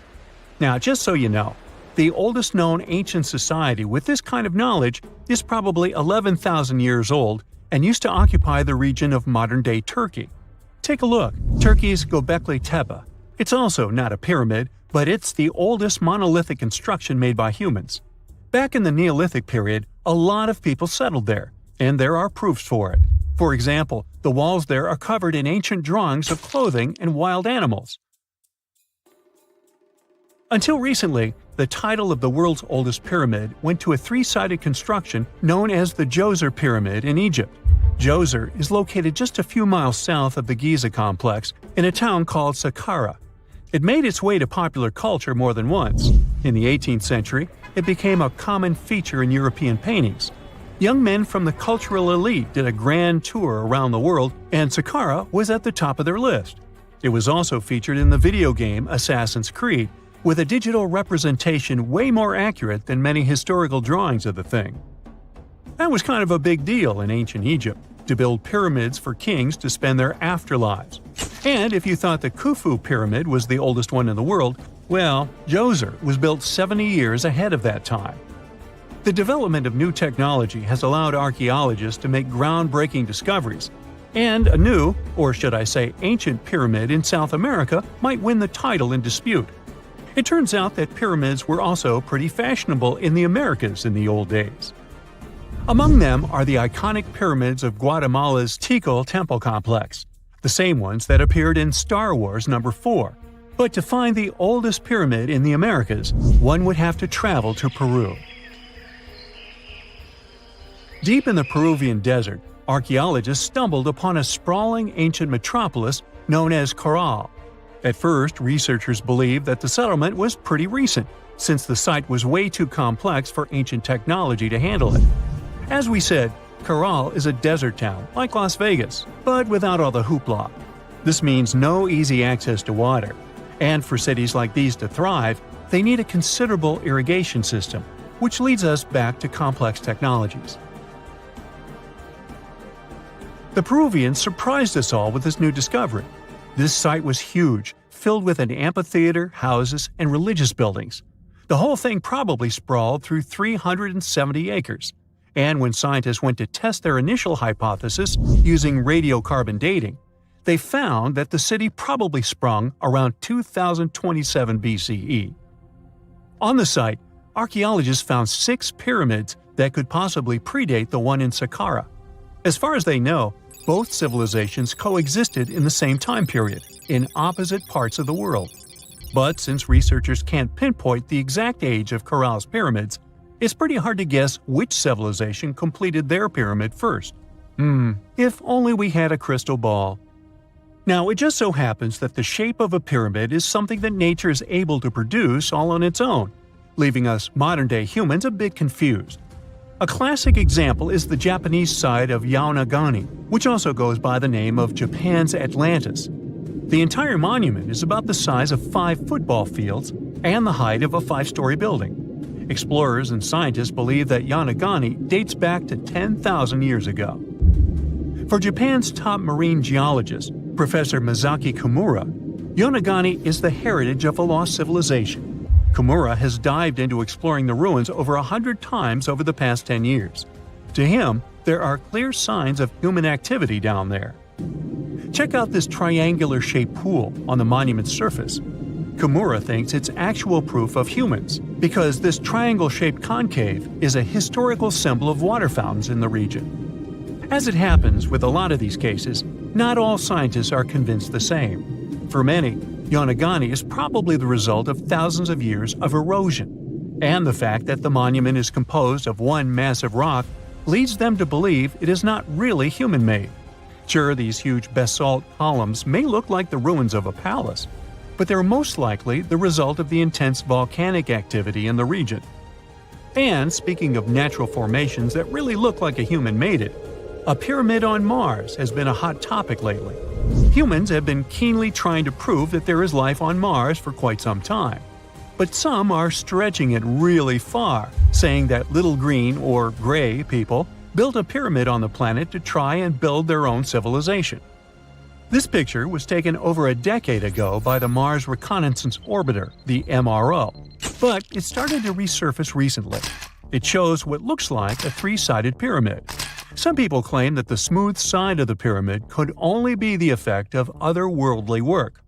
Now, just so you know, the oldest known ancient society with this kind of knowledge is probably 11,000 years old and used to occupy the region of modern-day Turkey. Take a look, Turkey's Göbekli Tepe. It's also not a pyramid, but it's the oldest monolithic construction made by humans. Back in the Neolithic period, a lot of people settled there, and there are proofs for it. For example, the walls there are covered in ancient drawings of clothing and wild animals. Until recently, the title of the world's oldest pyramid went to a three-sided construction known as the Djoser Pyramid in Egypt. Djoser is located just a few miles south of the Giza complex in a town called Saqqara. It made its way to popular culture more than once. In the 18th century, it became a common feature in European paintings. Young men from the cultural elite did a grand tour around the world, and Saqqara was at the top of their list. It was also featured in the video game Assassin's Creed, with a digital representation way more accurate than many historical drawings of the thing. That was kind of a big deal in ancient Egypt, to build pyramids for kings to spend their afterlives. And if you thought the Khufu pyramid was the oldest one in the world, well, Djoser was built 70 years ahead of that time. The development of new technology has allowed archaeologists to make groundbreaking discoveries, and a new, or should I say ancient pyramid in South America might win the title in dispute. It turns out that pyramids were also pretty fashionable in the Americas in the old days. Among them are the iconic pyramids of Guatemala's Tikal temple complex, the same ones that appeared in Star Wars No. 4. But to find the oldest pyramid in the Americas, one would have to travel to Peru. Deep in the Peruvian desert, archaeologists stumbled upon a sprawling ancient metropolis known as Caral. At first, researchers believed that the settlement was pretty recent, since the site was way too complex for ancient technology to handle it. As we said, Caral is a desert town, like Las Vegas, but without all the hoopla. This means no easy access to water, and for cities like these to thrive, they need a considerable irrigation system, which leads us back to complex technologies. The Peruvians surprised us all with this new discovery. This site was huge, filled with an amphitheater, houses, and religious buildings. The whole thing probably sprawled through 370 acres. And when scientists went to test their initial hypothesis using radiocarbon dating, they found that the city probably sprung around 2027 BCE. On the site, archaeologists found 6 pyramids that could possibly predate the one in Saqqara. As far as they know, both civilizations coexisted in the same time period, in opposite parts of the world. But since researchers can't pinpoint the exact age of Caral's pyramids, it's pretty hard to guess which civilization completed their pyramid first. If only we had a crystal ball. Now, it just so happens that the shape of a pyramid is something that nature is able to produce all on its own, leaving us modern-day humans a bit confused. A classic example is the Japanese site of Yaonagani, which also goes by the name of Japan's Atlantis. The entire monument is about the size of 5 football fields and the height of a 5-story building. Explorers and scientists believe that Yaonagani dates back to 10,000 years ago. For Japan's top marine geologist, Professor Masaki Kimura, Yaonagani is the heritage of a lost civilization. Kimura has dived into exploring the ruins over 100 times over the past 10 years. To him, there are clear signs of human activity down there. Check out this triangular-shaped pool on the monument's surface. Kimura thinks it's actual proof of humans, because this triangle-shaped concave is a historical symbol of water fountains in the region. As it happens with a lot of these cases, not all scientists are convinced the same. For many, Yaonagani is probably the result of thousands of years of erosion, and the fact that the monument is composed of one massive rock leads them to believe it is not really human-made. Sure, these huge basalt columns may look like the ruins of a palace, but they're most likely the result of the intense volcanic activity in the region. And speaking of natural formations that really look like a human made it, a pyramid on Mars has been a hot topic lately. Humans have been keenly trying to prove that there is life on Mars for quite some time. But some are stretching it really far, saying that little green or gray people built a pyramid on the planet to try and build their own civilization. This picture was taken over a decade ago by the Mars Reconnaissance Orbiter, the MRO, but it started to resurface recently. It shows what looks like a 3-sided pyramid. Some people claim that the smooth side of the pyramid could only be the effect of otherworldly work.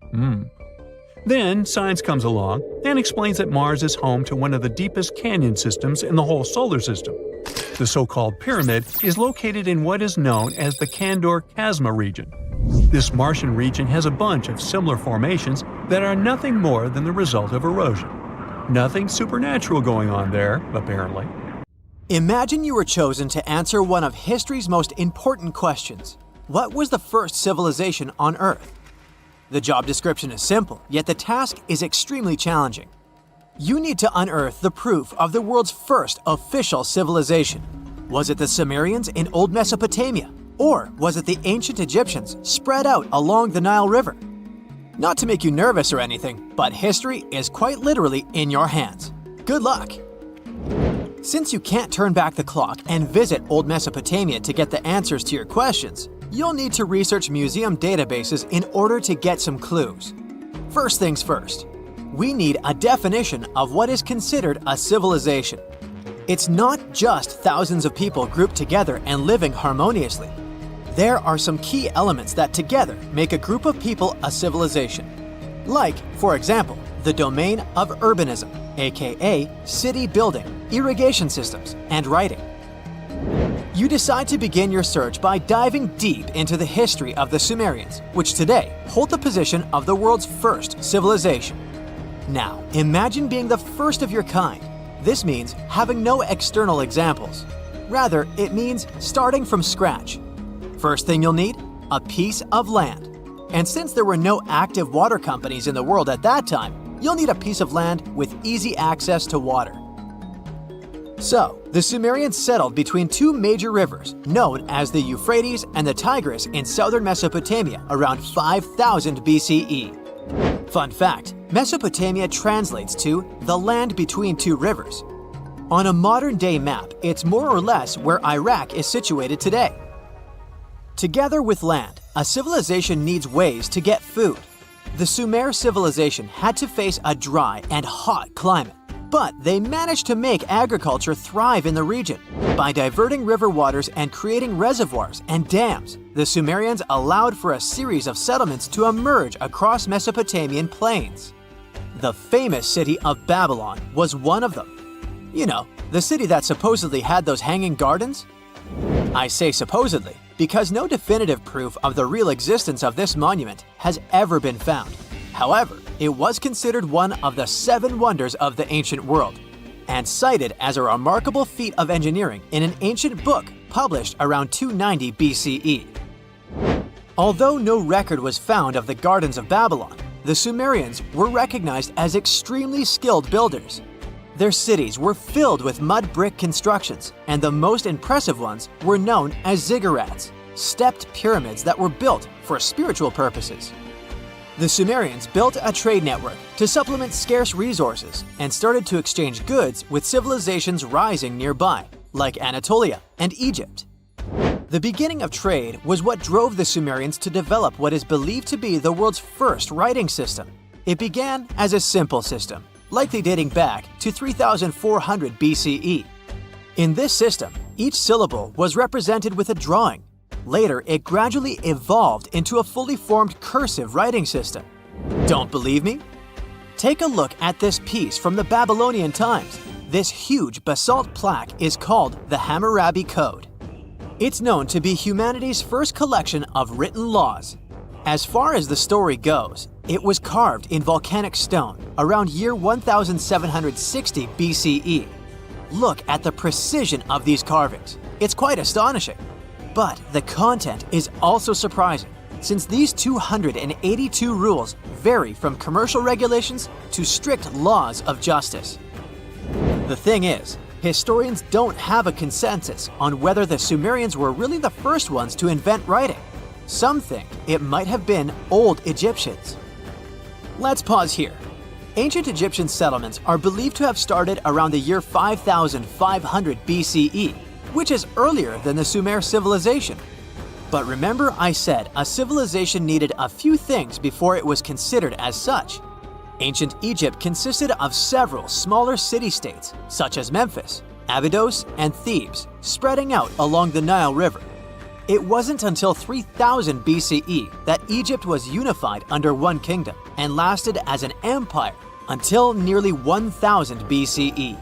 Then science comes along and explains that Mars is home to one of the deepest canyon systems in the whole solar system. The so-called pyramid is located in what is known as the Kandor-Chasma region. This Martian region has a bunch of similar formations that are nothing more than the result of erosion. Nothing supernatural going on there, apparently. Imagine you were chosen to answer one of history's most important questions. What was the first civilization on Earth? The job description is simple, yet the task is extremely challenging. You need to unearth the proof of the world's first official civilization. Was it the Sumerians in Old Mesopotamia? Or was it the ancient Egyptians spread out along the Nile River? Not to make you nervous or anything, but history is quite literally in your hands. Good luck! Since you can't turn back the clock and visit Old Mesopotamia to get the answers to your questions, you'll need to research museum databases in order to get some clues. First things first, we need a definition of what is considered a civilization. It's not just thousands of people grouped together and living harmoniously. There are some key elements that together make a group of people a civilization. Like, for example, the domain of urbanism, aka city building, irrigation systems, and writing. You decide to begin your search by diving deep into the history of the Sumerians, which today hold the position of the world's first civilization. Now, imagine being the first of your kind. This means having no external examples. Rather, it means starting from scratch. First thing you'll need? A piece of land. And since there were no active water companies in the world at that time, you'll need a piece of land with easy access to water. So, the Sumerians settled between 2 major rivers, known as the Euphrates and the Tigris in southern Mesopotamia around 5000 BCE. Fun fact, Mesopotamia translates to the land between 2 rivers. On a modern-day map, it's more or less where Iraq is situated today. Together with land, a civilization needs ways to get food. The Sumer civilization had to face a dry and hot climate, but they managed to make agriculture thrive in the region. By diverting river waters and creating reservoirs and dams, the Sumerians allowed for a series of settlements to emerge across Mesopotamian plains. The famous city of Babylon was one of them. You know, the city that supposedly had those hanging gardens? I say supposedly because no definitive proof of the real existence of this monument has ever been found. However, it was considered one of the 7 wonders of the ancient world, and cited as a remarkable feat of engineering in an ancient book published around 290 BCE. Although no record was found of the Gardens of Babylon, the Sumerians were recognized as extremely skilled builders. Their cities were filled with mud brick constructions, and the most impressive ones were known as ziggurats, stepped pyramids that were built for spiritual purposes. The Sumerians built a trade network to supplement scarce resources and started to exchange goods with civilizations rising nearby, like Anatolia and Egypt. The beginning of trade was what drove the Sumerians to develop what is believed to be the world's first writing system. It began as a simple system, likely dating back to 3400 BCE. In this system, each syllable was represented with a drawing. Later, it gradually evolved into a fully formed cursive writing system. Don't believe me? Take a look at this piece from the Babylonian times. This huge basalt plaque is called the Hammurabi Code. It's known to be humanity's first collection of written laws. As far as the story goes, it was carved in volcanic stone around year 1760 BCE. Look at the precision of these carvings. It's quite astonishing. But the content is also surprising, since these 282 rules vary from commercial regulations to strict laws of justice. The thing is, historians don't have a consensus on whether the Sumerians were really the first ones to invent writing. Some think it might have been old Egyptians. Let's pause here. Ancient Egyptian settlements are believed to have started around the year 5500 BCE, which is earlier than the Sumer civilization. But remember I said a civilization needed a few things before it was considered as such. Ancient Egypt consisted of several smaller city-states, such as Memphis, Abydos, and Thebes, spreading out along the Nile River. It wasn't until 3000 BCE that Egypt was unified under one kingdom and lasted as an empire until nearly 1000 BCE.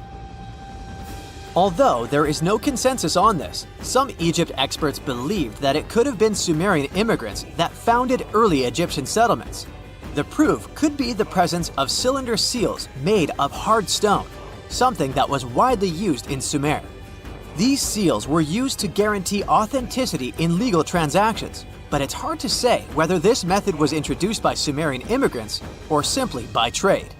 Although there is no consensus on this, some Egypt experts believed that it could have been Sumerian immigrants that founded early Egyptian settlements. The proof could be the presence of cylinder seals made of hard stone, something that was widely used in Sumer. These seals were used to guarantee authenticity in legal transactions, but it's hard to say whether this method was introduced by Sumerian immigrants or simply by trade.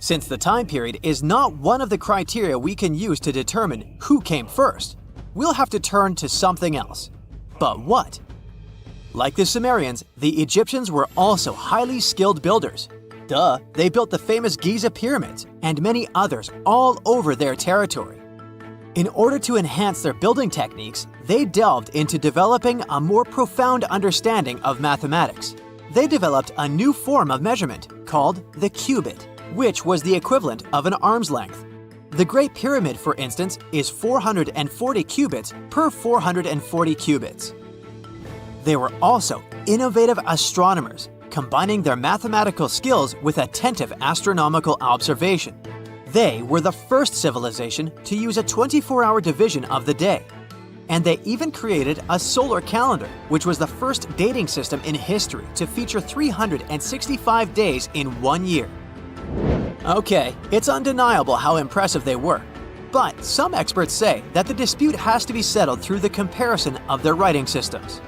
Since the time period is not one of the criteria we can use to determine who came first, we'll have to turn to something else. But what? Like the Sumerians, the Egyptians were also highly skilled builders. Duh, they built the famous Giza pyramids and many others all over their territory. In order to enhance their building techniques, they delved into developing a more profound understanding of mathematics. They developed a new form of measurement called the cubit, which was the equivalent of an arm's length. The Great Pyramid, for instance, is 440 cubits per 440 cubits. They were also innovative astronomers, combining their mathematical skills with attentive astronomical observation. They were the first civilization to use a 24-hour division of the day. And they even created a solar calendar, which was the first dating system in history to feature 365 days in 1 year. Okay, it's undeniable how impressive they were. But some experts say that the dispute has to be settled through the comparison of their writing systems.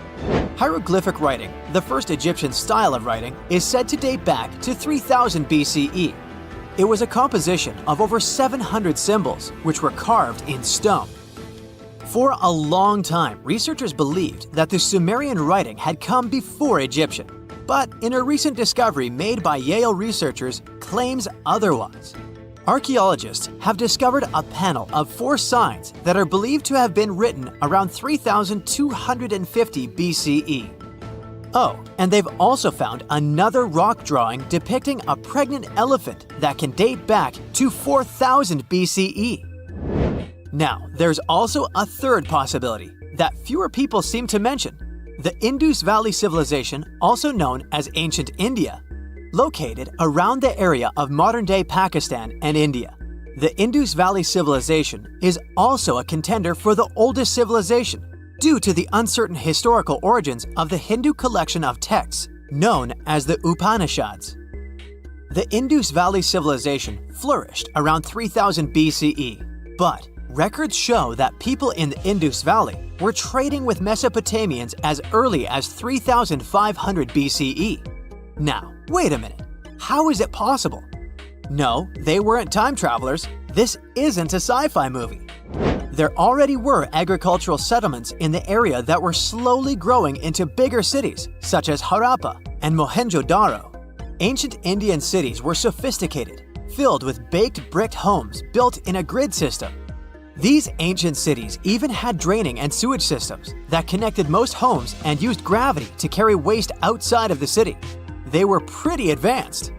Hieroglyphic writing, the first Egyptian style of writing, is said to date back to 3000 BCE. It was a composition of over 700 symbols, which were carved in stone. For a long time, researchers believed that the Sumerian writing had come before Egyptian, but in a recent discovery made by Yale researchers claims otherwise. Archaeologists have discovered a panel of 4 signs that are believed to have been written around 3250 BCE. Oh, and they've also found another rock drawing depicting a pregnant elephant that can date back to 4000 BCE. Now, there's also a third possibility that fewer people seem to mention: the Indus Valley civilization, also known as Ancient India, located around the area of modern-day Pakistan and India. The Indus Valley civilization is also a contender for the oldest civilization due to the uncertain historical origins of the Hindu collection of texts known as the Upanishads. The Indus Valley civilization flourished around 3000 BCE, but Records show that people in the Indus Valley were trading with Mesopotamians as early as 3500 BCE. Now, wait a minute. How is it possible? No, they weren't time travelers. This isn't a sci-fi movie. There already were agricultural settlements in the area that were slowly growing into bigger cities, such as Harappa and Mohenjo-Daro. Ancient Indian cities were sophisticated, filled with baked brick homes built in a grid system. These ancient cities even had draining and sewage systems that connected most homes and used gravity to carry waste outside of the city. They were pretty advanced.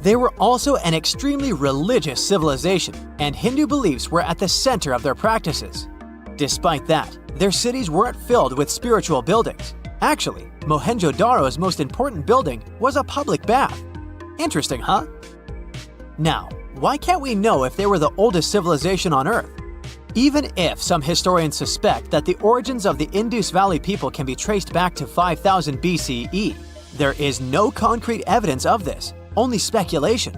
They were also an extremely religious civilization, and Hindu beliefs were at the center of their practices. Despite that, their cities weren't filled with spiritual buildings. Actually, Mohenjo-Daro's most important building was a public bath. Interesting, huh? Now, why can't we know if they were the oldest civilization on Earth? Even if some historians suspect that the origins of the Indus Valley people can be traced back to 5000 BCE, there is no concrete evidence of this, only speculation.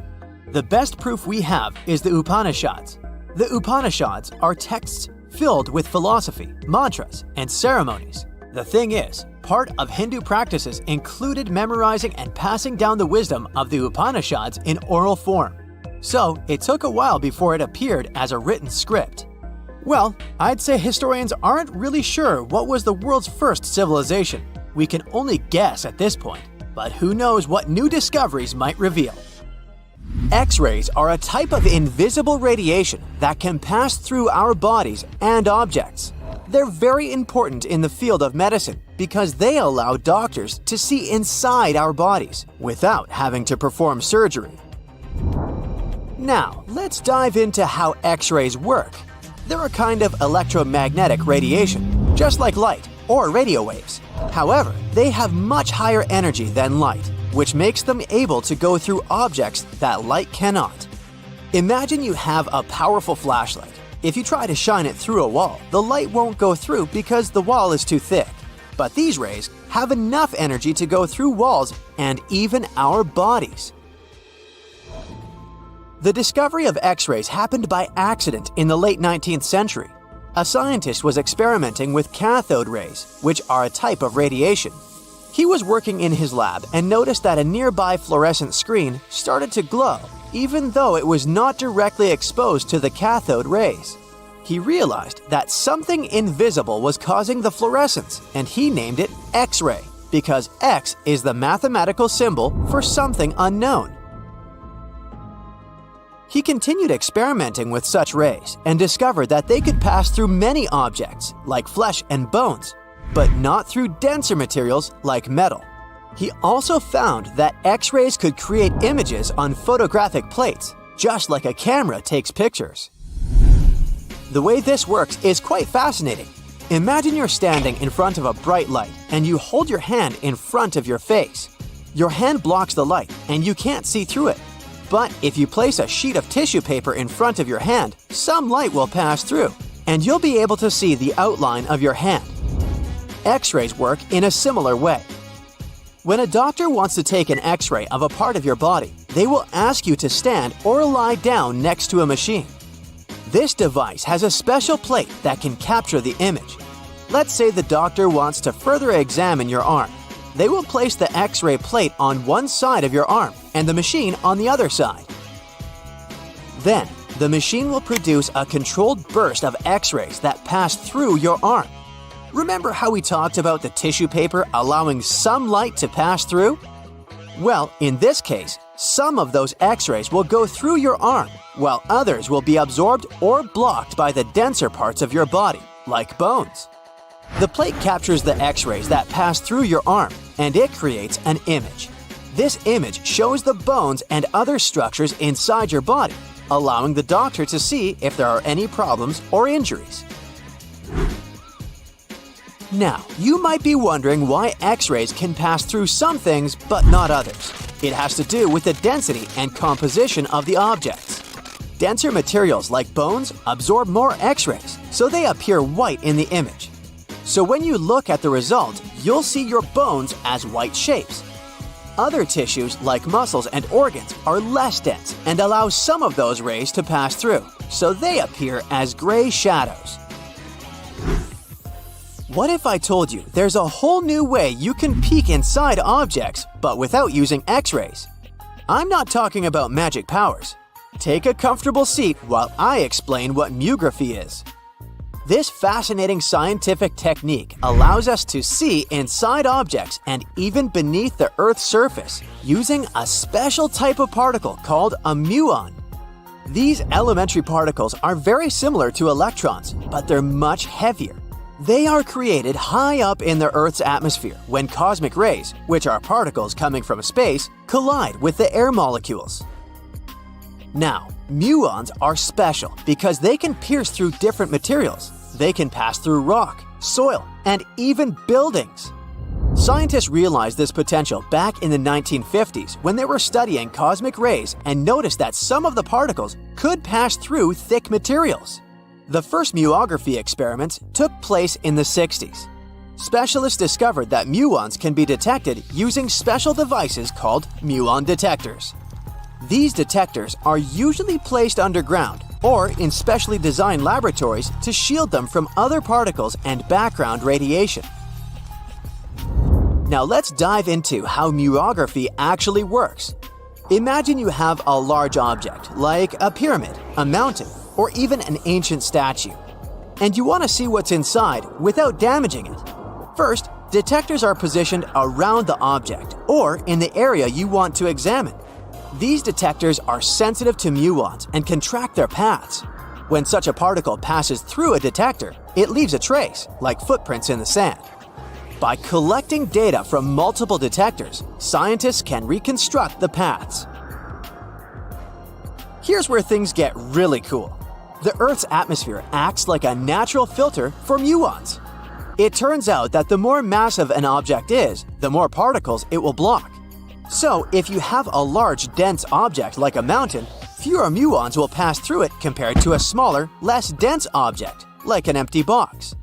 The best proof we have is the Upanishads. The Upanishads are texts filled with philosophy, mantras, and ceremonies. The thing is, part of Hindu practices included memorizing and passing down the wisdom of the Upanishads in oral form. So, it took a while before it appeared as a written script. Well, I'd say historians aren't really sure what was the world's first civilization. We can only guess at this point, but who knows what new discoveries might reveal. X-rays are a type of invisible radiation that can pass through our bodies and objects. They're very important in the field of medicine because they allow doctors to see inside our bodies without having to perform surgery. Now, let's dive into how X-rays work. They're a kind of electromagnetic radiation, just like light or radio waves. However, they have much higher energy than light, which makes them able to go through objects that light cannot. Imagine you have a powerful flashlight. If you try to shine it through a wall, the light won't go through because the wall is too thick. But these rays have enough energy to go through walls and even our bodies. The discovery of X-rays happened by accident in the late 19th century. A scientist was experimenting with cathode rays, which are a type of radiation. He was working in his lab and noticed that a nearby fluorescent screen started to glow, even though it was not directly exposed to the cathode rays. He realized that something invisible was causing the fluorescence, and he named it X-ray, because X is the mathematical symbol for something unknown. He continued experimenting with such rays and discovered that they could pass through many objects, like flesh and bones, but not through denser materials like metal. He also found that X-rays could create images on photographic plates, just like a camera takes pictures. The way this works is quite fascinating. Imagine you're standing in front of a bright light and you hold your hand in front of your face. Your hand blocks the light and you can't see through it. But if you place a sheet of tissue paper in front of your hand, some light will pass through, and you'll be able to see the outline of your hand. X-rays work in a similar way. When a doctor wants to take an X-ray of a part of your body, they will ask you to stand or lie down next to a machine. This device has a special plate that can capture the image. Let's say the doctor wants to further examine your arm. They will place the X-ray plate on one side of your arm and the machine on the other side. Then, the machine will produce a controlled burst of X-rays that pass through your arm. Remember how we talked about the tissue paper allowing some light to pass through? Well, in this case, some of those X-rays will go through your arm, while others will be absorbed or blocked by the denser parts of your body, like bones. The plate captures the X-rays that pass through your arm, and it creates an image. This image shows the bones and other structures inside your body, allowing the doctor to see if there are any problems or injuries. Now, you might be wondering why X-rays can pass through some things but not others. It has to do with the density and composition of the objects. Denser materials like bones absorb more X-rays, so they appear white in the image. So when you look at the result, you'll see your bones as white shapes. Other tissues like muscles and organs are less dense and allow some of those rays to pass through. so they appear as gray shadows. What if I told you there's a whole new way you can peek inside objects, but without using X-rays? I'm not talking about magic powers. Take a comfortable seat while I explain what muography is. This fascinating scientific technique allows us to see inside objects and even beneath the Earth's surface using a special type of particle called a muon. These elementary particles are very similar to electrons, but they're much heavier. They are created high up in the Earth's atmosphere when cosmic rays, which are particles coming from space, collide with the air molecules. Now, muons are special because they can pierce through different materials. They can pass through rock, soil, and even buildings. Scientists realized this potential back in the 1950s when they were studying cosmic rays and noticed that some of the particles could pass through thick materials. The first muography experiments took place in the 60s. Specialists discovered that muons can be detected using special devices called muon detectors. These detectors are usually placed underground or in specially designed laboratories to shield them from other particles and background radiation. Now let's dive into how muography actually works. Imagine you have a large object, like a pyramid, a mountain, or even an ancient statue, and you want to see what's inside without damaging it. First, detectors are positioned around the object or in the area you want to examine. These detectors are sensitive to muons and can track their paths. When such a particle passes through a detector, it leaves a trace, like footprints in the sand. By collecting data from multiple detectors, scientists can reconstruct the paths. Here's where things get really cool. The Earth's atmosphere acts like a natural filter for muons. It turns out that the more massive an object is, the more particles it will block. So, if you have a large, dense object like a mountain, fewer muons will pass through it compared to a smaller, less dense object, like an empty box.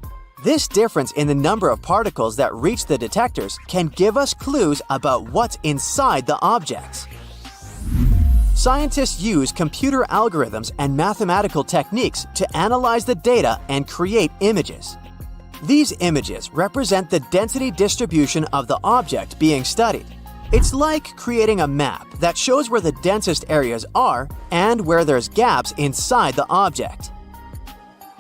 This difference in the number of particles that reach the detectors can give us clues about what's inside the objects. Scientists use computer algorithms and mathematical techniques to analyze the data and create images. These images represent the density distribution of the object being studied. It's like creating a map that shows where the densest areas are and where there's gaps inside the object.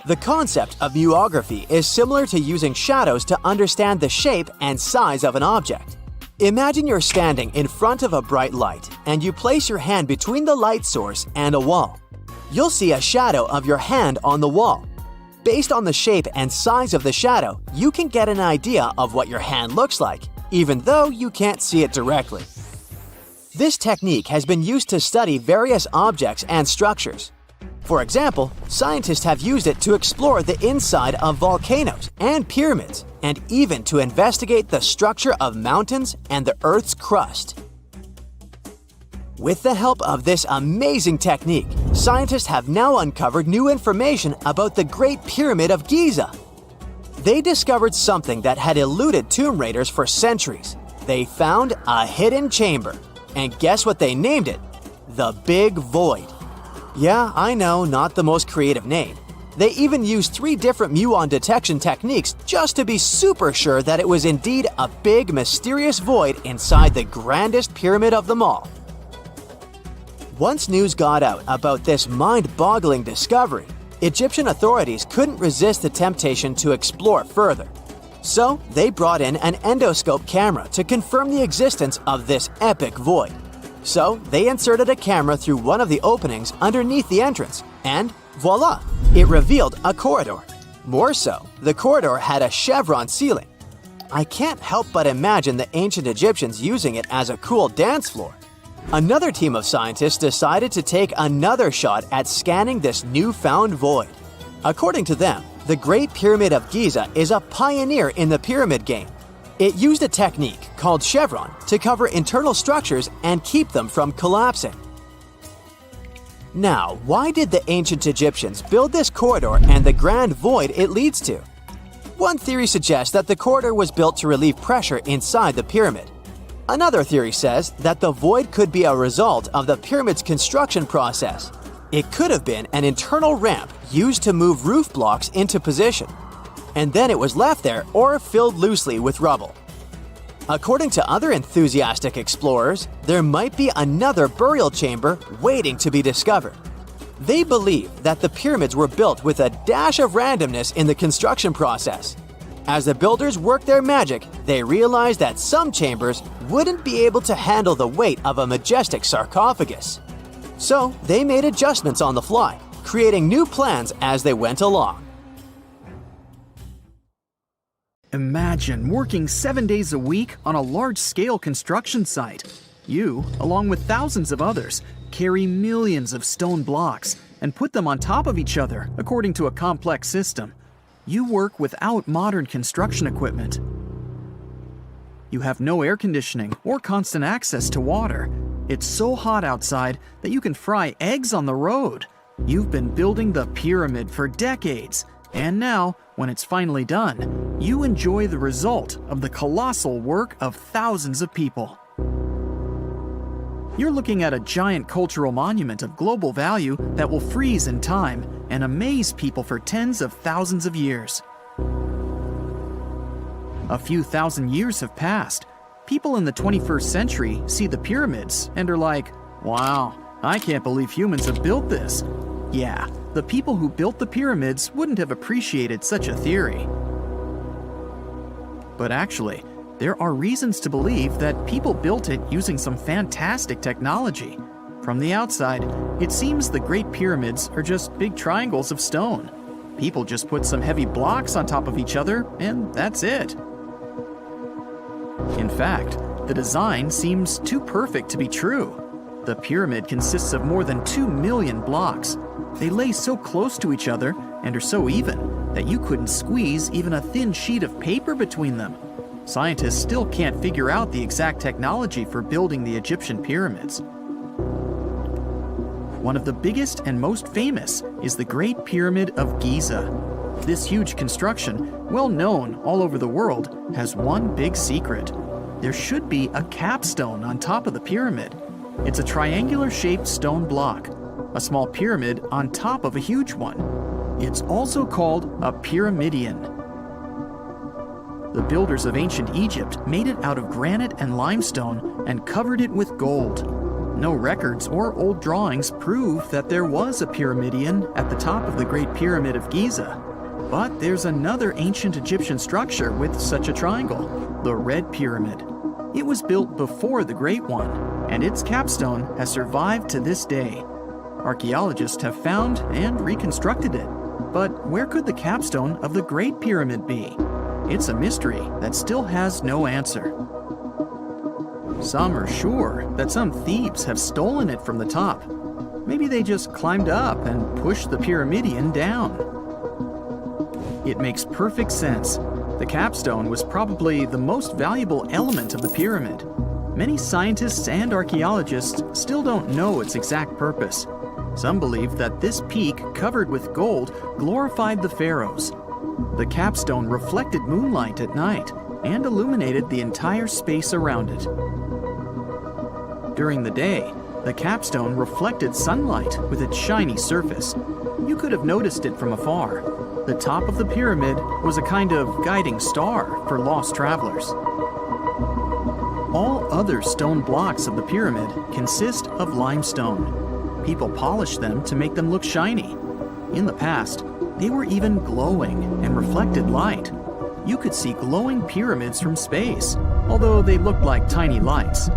The concept of muography is similar to using shadows to understand the shape and size of an object. Imagine you're standing in front of a bright light and you place your hand between the light source and a wall. You'll see a shadow of your hand on the wall. Based on the shape and size of the shadow, you can get an idea of what your hand looks like, even though you can't see it directly. This technique has been used to study various objects and structures. For example, scientists have used it to explore the inside of volcanoes and pyramids, and even to investigate the structure of mountains and the Earth's crust. With the help of this amazing technique, scientists have now uncovered new information about the Great Pyramid of Giza. They discovered something that had eluded tomb raiders for centuries. They found a hidden chamber. And guess what they named it? The Big Void. Yeah, I know, not the most creative name. They even used 3 different muon detection techniques just to be super sure that it was indeed a big, mysterious void inside the grandest pyramid of them all. Once news got out about this mind-boggling discovery, Egyptian authorities couldn't resist the temptation to explore further. So, they brought in an endoscope camera to confirm the existence of this epic void. So, they inserted a camera through one of the openings underneath the entrance, and voila! It revealed a corridor. More so, the corridor had a chevron ceiling. I can't help but imagine the ancient Egyptians using it as a cool dance floor. Another team of scientists decided to take another shot at scanning this newfound void. According to them, the Great Pyramid of Giza is a pioneer in the pyramid game. It used a technique called chevron to cover internal structures and keep them from collapsing. Now, why did the ancient Egyptians build this corridor and the grand void it leads to? One theory suggests that the corridor was built to relieve pressure inside the pyramid. Another theory says that the void could be a result of the pyramid's construction process. It could have been an internal ramp used to move roof blocks into position, and then it was left there or filled loosely with rubble. According to other enthusiastic explorers, there might be another burial chamber waiting to be discovered. They believe that the pyramids were built with a dash of randomness in the construction process. As the builders worked their magic, they realized that some chambers wouldn't be able to handle the weight of a majestic sarcophagus. So they made adjustments on the fly, creating new plans as they went along. Imagine working 7 days a week on a large-scale construction site. You, along with thousands of others, carry millions of stone blocks and put them on top of each other according to a complex system. You work without modern construction equipment. You have no air conditioning or constant access to water. It's so hot outside that you can fry eggs on the road. You've been building the pyramid for decades, and now, when it's finally done, you enjoy the result of the colossal work of thousands of people. You're looking at a giant cultural monument of global value that will freeze in time and amaze people for tens of thousands of years. A few thousand years have passed. People in the 21st century see the pyramids and are like, wow, I can't believe humans have built this. Yeah, the people who built the pyramids wouldn't have appreciated such a theory. But actually, there are reasons to believe that people built it using some fantastic technology. From the outside, it seems the Great Pyramids are just big triangles of stone. People just put some heavy blocks on top of each other, and that's it. In fact, the design seems too perfect to be true. The pyramid consists of more than 2 million blocks. They lay so close to each other and are so even that you couldn't squeeze even a thin sheet of paper between them. Scientists still can't figure out the exact technology for building the Egyptian pyramids. One of the biggest and most famous is the Great Pyramid of Giza. This huge construction, well known all over the world, has one big secret. There should be a capstone on top of the pyramid. It's a triangular-shaped stone block, a small pyramid on top of a huge one. It's also called a pyramidion. The builders of ancient Egypt made it out of granite and limestone and covered it with gold. No records or old drawings prove that there was a pyramidion at the top of the Great Pyramid of Giza. But there's another ancient Egyptian structure with such a triangle, the Red Pyramid. It was built before the Great One, and its capstone has survived to this day. Archaeologists have found and reconstructed it. But where could the capstone of the Great Pyramid be? It's a mystery that still has no answer. Some are sure that some thieves have stolen it from the top. Maybe they just climbed up and pushed the pyramidion down. It makes perfect sense. The capstone was probably the most valuable element of the pyramid. Many scientists and archaeologists still don't know its exact purpose. Some believe that this peak covered with gold glorified the pharaohs. The capstone reflected moonlight at night and illuminated the entire space around it. During the day, the capstone reflected sunlight with its shiny surface. You could have noticed it from afar. The top of the pyramid was a kind of guiding star for lost travelers. All other stone blocks of the pyramid consist of limestone. People polished them to make them look shiny. In the past, they were even glowing and reflected light. You could see glowing pyramids from space, although they looked like tiny lights.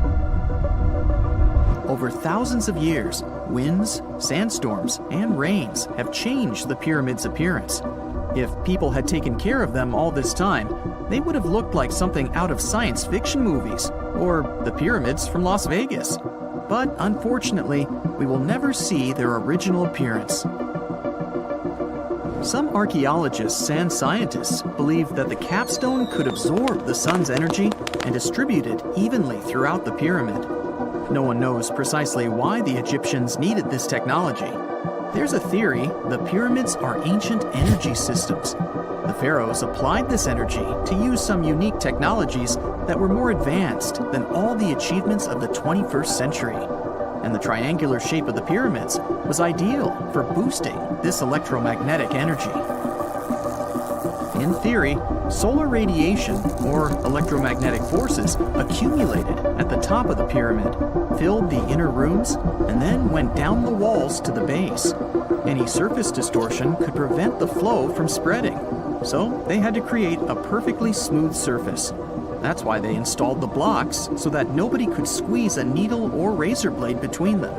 Over thousands of years, winds, sandstorms, and rains have changed the pyramid's appearance. If people had taken care of them all this time, they would have looked like something out of science fiction movies, or the pyramids from Las Vegas. But unfortunately, we will never see their original appearance. Some archaeologists and scientists believe that the capstone could absorb the sun's energy and distribute it evenly throughout the pyramid. No one knows precisely why the Egyptians needed this technology. There's a theory the pyramids are ancient energy systems. The pharaohs applied this energy to use some unique technologies that were more advanced than all the achievements of the 21st century. and the triangular shape of the pyramids was ideal for boosting this electromagnetic energy. In theory, solar radiation, or electromagnetic forces, accumulated at the top of the pyramid, filled the inner rooms, and then went down the walls to the base. Any surface distortion could prevent the flow from spreading, so they had to create a perfectly smooth surface. That's why they installed the blocks so that nobody could squeeze a needle or razor blade between them.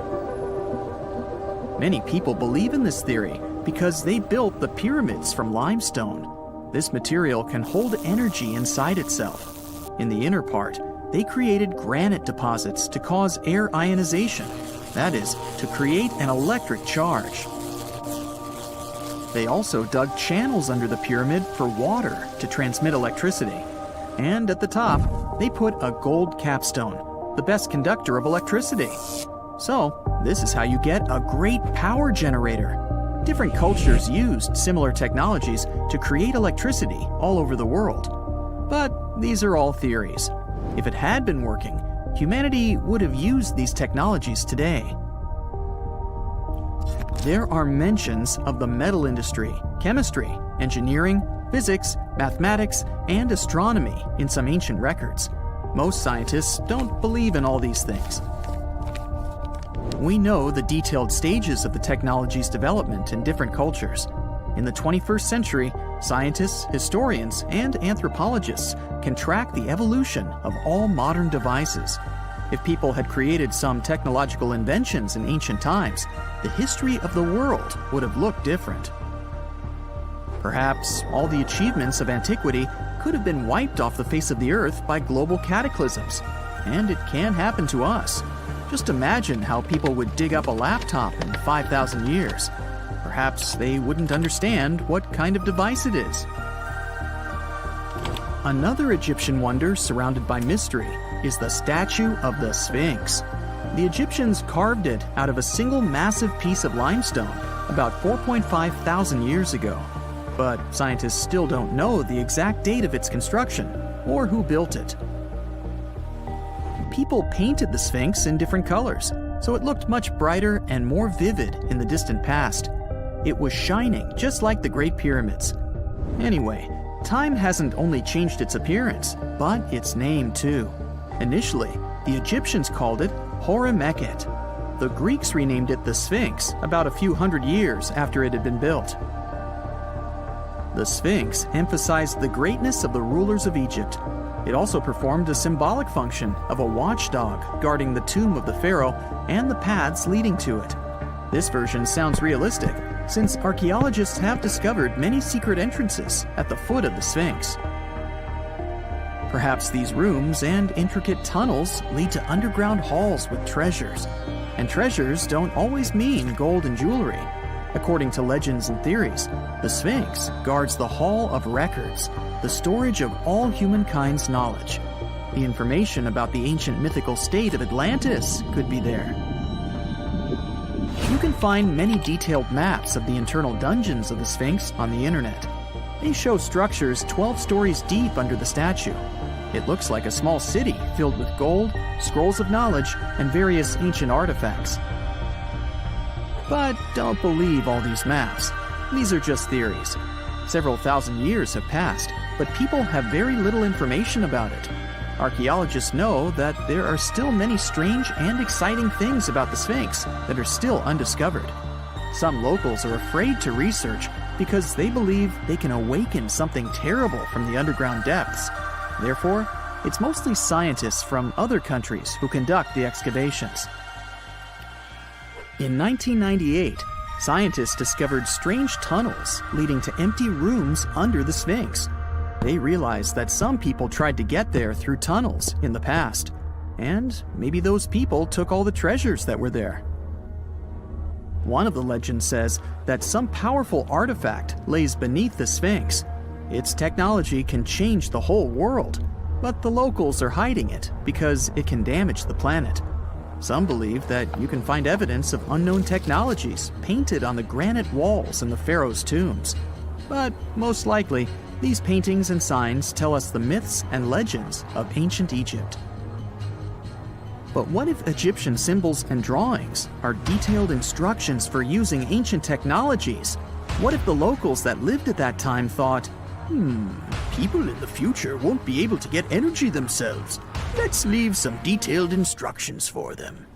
Many people believe in this theory because they built the pyramids from limestone. This material can hold energy inside itself. In the inner part, they created granite deposits to cause air ionization, that is, to create an electric charge. They also dug channels under the pyramid for water to transmit electricity. And at the top, they put a gold capstone, the best conductor of electricity. So, this is how you get a great power generator. Different cultures used similar technologies to create electricity all over the world. But these are all theories. If it had been working, humanity would have used these technologies today. There are mentions of the metal industry, chemistry, engineering, physics, mathematics, and astronomy in some ancient records. Most scientists don't believe in all these things. We know the detailed stages of the technology's development in different cultures. In the 21st century, scientists, historians, and anthropologists can track the evolution of all modern devices. If people had created some technological inventions in ancient times, the history of the world would have looked different. Perhaps all the achievements of antiquity could have been wiped off the face of the earth by global cataclysms, and it can happen to us. Just imagine how people would dig up a laptop in 5,000 years. Perhaps they wouldn't understand what kind of device it is. Another Egyptian wonder surrounded by mystery is the statue of the Sphinx. The Egyptians carved it out of a single massive piece of limestone about 4.5 thousand years ago. But scientists still don't know the exact date of its construction or who built it. People painted the Sphinx in different colors, so it looked much brighter and more vivid in the distant past. It was shining just like the Great Pyramids. Anyway, time hasn't only changed its appearance, but its name too. Initially, the Egyptians called it Horemheb. The Greeks renamed it the Sphinx about a few hundred years after it had been built. The Sphinx emphasized the greatness of the rulers of Egypt. It also performed a symbolic function of a watchdog guarding the tomb of the pharaoh and the paths leading to it. This version sounds realistic, since archaeologists have discovered many secret entrances at the foot of the Sphinx. Perhaps these rooms and intricate tunnels lead to underground halls with treasures. And treasures don't always mean gold and jewelry. According to legends and theories, the Sphinx guards the Hall of Records, the storage of all humankind's knowledge. The information about the ancient mythical state of Atlantis could be there. You can find many detailed maps of the internal dungeons of the Sphinx on the internet. They show structures 12 stories deep under the statue. It looks like a small city filled with gold, scrolls of knowledge, and various ancient artifacts. But don't believe all these maps. These are just theories. Several thousand years have passed, but people have very little information about it. Archaeologists know that there are still many strange and exciting things about the Sphinx that are still undiscovered. Some locals are afraid to research because they believe they can awaken something terrible from the underground depths. Therefore, it's mostly scientists from other countries who conduct the excavations. In 1998, scientists discovered strange tunnels leading to empty rooms under the Sphinx. They realized that some people tried to get there through tunnels in the past, and maybe those people took all the treasures that were there. One of the legends says that some powerful artifact lays beneath the Sphinx. Its technology can change the whole world, but the locals are hiding it because it can damage the planet. Some believe that you can find evidence of unknown technologies painted on the granite walls in the pharaoh's tombs. But most likely, these paintings and signs tell us the myths and legends of ancient Egypt. But what if Egyptian symbols and drawings are detailed instructions for using ancient technologies? What if the locals that lived at that time thought, people in the future won't be able to get energy themselves. Let's leave some detailed instructions for them.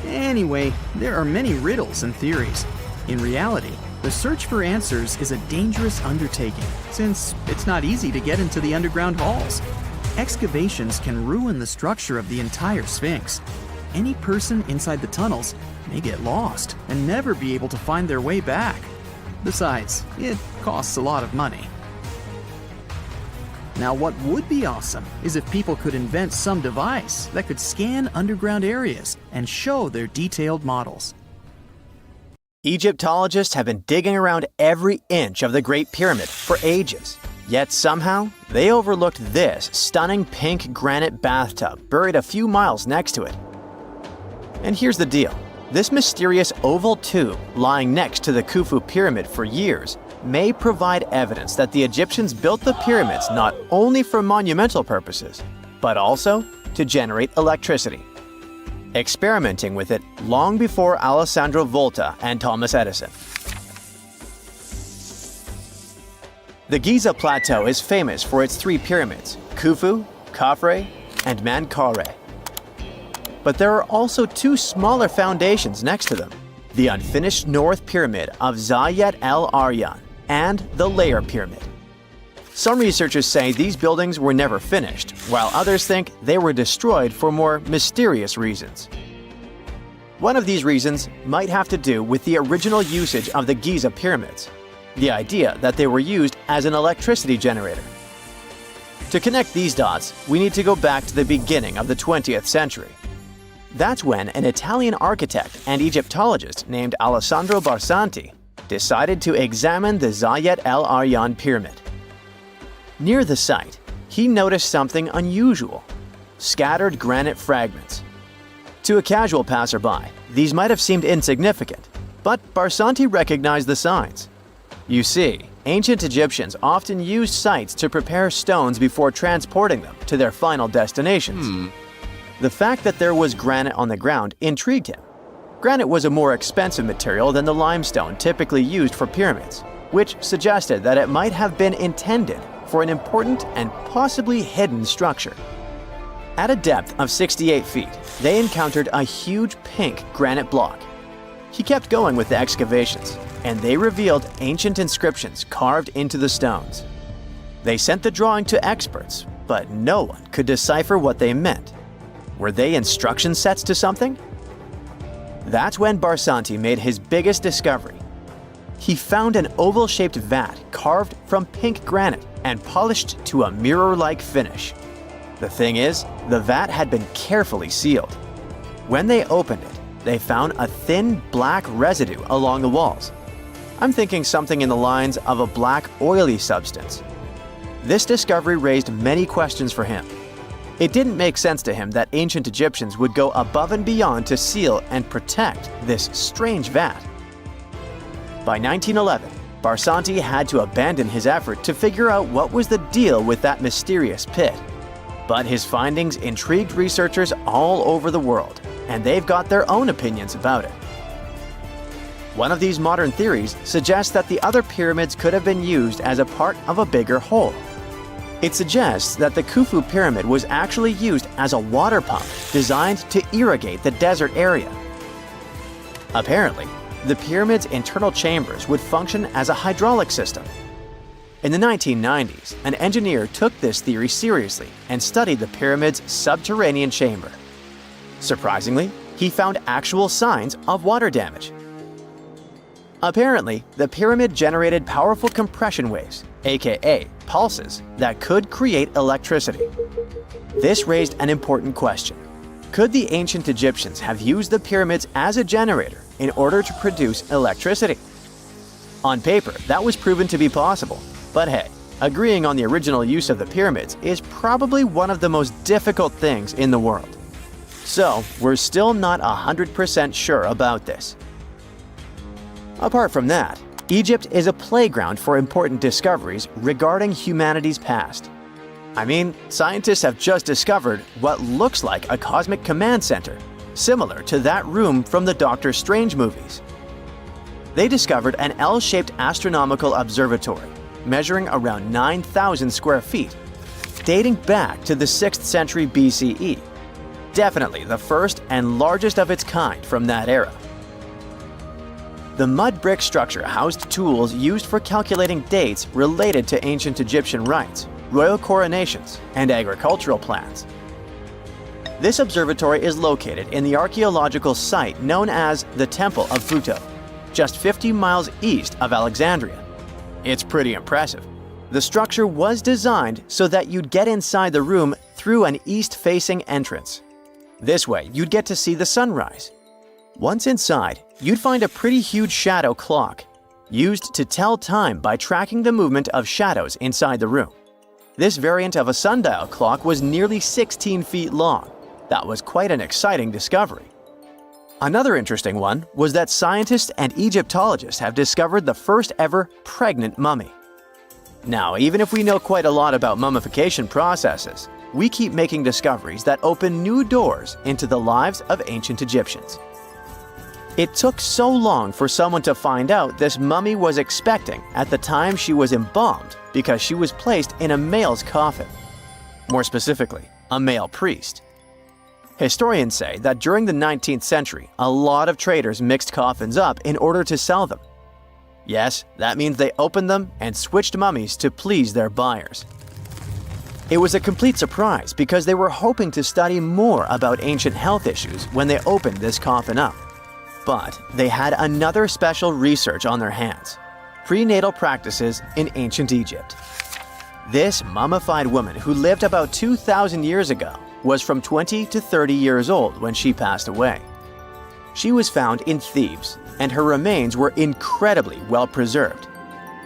Anyway, there are many riddles and theories. In reality, the search for answers is a dangerous undertaking, since it's not easy to get into the underground halls. Excavations can ruin the structure of the entire Sphinx. Any person inside the tunnels may get lost and never be able to find their way back. Besides, it costs a lot of money. Now, what would be awesome is if people could invent some device that could scan underground areas and show their detailed models. Egyptologists have been digging around every inch of the Great Pyramid for ages. Yet somehow, they overlooked this stunning pink granite bathtub buried a few miles next to it. And here's the deal. This mysterious oval tube lying next to the Khufu pyramid for years may provide evidence that the Egyptians built the pyramids not only for monumental purposes, but also to generate electricity, experimenting with it long before Alessandro Volta and Thomas Edison. The Giza Plateau is famous for its three pyramids, Khufu, Khafre, and Menkaure. But there are also two smaller foundations next to them, the unfinished North Pyramid of Zayat el-Aryan and the Layer Pyramid. Some researchers say these buildings were never finished, while others think they were destroyed for more mysterious reasons. One of these reasons might have to do with the original usage of the Giza pyramids, the idea that they were used as an electricity generator. To connect these dots, we need to go back to the beginning of the 20th century. That's when an Italian architect and Egyptologist named Alessandro Barsanti decided to examine the Zayat el-Aryan pyramid. Near the site, he noticed something unusual: scattered granite fragments. To a casual passerby, these might have seemed insignificant, but Barsanti recognized the signs. You see, ancient Egyptians often used sites to prepare stones before transporting them to their final destinations. The fact that there was granite on the ground intrigued him. Granite was a more expensive material than the limestone typically used for pyramids, which suggested that it might have been intended for an important and possibly hidden structure. At a depth of 68 feet, they encountered a huge pink granite block. He kept going with the excavations, and they revealed ancient inscriptions carved into the stones. They sent the drawing to experts, but no one could decipher what they meant. Were they instruction sets to something? That's when Barsanti made his biggest discovery. He found an oval-shaped vat carved from pink granite and polished to a mirror-like finish. The thing is, the vat had been carefully sealed. When they opened it, they found a thin black residue along the walls. I'm thinking something in the lines of a black oily substance. This discovery raised many questions for him. It didn't make sense to him that ancient Egyptians would go above and beyond to seal and protect this strange vat. By 1911, Barsanti had to abandon his effort to figure out what was the deal with that mysterious pit. But his findings intrigued researchers all over the world, and they've got their own opinions about it. One of these modern theories suggests that the other pyramids could have been used as a part of a bigger whole. It suggests that the Khufu pyramid was actually used as a water pump designed to irrigate the desert area. Apparently, the pyramid's internal chambers would function as a hydraulic system. In the 1990s, an engineer took this theory seriously and studied the pyramid's subterranean chamber. Surprisingly, he found actual signs of water damage. Apparently, the pyramid generated powerful compression waves, aka pulses, that could create electricity. This raised an important question. Could the ancient Egyptians have used the pyramids as a generator in order to produce electricity? On paper, that was proven to be possible, but hey, agreeing on the original use of the pyramids is probably one of the most difficult things in the world. So, we're still not 100% sure about this. Apart from that, Egypt is a playground for important discoveries regarding humanity's past. I mean, scientists have just discovered what looks like a cosmic command center, similar to that room from the Doctor Strange movies. They discovered an L-shaped astronomical observatory, measuring around 9,000 square feet, dating back to the 6th century BCE. Definitely the first and largest of its kind from that era. The mud brick structure housed tools used for calculating dates related to ancient Egyptian rites, royal coronations, and agricultural plans. This observatory is located in the archaeological site known as the Temple of Pluto, just 50 miles east of Alexandria. It's pretty impressive. The structure was designed so that you'd get inside the room through an east-facing entrance. This way, you'd get to see the sunrise. Once inside, you'd find a pretty huge shadow clock, used to tell time by tracking the movement of shadows inside the room. This variant of a sundial clock was nearly 16 feet long. That was quite an exciting discovery. Another interesting one was that scientists and Egyptologists have discovered the first ever pregnant mummy. Now, even if we know quite a lot about mummification processes, we keep making discoveries that open new doors into the lives of ancient Egyptians. It took so long for someone to find out this mummy was expecting at the time she was embalmed because she was placed in a male's coffin. More specifically, a male priest. Historians say that during the 19th century, a lot of traders mixed coffins up in order to sell them. Yes, that means they opened them and switched mummies to please their buyers. It was a complete surprise because they were hoping to study more about ancient health issues when they opened this coffin up. But they had another special research on their hands: prenatal practices in ancient Egypt. This mummified woman who lived about 2,000 years ago was from 20 to 30 years old when she passed away. She was found in Thebes, and her remains were incredibly well preserved.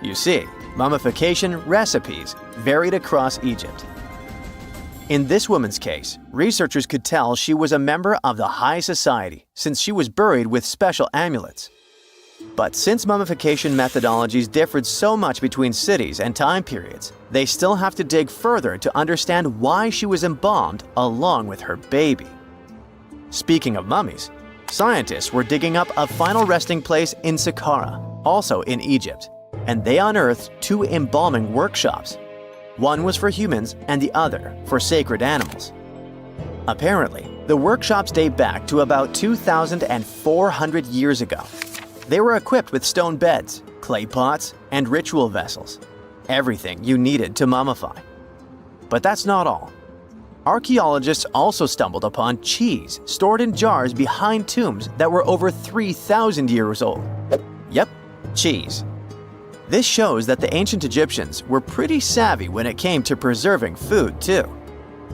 You see, mummification recipes varied across Egypt. In this woman's case, researchers could tell she was a member of the high society since she was buried with special amulets. But since mummification methodologies differed so much between cities and time periods, they still have to dig further to understand why she was embalmed along with her baby. Speaking of mummies, scientists were digging up a final resting place in Saqqara, also in Egypt, and they unearthed two embalming workshops. One was for humans and the other for sacred animals. Apparently, the workshops date back to about 2,400 years ago. They were equipped with stone beds, clay pots, and ritual vessels. Everything you needed to mummify. But that's not all. Archaeologists also stumbled upon cheese stored in jars behind tombs that were over 3,000 years old. Yep, cheese. This shows that the ancient Egyptians were pretty savvy when it came to preserving food, too.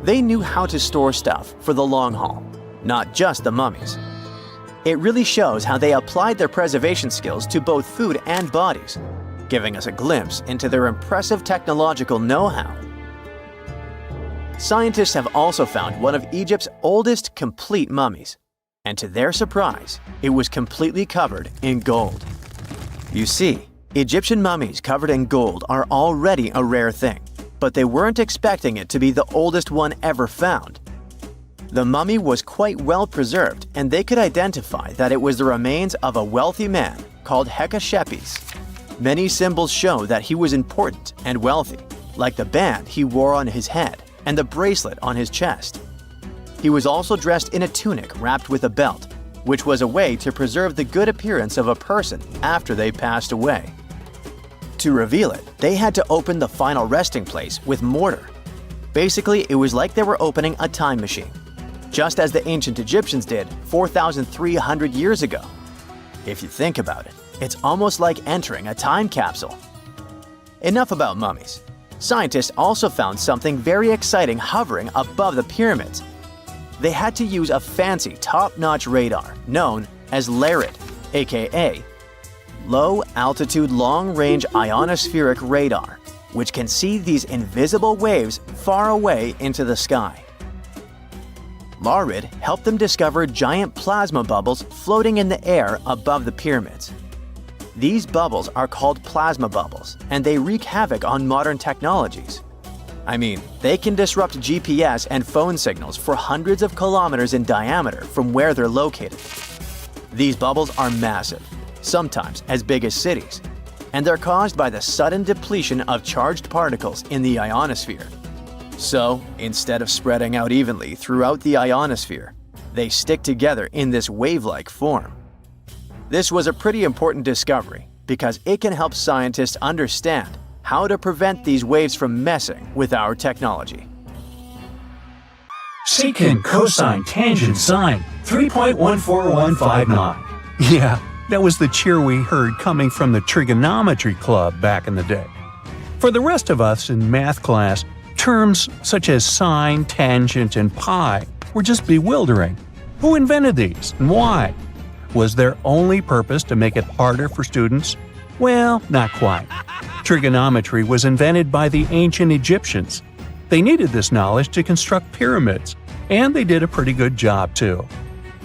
They knew how to store stuff for the long haul, not just the mummies. It really shows how they applied their preservation skills to both food and bodies, giving us a glimpse into their impressive technological know-how. Scientists have also found one of Egypt's oldest complete mummies, and to their surprise, it was completely covered in gold. You see, Egyptian mummies covered in gold are already a rare thing, but they weren't expecting it to be the oldest one ever found. The mummy was quite well preserved, and they could identify that it was the remains of a wealthy man called Hekashepes. Many symbols show that he was important and wealthy, like the band he wore on his head and the bracelet on his chest. He was also dressed in a tunic wrapped with a belt, which was a way to preserve the good appearance of a person after they passed away. To reveal it, they had to open the final resting place with mortar. Basically, it was like they were opening a time machine, just as the ancient Egyptians did 4,300 years ago. If you think about it, it's almost like entering a time capsule. Enough about mummies. Scientists also found something very exciting hovering above the pyramids. They had to use a fancy top-notch radar known as LARID, aka Low Altitude Long Range Ionospheric Radar, which can see these invisible waves far away into the sky. LARID helped them discover giant plasma bubbles floating in the air above the pyramids. These bubbles are called plasma bubbles, and they wreak havoc on modern technologies. I mean, they can disrupt GPS and phone signals for hundreds of kilometers in diameter from where they're located. These bubbles are massive, sometimes as big as cities, and they're caused by the sudden depletion of charged particles in the ionosphere. So, instead of spreading out evenly throughout the ionosphere, they stick together in this wave-like form. This was a pretty important discovery because it can help scientists understand how to prevent these waves from messing with our technology. Secant, cosine, tangent, sine, 3.14159. Yeah, that was the cheer we heard coming from the trigonometry club back in the day. For the rest of us in math class, terms such as sine, tangent, and pi were just bewildering. Who invented these and why? Was their only purpose to make it harder for students? Well, not quite. Trigonometry was invented by the ancient Egyptians. They needed this knowledge to construct pyramids, and they did a pretty good job too.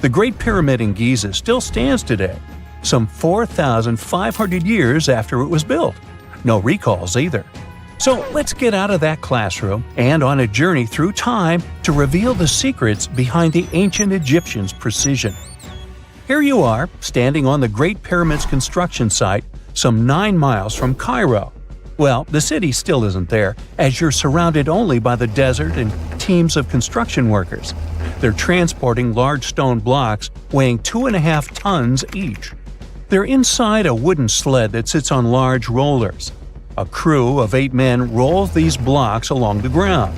The Great Pyramid in Giza still stands today, some 4,500 years after it was built. No recalls either. So let's get out of that classroom and on a journey through time to reveal the secrets behind the ancient Egyptians' precision. Here you are, standing on the Great Pyramid's construction site, some 9 miles from Cairo. Well, the city still isn't there, as you're surrounded only by the desert and teams of construction workers. They're transporting large stone blocks weighing 2.5 tons each. They're inside a wooden sled that sits on large rollers. A crew of 8 men rolls these blocks along the ground.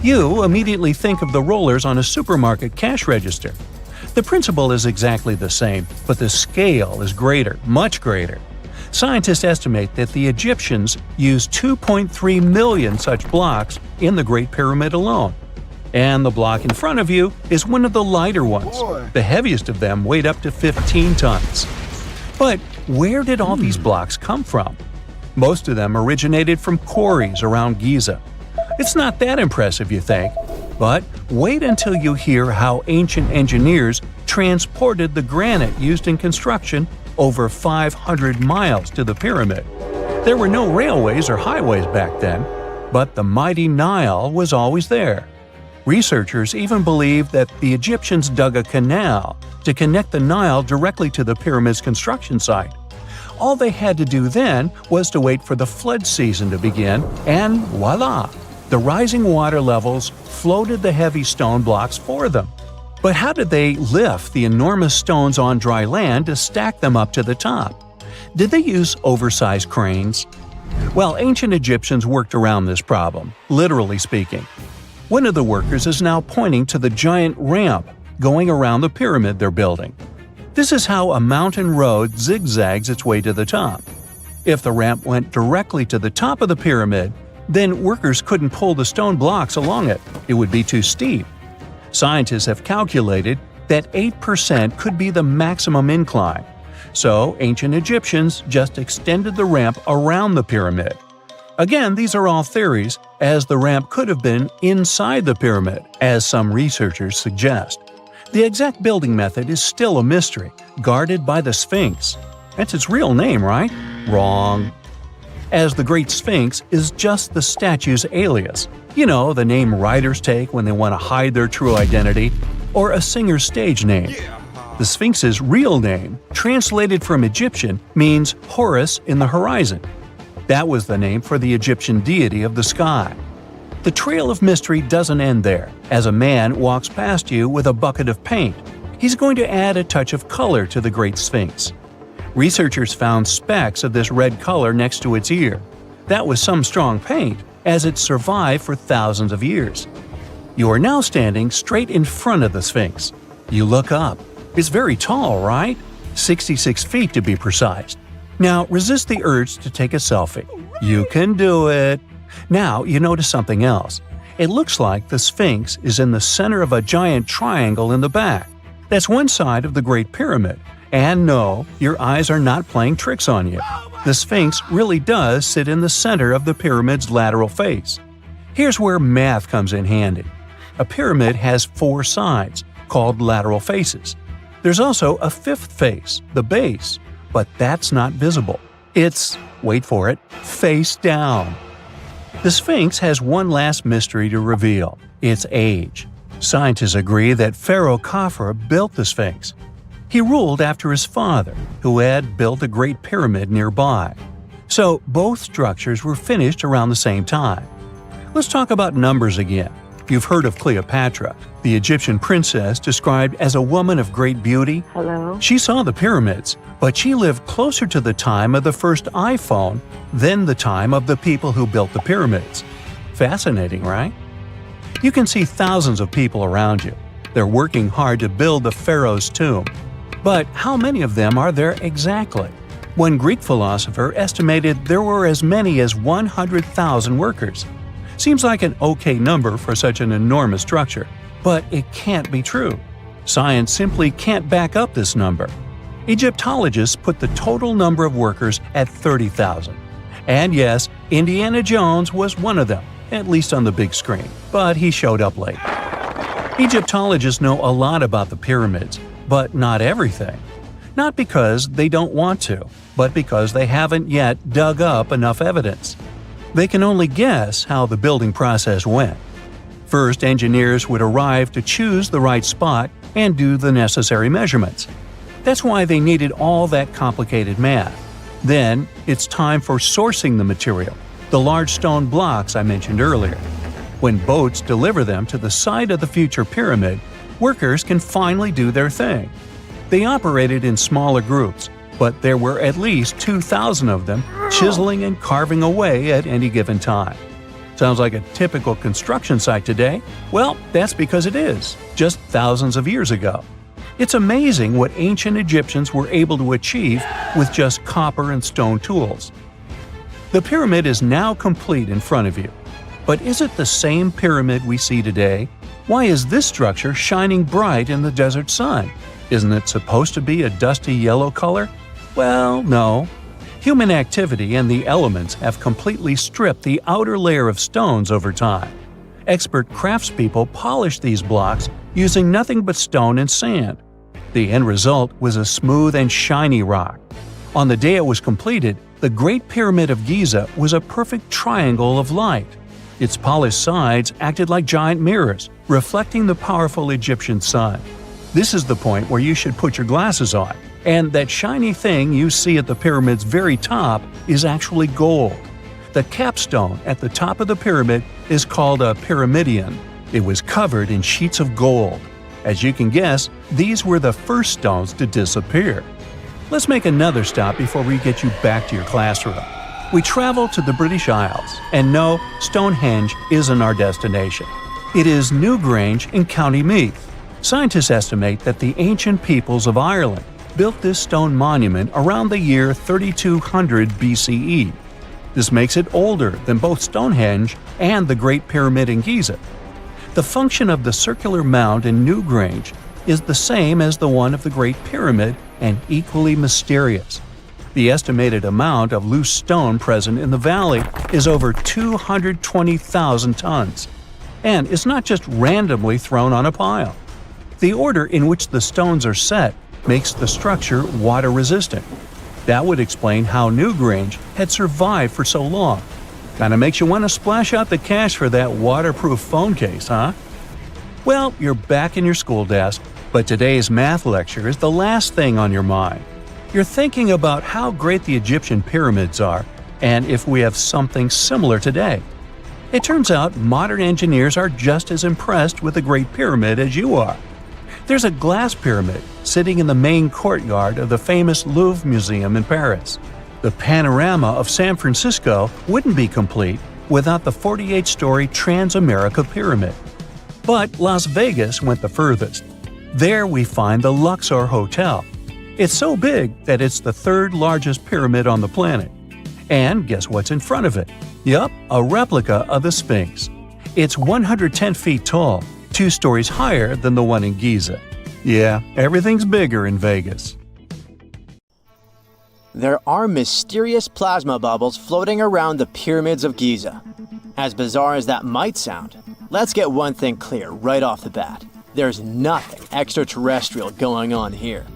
You immediately think of the rollers on a supermarket cash register. The principle is exactly the same, but the scale is greater, much greater. Scientists estimate that the Egyptians used 2.3 million such blocks in the Great Pyramid alone. And the block in front of you is one of the lighter ones. The heaviest of them weighed up to 15 tons. But where did all these blocks come from? Most of them originated from quarries around Giza. It's not that impressive, you think, but wait until you hear how ancient engineers transported the granite used in construction over 500 miles to the pyramid. There were no railways or highways back then, but the mighty Nile was always there. Researchers even believe that the Egyptians dug a canal to connect the Nile directly to the pyramid's construction site. All they had to do then was to wait for the flood season to begin, and voila! The rising water levels floated the heavy stone blocks for them. But how did they lift the enormous stones on dry land to stack them up to the top? Did they use oversized cranes? Well, ancient Egyptians worked around this problem, literally speaking. One of the workers is now pointing to the giant ramp going around the pyramid they're building. This is how a mountain road zigzags its way to the top. If the ramp went directly to the top of the pyramid, then workers couldn't pull the stone blocks along it. It would be too steep. Scientists have calculated that 8% could be the maximum incline. So ancient Egyptians just extended the ramp around the pyramid. Again, these are all theories, as the ramp could have been inside the pyramid, as some researchers suggest. The exact building method is still a mystery, guarded by the Sphinx. That's its real name, right? Wrong. As the Great Sphinx is just the statue's alias. You know, the name writers take when they want to hide their true identity, or a singer's stage name. The Sphinx's real name, translated from Egyptian, means Horus in the horizon. That was the name for the Egyptian deity of the sky. The trail of mystery doesn't end there, as a man walks past you with a bucket of paint. He's going to add a touch of color to the Great Sphinx. Researchers found specks of this red color next to its ear. That was some strong paint, as it survived for thousands of years. You are now standing straight in front of the Sphinx. You look up. It's very tall, right? 66 feet to be precise. Now resist the urge to take a selfie. You can do it. Now you notice something else. It looks like the Sphinx is in the center of a giant triangle in the back. That's one side of the Great Pyramid. And no, your eyes are not playing tricks on you. The Sphinx really does sit in the center of the pyramid's lateral face. Here's where math comes in handy. A pyramid has 4 sides, called lateral faces. There's also a 5th face, the base, but that's not visible. It's, wait for it, face down. The Sphinx has one last mystery to reveal: its age. Scientists agree that Pharaoh Khafre built the Sphinx. He ruled after his father, who had built a great pyramid nearby. So both structures were finished around the same time. Let's talk about numbers again. You've heard of Cleopatra, the Egyptian princess described as a woman of great beauty. Hello? She saw the pyramids, but she lived closer to the time of the first iPhone than the time of the people who built the pyramids. Fascinating, right? You can see thousands of people around you. They're working hard to build the pharaoh's tomb. But how many of them are there exactly? One Greek philosopher estimated there were as many as 100,000 workers. Seems like an okay number for such an enormous structure, but it can't be true. Science simply can't back up this number. Egyptologists put the total number of workers at 30,000. And yes, Indiana Jones was one of them, at least on the big screen, but he showed up late. Egyptologists know a lot about the pyramids, but not everything. Not because they don't want to, but because they haven't yet dug up enough evidence. They can only guess how the building process went. First, engineers would arrive to choose the right spot and do the necessary measurements. That's why they needed all that complicated math. Then, it's time for sourcing the material, the large stone blocks I mentioned earlier. When boats deliver them to the site of the future pyramid, workers can finally do their thing. They operated in smaller groups, but there were at least 2,000 of them chiseling and carving away at any given time. Sounds like a typical construction site today? Well, that's because it is, just thousands of years ago. It's amazing what ancient Egyptians were able to achieve with just copper and stone tools. The pyramid is now complete in front of you. But is it the same pyramid we see today? Why is this structure shining bright in the desert sun? Isn't it supposed to be a dusty yellow color? Well, no. Human activity and the elements have completely stripped the outer layer of stones over time. Expert craftspeople polished these blocks using nothing but stone and sand. The end result was a smooth and shiny rock. On the day it was completed, the Great Pyramid of Giza was a perfect triangle of light. Its polished sides acted like giant mirrors, reflecting the powerful Egyptian sun. This is the point where you should put your glasses on, and that shiny thing you see at the pyramid's very top is actually gold. The capstone at the top of the pyramid is called a pyramidion. It was covered in sheets of gold. As you can guess, these were the first stones to disappear. Let's make another stop before we get you back to your classroom. We travel to the British Isles, and no, Stonehenge isn't our destination. It is Newgrange in County Meath. Scientists estimate that the ancient peoples of Ireland built this stone monument around the year 3200 BCE. This makes it older than both Stonehenge and the Great Pyramid in Giza. The function of the circular mound in Newgrange is the same as the one of the Great Pyramid and equally mysterious. The estimated amount of loose stone present in the valley is over 220,000 tons. And it's not just randomly thrown on a pile. The order in which the stones are set makes the structure water-resistant. That would explain how Newgrange had survived for so long. Kinda makes you want to splash out the cash for that waterproof phone case, huh? Well, you're back in your school desk, but today's math lecture is the last thing on your mind. You're thinking about how great the Egyptian pyramids are, and if we have something similar today. It turns out modern engineers are just as impressed with the Great Pyramid as you are. There's a glass pyramid sitting in the main courtyard of the famous Louvre Museum in Paris. The panorama of San Francisco wouldn't be complete without the 48-story Transamerica Pyramid. But Las Vegas went the furthest. There we find the Luxor Hotel. It's so big that it's the third largest pyramid on the planet. And guess what's in front of it? Yup, a replica of the Sphinx. It's 110 feet tall, 2 stories higher than the one in Giza. Yeah, everything's bigger in Vegas. There are mysterious plasma bubbles floating around the pyramids of Giza. As bizarre as that might sound, let's get one thing clear right off the bat. There's nothing extraterrestrial going on here.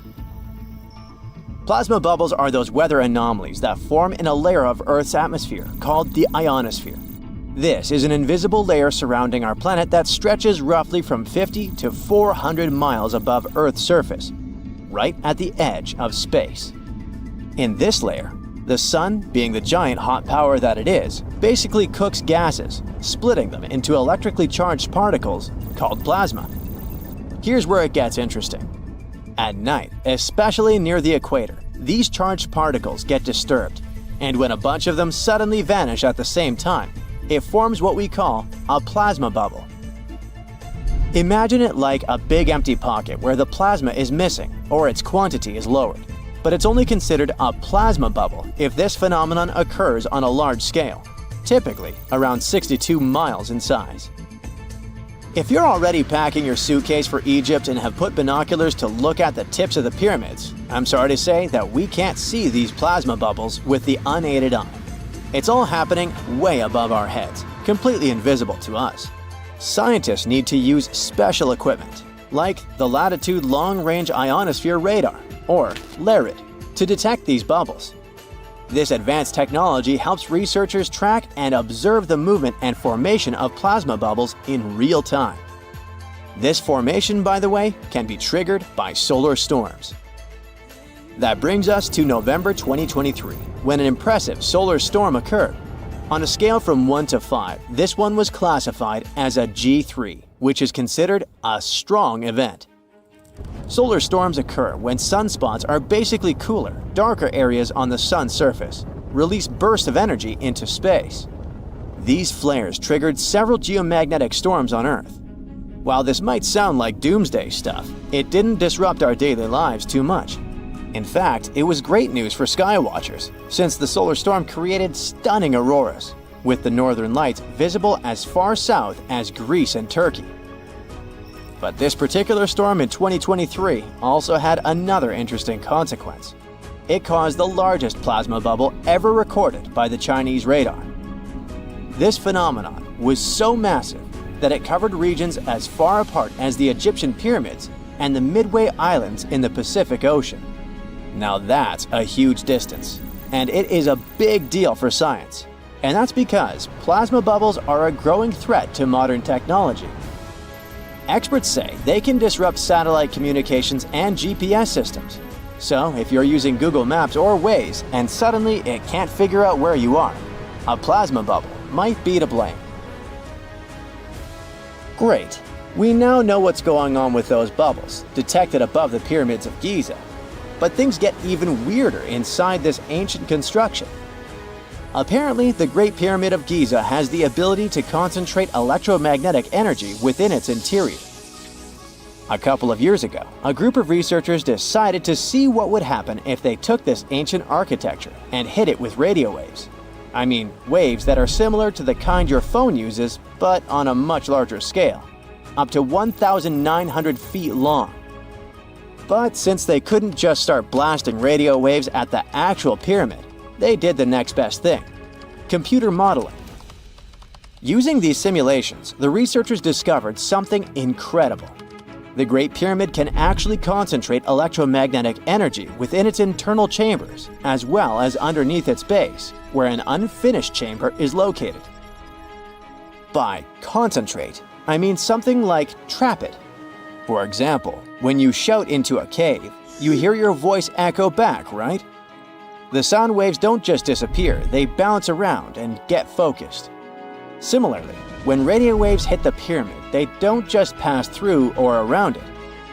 Plasma bubbles are those weather anomalies that form in a layer of Earth's atmosphere called the ionosphere. This is an invisible layer surrounding our planet that stretches roughly from 50 to 400 miles above Earth's surface, right at the edge of space. In this layer, the sun, being the giant hot power that it is, basically cooks gases, splitting them into electrically charged particles called plasma. Here's where it gets interesting. At night, especially near the equator, these charged particles get disturbed, and when a bunch of them suddenly vanish at the same time, it forms what we call a plasma bubble. Imagine it like a big empty pocket where the plasma is missing or its quantity is lowered. But it's only considered a plasma bubble if this phenomenon occurs on a large scale, typically around 62 miles in size. If you're already packing your suitcase for Egypt and have put binoculars to look at the tips of the pyramids, I'm sorry to say that we can't see these plasma bubbles with the unaided eye. It's all happening way above our heads, completely invisible to us. Scientists need to use special equipment, like the Latitude Long-Range Ionosphere Radar, or LARID, to detect these bubbles. This advanced technology helps researchers track and observe the movement and formation of plasma bubbles in real time. This formation, by the way, can be triggered by solar storms. That brings us to November 2023, when an impressive solar storm occurred. On a scale from 1 to 5, this one was classified as a G3, which is considered a strong event. Solar storms occur when sunspots are basically cooler, darker areas on the sun's surface, release bursts of energy into space. These flares triggered several geomagnetic storms on Earth. While this might sound like doomsday stuff, it didn't disrupt our daily lives too much. In fact, it was great news for skywatchers, since the solar storm created stunning auroras, with the northern lights visible as far south as Greece and Turkey. But this particular storm in 2023 also had another interesting consequence. It caused the largest plasma bubble ever recorded by the Chinese radar. This phenomenon was so massive that it covered regions as far apart as the Egyptian pyramids and the Midway Islands in the Pacific Ocean. Now that's a huge distance, and it is a big deal for science. And that's because plasma bubbles are a growing threat to modern technology. Experts say they can disrupt satellite communications and GPS systems. So if you're using Google Maps or Waze and suddenly it can't figure out where you are, a plasma bubble might be to blame. Great. We now know what's going on with those bubbles, detected above the pyramids of Giza. But things get even weirder inside this ancient construction. Apparently, the Great Pyramid of Giza has the ability to concentrate electromagnetic energy within its interior. A couple of years ago, a group of researchers decided to see what would happen if they took this ancient architecture and hit it with radio waves. I mean, waves that are similar to the kind your phone uses, but on a much larger scale, up to 1,900 feet long. But since they couldn't just start blasting radio waves at the actual pyramid, they did the next best thing: computer modeling. Using these simulations, the researchers discovered something incredible. The Great Pyramid can actually concentrate electromagnetic energy within its internal chambers, as well as underneath its base, where an unfinished chamber is located. By concentrate, I mean something like trap it. For example, when you shout into a cave, you hear your voice echo back, right? The sound waves don't just disappear, they bounce around and get focused. Similarly, when radio waves hit the pyramid, they don't just pass through or around it.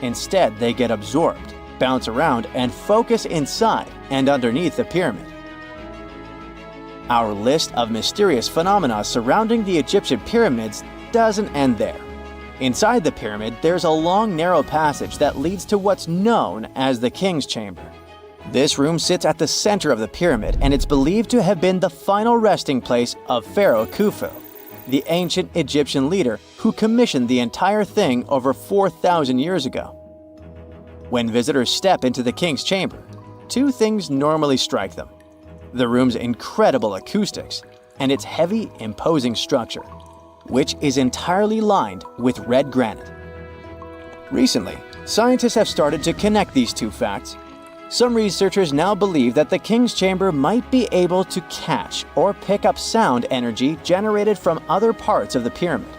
Instead, they get absorbed, bounce around, and focus inside and underneath the pyramid. Our list of mysterious phenomena surrounding the Egyptian pyramids doesn't end there. Inside the pyramid, there's a long, narrow passage that leads to what's known as the King's Chamber. This room sits at the center of the pyramid, and it's believed to have been the final resting place of Pharaoh Khufu, the ancient Egyptian leader who commissioned the entire thing over 4,000 years ago. When visitors step into the King's Chamber, two things normally strike them: the room's incredible acoustics and its heavy, imposing structure, which is entirely lined with red granite. Recently, scientists have started to connect these two facts. Some researchers now believe that the king's chamber might be able to catch or pick up sound energy generated from other parts of the pyramid.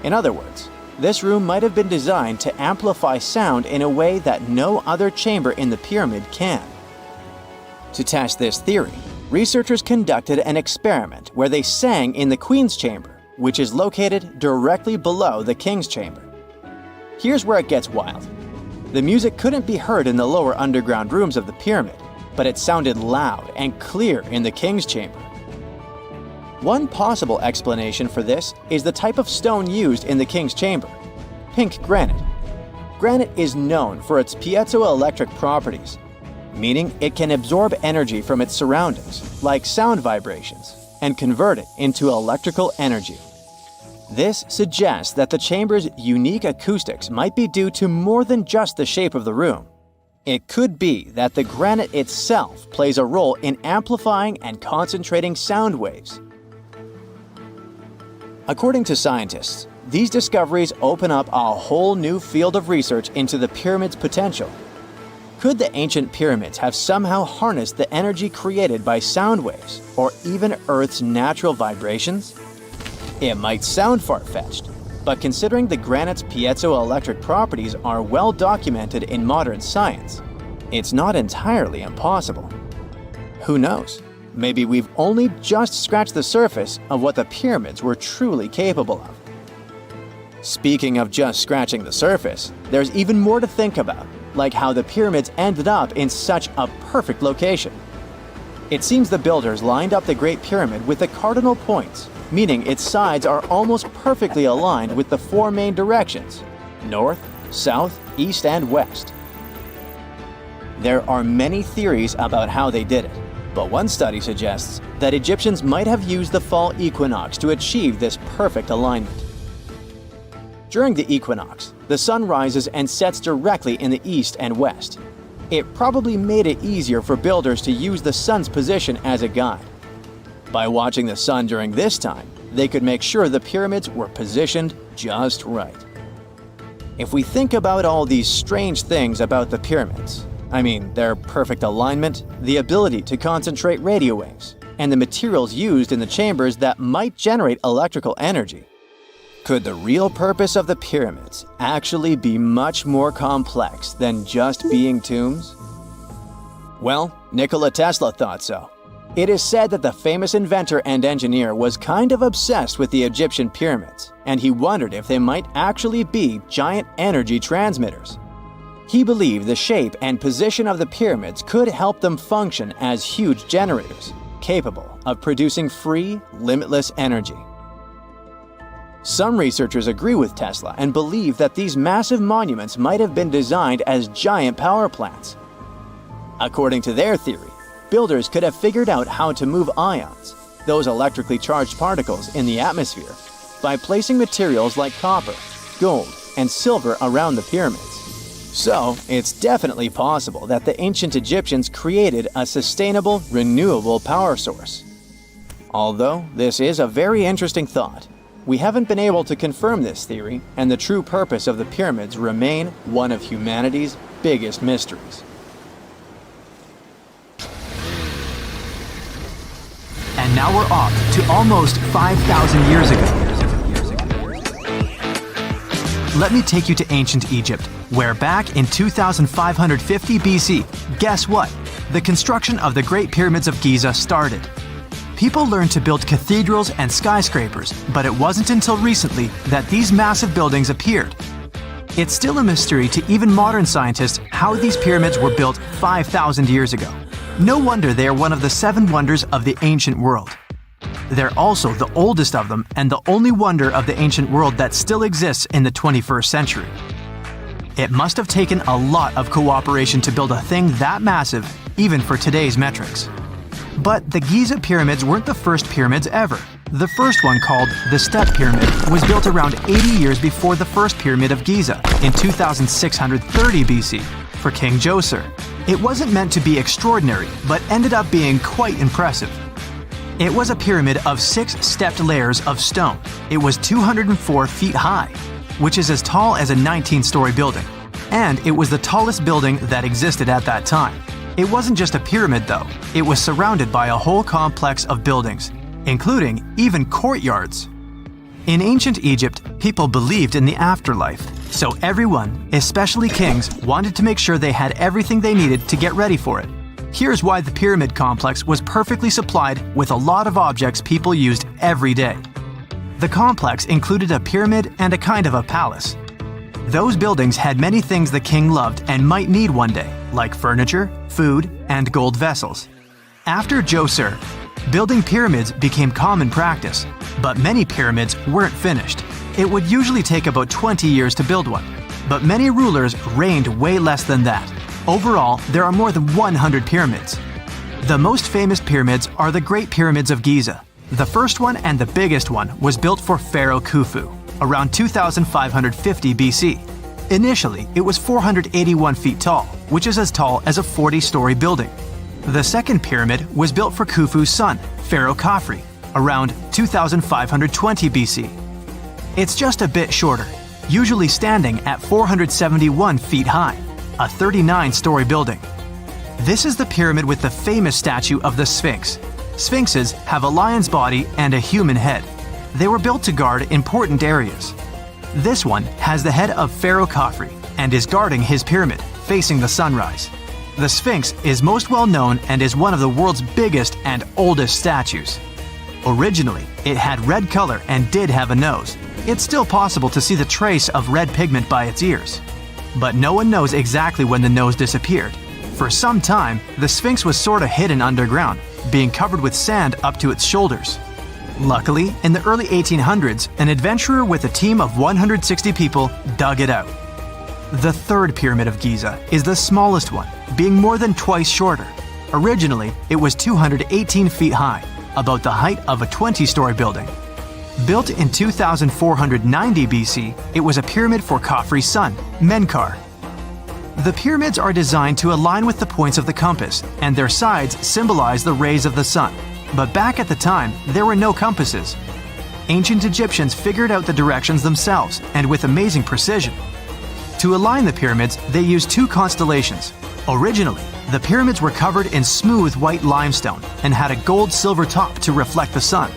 In other words, this room might have been designed to amplify sound in a way that no other chamber in the pyramid can. To test this theory, researchers conducted an experiment where they sang in the Queen's chamber, which is located directly below the King's chamber. Here's where it gets wild. The music couldn't be heard in the lower underground rooms of the pyramid, but it sounded loud and clear in the King's chamber. One possible explanation for this is the type of stone used in the King's chamber: pink granite. Granite is known for its piezoelectric properties, meaning it can absorb energy from its surroundings, like sound vibrations, and convert it into electrical energy. This suggests that the chamber's unique acoustics might be due to more than just the shape of the room. It could be that the granite itself plays a role in amplifying and concentrating sound waves. According to scientists, these discoveries open up a whole new field of research into the pyramid's potential. Could the ancient pyramids have somehow harnessed the energy created by sound waves, or even Earth's natural vibrations? It might sound far-fetched, but considering the granite's piezoelectric properties are well documented in modern science, it's not entirely impossible. Who knows? Maybe we've only just scratched the surface of what the pyramids were truly capable of. Speaking of just scratching the surface, there's even more to think about, like how the pyramids ended up in such a perfect location. It seems the builders lined up the Great Pyramid with the cardinal points, meaning its sides are almost perfectly aligned with the four main directions: north, south, east, and west. There are many theories about how they did it, but one study suggests that Egyptians might have used the fall equinox to achieve this perfect alignment. During the equinox, the sun rises and sets directly in the east and west. It probably made it easier for builders to use the sun's position as a guide. By watching the sun during this time, they could make sure the pyramids were positioned just right. If we think about all these strange things about the pyramids, I mean their perfect alignment, the ability to concentrate radio waves, and the materials used in the chambers that might generate electrical energy, could the real purpose of the pyramids actually be much more complex than just being tombs? Well, Nikola Tesla thought so. It is said that the famous inventor and engineer was kind of obsessed with the Egyptian pyramids, and he wondered if they might actually be giant energy transmitters. He believed the shape and position of the pyramids could help them function as huge generators, capable of producing free, limitless energy. Some researchers agree with Tesla and believe that these massive monuments might have been designed as giant power plants. According to their theory, builders could have figured out how to move ions, those electrically charged particles in the atmosphere, by placing materials like copper, gold, and silver around the pyramids. So, it's definitely possible that the ancient Egyptians created a sustainable, renewable power source. Although this is a very interesting thought, we haven't been able to confirm this theory, and the true purpose of the pyramids remain one of humanity's biggest mysteries. And now we're off to almost 5,000 years ago. Let me take you to ancient Egypt, where back in 2550 BC, guess what? The construction of the Great Pyramids of Giza started. People learned to build cathedrals and skyscrapers, but it wasn't until recently that these massive buildings appeared. It's still a mystery to even modern scientists how these pyramids were built 5,000 years ago. No wonder they are one of the 7 wonders of the ancient world. They're also the oldest of them and the only wonder of the ancient world that still exists in the 21st century. It must have taken a lot of cooperation to build a thing that massive, even for today's metrics. But the Giza pyramids weren't the first pyramids ever. The first one, called the Step Pyramid, was built around 80 years before the first pyramid of Giza in 2630 BC for King Djoser. It wasn't meant to be extraordinary, but ended up being quite impressive. It was a pyramid of 6 stepped layers of stone. It was 204 feet high, which is as tall as a 19-story building, and it was the tallest building that existed at that time. It wasn't just a pyramid though, it was surrounded by a whole complex of buildings, including even courtyards. In ancient Egypt, people believed in the afterlife, so everyone, especially kings, wanted to make sure they had everything they needed to get ready for it. Here's why the pyramid complex was perfectly supplied with a lot of objects people used every day. The complex included a pyramid and a kind of a palace. Those buildings had many things the king loved and might need one day, like furniture, food, and gold vessels. After Djoser, building pyramids became common practice, but many pyramids weren't finished. It would usually take about 20 years to build one, but many rulers reigned way less than that. Overall, there are more than 100 pyramids. The most famous pyramids are the Great Pyramids of Giza. The first one and the biggest one was built for Pharaoh Khufu, around 2550 BC. Initially, it was 481 feet tall, which is as tall as a 40-story building. The second pyramid was built for Khufu's son, Pharaoh Khafre, around 2520 BC. It's just a bit shorter, usually standing at 471 feet high, a 39-story building. This is the pyramid with the famous statue of the Sphinx. Sphinxes have a lion's body and a human head. They were built to guard important areas. This one has the head of Pharaoh Khafre and is guarding his pyramid, facing the sunrise. The Sphinx is most well known and is one of the world's biggest and oldest statues. Originally, it had red color and did have a nose. It's still possible to see the trace of red pigment by its ears. But no one knows exactly when the nose disappeared. For some time, the Sphinx was sort of hidden underground, being covered with sand up to its shoulders. Luckily, in the early 1800s, an adventurer with a team of 160 people dug it out. The third pyramid of Giza is the smallest one, being more than twice shorter. Originally, it was 218 feet high, about the height of a 20-story building. Built in 2490 BC, it was a pyramid for Khafre's son, Menkaure. The pyramids are designed to align with the points of the compass, and their sides symbolize the rays of the sun. But back at the time, there were no compasses. Ancient Egyptians figured out the directions themselves, and with amazing precision. To align the pyramids, they used two constellations. Originally, the pyramids were covered in smooth white limestone and had a gold-silver top to reflect the sun.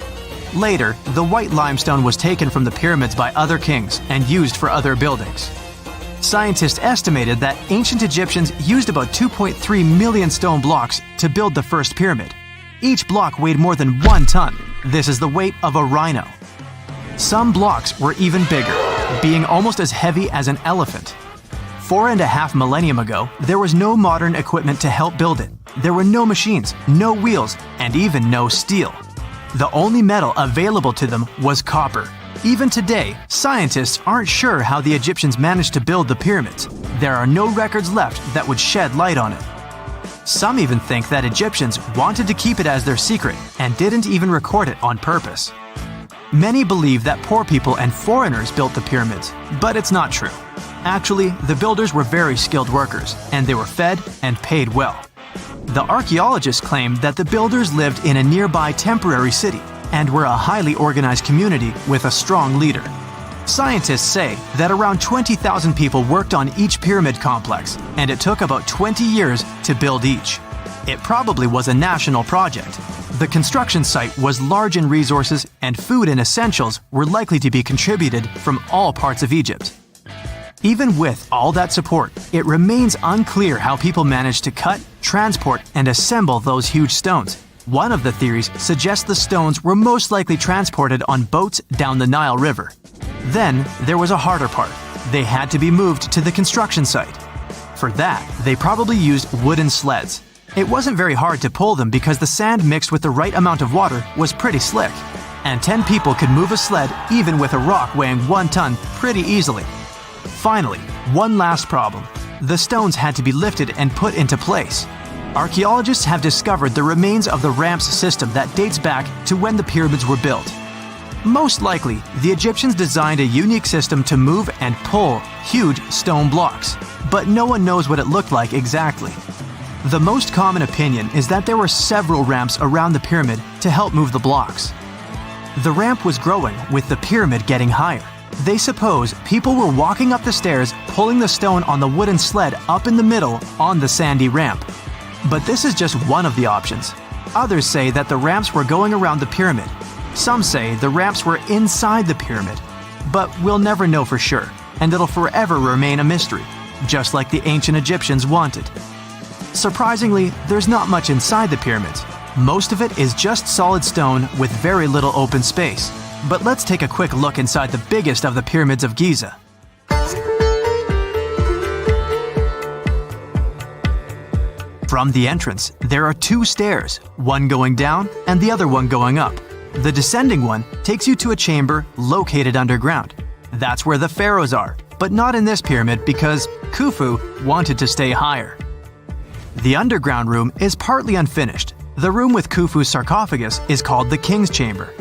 Later, the white limestone was taken from the pyramids by other kings and used for other buildings. Scientists estimated that ancient Egyptians used about 2.3 million stone blocks to build the first pyramid. Each block weighed more than 1 ton. This is the weight of a rhino. Some blocks were even bigger, being almost as heavy as an elephant. 4.5 millennia ago, there was no modern equipment to help build it. There were no machines, no wheels, and even no steel. The only metal available to them was copper. Even today, scientists aren't sure how the Egyptians managed to build the pyramids. There are no records left that would shed light on it. Some even think that Egyptians wanted to keep it as their secret and didn't even record it on purpose. Many believe that poor people and foreigners built the pyramids, but it's not true. Actually, the builders were very skilled workers, and they were fed and paid well. The archaeologists claim that the builders lived in a nearby temporary city and were a highly organized community with a strong leader. Scientists say that around 20,000 people worked on each pyramid complex, and it took about 20 years to build each. It probably was a national project. The construction site was large in resources, and food and essentials were likely to be contributed from all parts of Egypt. Even with all that support, it remains unclear how people managed to cut, transport, and assemble those huge stones. One of the theories suggests the stones were most likely transported on boats down the Nile River. Then, there was a harder part. They had to be moved to the construction site. For that, they probably used wooden sleds. It wasn't very hard to pull them because the sand mixed with the right amount of water was pretty slick. And 10 people could move a sled even with a rock weighing 1 ton pretty easily. Finally, one last problem. The stones had to be lifted and put into place. Archaeologists have discovered the remains of the ramps system that dates back to when the pyramids were built. Most likely, the Egyptians designed a unique system to move and pull huge stone blocks, but no one knows what it looked like exactly. The most common opinion is that there were several ramps around the pyramid to help move the blocks. The ramp was growing with the pyramid getting higher. They suppose people were walking up the stairs, pulling the stone on the wooden sled up in the middle on the sandy ramp. But this is just one of the options. Others say that the ramps were going around the pyramid. Some say the ramps were inside the pyramid. But we'll never know for sure, and it'll forever remain a mystery, just like the ancient Egyptians wanted. Surprisingly, there's not much inside the pyramids. Most of it is just solid stone with very little open space. But let's take a quick look inside the biggest of the pyramids of Giza. From the entrance, there are two stairs, one going down and the other one going up. The descending one takes you to a chamber located underground. That's where the pharaohs are, but not in this pyramid because Khufu wanted to stay higher. The underground room is partly unfinished. The room with Khufu's sarcophagus is called the King's Chamber.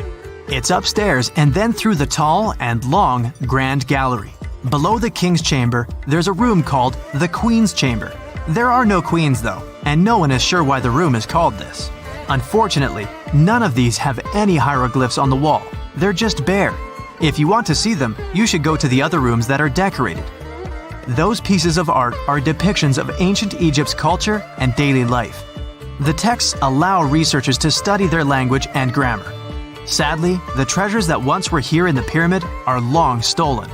It's upstairs and then through the tall and long Grand Gallery. Below the King's Chamber, there's a room called the Queen's Chamber. There are no queens though, and no one is sure why the room is called this. Unfortunately, none of these have any hieroglyphs on the wall. They're just bare. If you want to see them, you should go to the other rooms that are decorated. Those pieces of art are depictions of ancient Egypt's culture and daily life. The texts allow researchers to study their language and grammar. Sadly, the treasures that once were here in the pyramid are long stolen.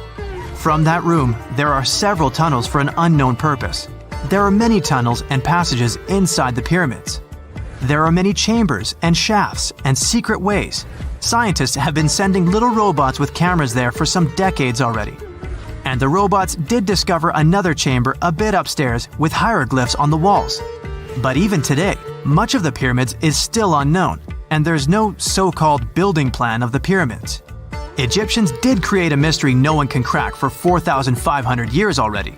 From that room, there are several tunnels for an unknown purpose. There are many tunnels and passages inside the pyramids. There are many chambers and shafts and secret ways. Scientists have been sending little robots with cameras there for some decades already. And the robots did discover another chamber a bit upstairs with hieroglyphs on the walls. But even today, much of the pyramids is still unknown, and there's no so-called building plan of the pyramids. Egyptians did create a mystery no one can crack for 4,500 years already.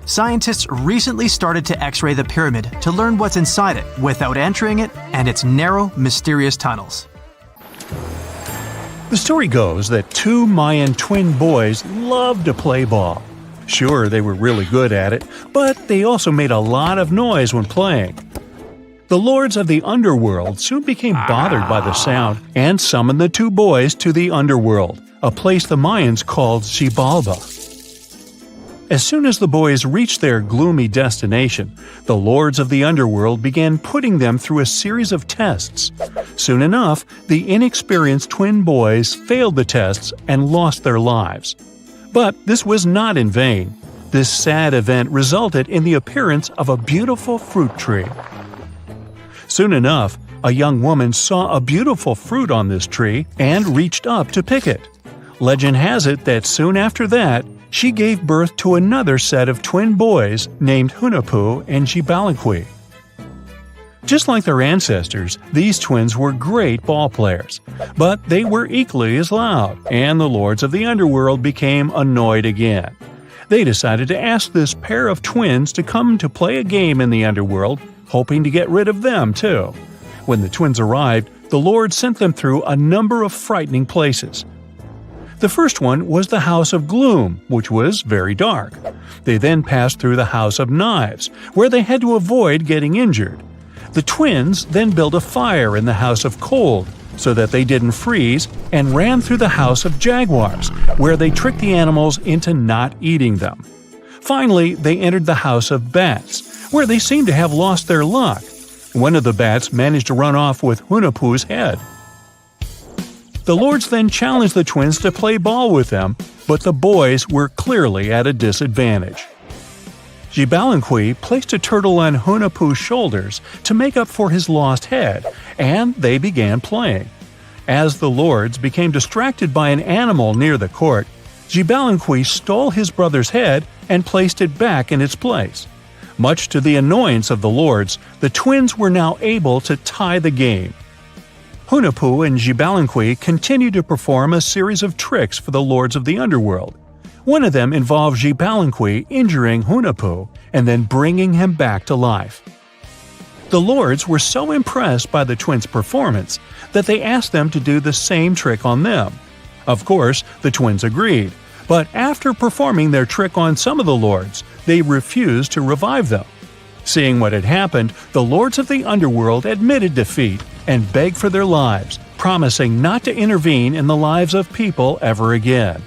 Scientists recently started to X-ray the pyramid to learn what's inside it without entering it and its narrow, mysterious tunnels. The story goes that two Mayan twin boys loved to play ball. Sure, they were really good at it, but they also made a lot of noise when playing. The lords of the underworld soon became bothered by the sound and summoned the two boys to the underworld, a place the Mayans called Xibalba. As soon as the boys reached their gloomy destination, the lords of the underworld began putting them through a series of tests. Soon enough, the inexperienced twin boys failed the tests and lost their lives. But this was not in vain. This sad event resulted in the appearance of a beautiful fruit tree. Soon enough, a young woman saw a beautiful fruit on this tree and reached up to pick it. Legend has it that soon after that, she gave birth to another set of twin boys named Hunahpu and Xibalbaqui. Just like their ancestors, these twins were great ball players, but they were equally as loud, and the lords of the underworld became annoyed again. They decided to ask this pair of twins to come to play a game in the underworld, hoping to get rid of them too. When the twins arrived, the lord sent them through a number of frightening places. The first one was the House of Gloom, which was very dark. They then passed through the House of Knives, where they had to avoid getting injured. The twins then built a fire in the House of Cold, so that they didn't freeze, and ran through the House of Jaguars, where they tricked the animals into not eating them. Finally, they entered the House of Bats, where they seemed to have lost their luck. One of the bats managed to run off with Hunahpu's head. The lords then challenged the twins to play ball with them, but the boys were clearly at a disadvantage. Xibalbaqui placed a turtle on Hunahpu's shoulders to make up for his lost head, and they began playing. As the lords became distracted by an animal near the court, Xibalbaqui stole his brother's head and placed it back in its place. Much to the annoyance of the lords, the twins were now able to tie the game. Hunahpu and Xibalbaqui continued to perform a series of tricks for the lords of the underworld. One of them involved Xibalbaqui injuring Hunahpu and then bringing him back to life. The lords were so impressed by the twins' performance that they asked them to do the same trick on them. Of course, the twins agreed, but after performing their trick on some of the lords, they refused to revive them. Seeing what had happened, the lords of the underworld admitted defeat and begged for their lives, promising not to intervene in the lives of people ever again.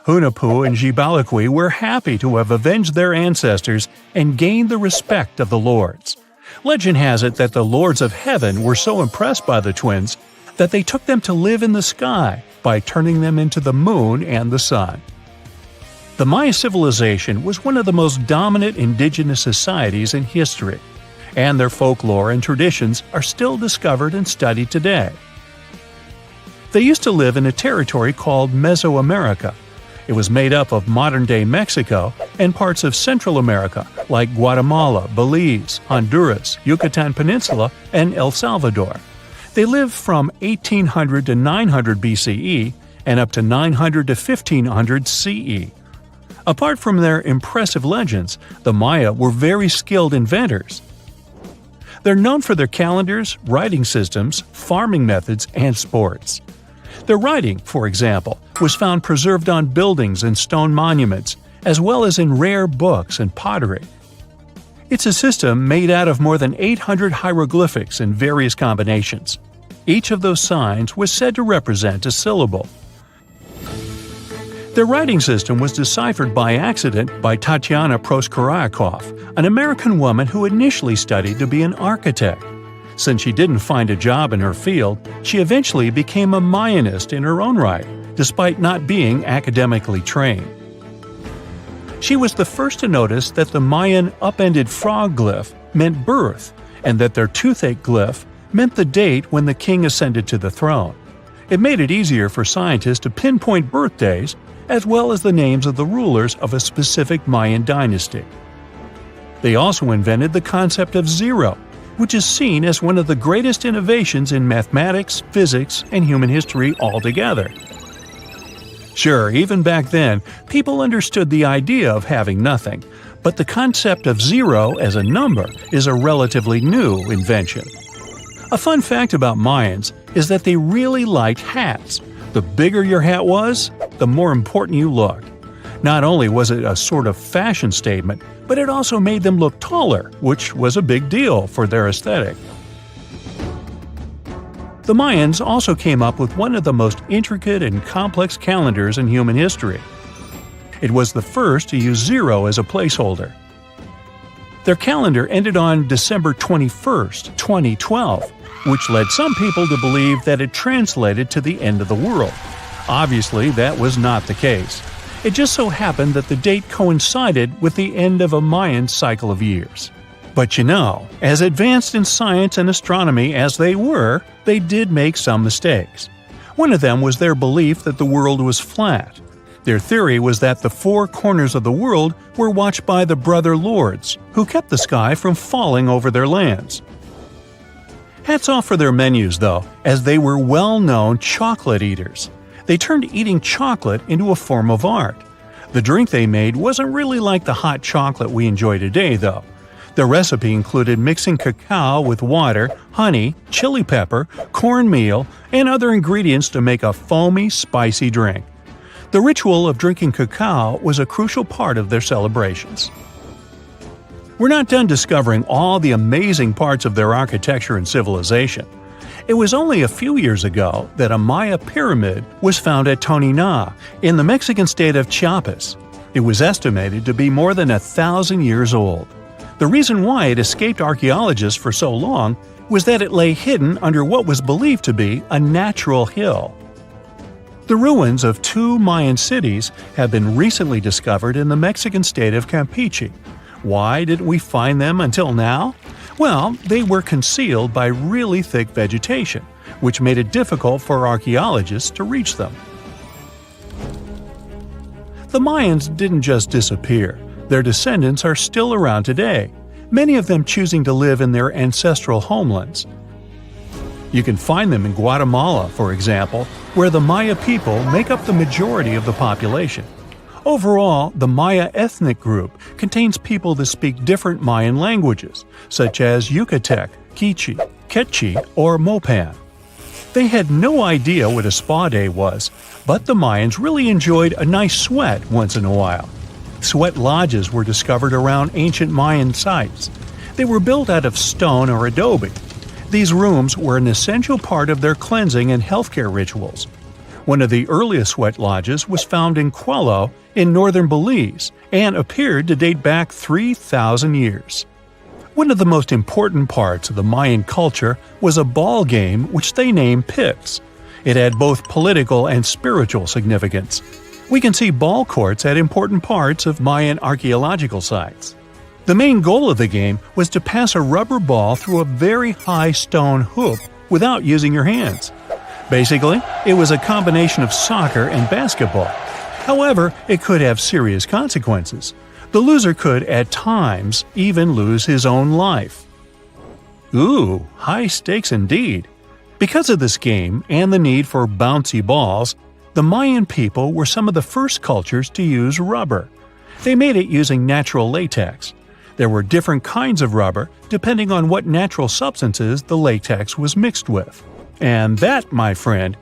Hunahpu and Xibalbaqui were happy to have avenged their ancestors and gained the respect of the lords. Legend has it that the lords of heaven were so impressed by the twins that they took them to live in the sky by turning them into the moon and the sun. The Maya civilization was one of the most dominant indigenous societies in history, and their folklore and traditions are still discovered and studied today. They used to live in a territory called Mesoamerica. It was made up of modern-day Mexico and parts of Central America like Guatemala, Belize, Honduras, Yucatan Peninsula, and El Salvador. They lived from 1800 to 900 BCE and up to 900 to 1500 CE. Apart from their impressive legends, the Maya were very skilled inventors. They're known for their calendars, writing systems, farming methods, and sports. Their writing, for example, was found preserved on buildings and stone monuments, as well as in rare books and pottery. It's a system made out of more than 800 hieroglyphics in various combinations. Each of those signs was said to represent a syllable. Their writing system was deciphered by accident by Tatiana Proskorakov, an American woman who initially studied to be an architect. Since she didn't find a job in her field, she eventually became a Mayanist in her own right, despite not being academically trained. She was the first to notice that the Mayan upended frog glyph meant birth, and that their toothache glyph meant the date when the king ascended to the throne. It made it easier for scientists to pinpoint birthdays, as well as the names of the rulers of a specific Mayan dynasty. They also invented the concept of zero, which is seen as one of the greatest innovations in mathematics, physics, and human history altogether. Sure, even back then, people understood the idea of having nothing, but the concept of zero as a number is a relatively new invention. A fun fact about Mayans is that they really liked hats. The bigger your hat was, the more important you looked. Not only was it a sort of fashion statement, but it also made them look taller, which was a big deal for their aesthetic. The Mayans also came up with one of the most intricate and complex calendars in human history. It was the first to use zero as a placeholder. Their calendar ended on December 21st, 2012, which led some people to believe that it translated to the end of the world. Obviously, that was not the case. It just so happened that the date coincided with the end of a Mayan cycle of years. But you know, as advanced in science and astronomy as they were, they did make some mistakes. One of them was their belief that the world was flat. Their theory was that the four corners of the world were watched by the brother lords, who kept the sky from falling over their lands. Hats off for their menus, though, as they were well-known chocolate eaters. They turned eating chocolate into a form of art. The drink they made wasn't really like the hot chocolate we enjoy today, though. Their recipe included mixing cacao with water, honey, chili pepper, cornmeal, and other ingredients to make a foamy, spicy drink. The ritual of drinking cacao was a crucial part of their celebrations. We're not done discovering all the amazing parts of their architecture and civilization. It was only a few years ago that a Maya pyramid was found at Tonina, in the Mexican state of Chiapas. It was estimated to be more than 1,000 years old. The reason why it escaped archaeologists for so long was that it lay hidden under what was believed to be a natural hill. The ruins of two Mayan cities have been recently discovered in the Mexican state of Campeche. Why didn't we find them until now? Well, they were concealed by really thick vegetation, which made it difficult for archaeologists to reach them. The Mayans didn't just disappear. Their descendants are still around today, many of them choosing to live in their ancestral homelands. You can find them in Guatemala, for example, where the Maya people make up the majority of the population. Overall, the Maya ethnic group contains people that speak different Mayan languages, such as Yucatec, Quiche, Quechua, or Mopan. They had no idea what a spa day was, but the Mayans really enjoyed a nice sweat once in a while. Sweat lodges were discovered around ancient Mayan sites. They were built out of stone or adobe. These rooms were an essential part of their cleansing and healthcare rituals. One of the earliest sweat lodges was found in Quello in northern Belize and appeared to date back 3,000 years. One of the most important parts of the Mayan culture was a ball game which they named Pix. It had both political and spiritual significance. We can see ball courts at important parts of Mayan archaeological sites. The main goal of the game was to pass a rubber ball through a very high stone hoop without using your hands. Basically, it was a combination of soccer and basketball. However, it could have serious consequences. The loser could, at times, even lose his own life. Ooh, high stakes indeed. Because of this game and the need for bouncy balls, the Mayan people were some of the first cultures to use rubber. They made it using natural latex. There were different kinds of rubber depending on what natural substances the latex was mixed with. And that, my friend,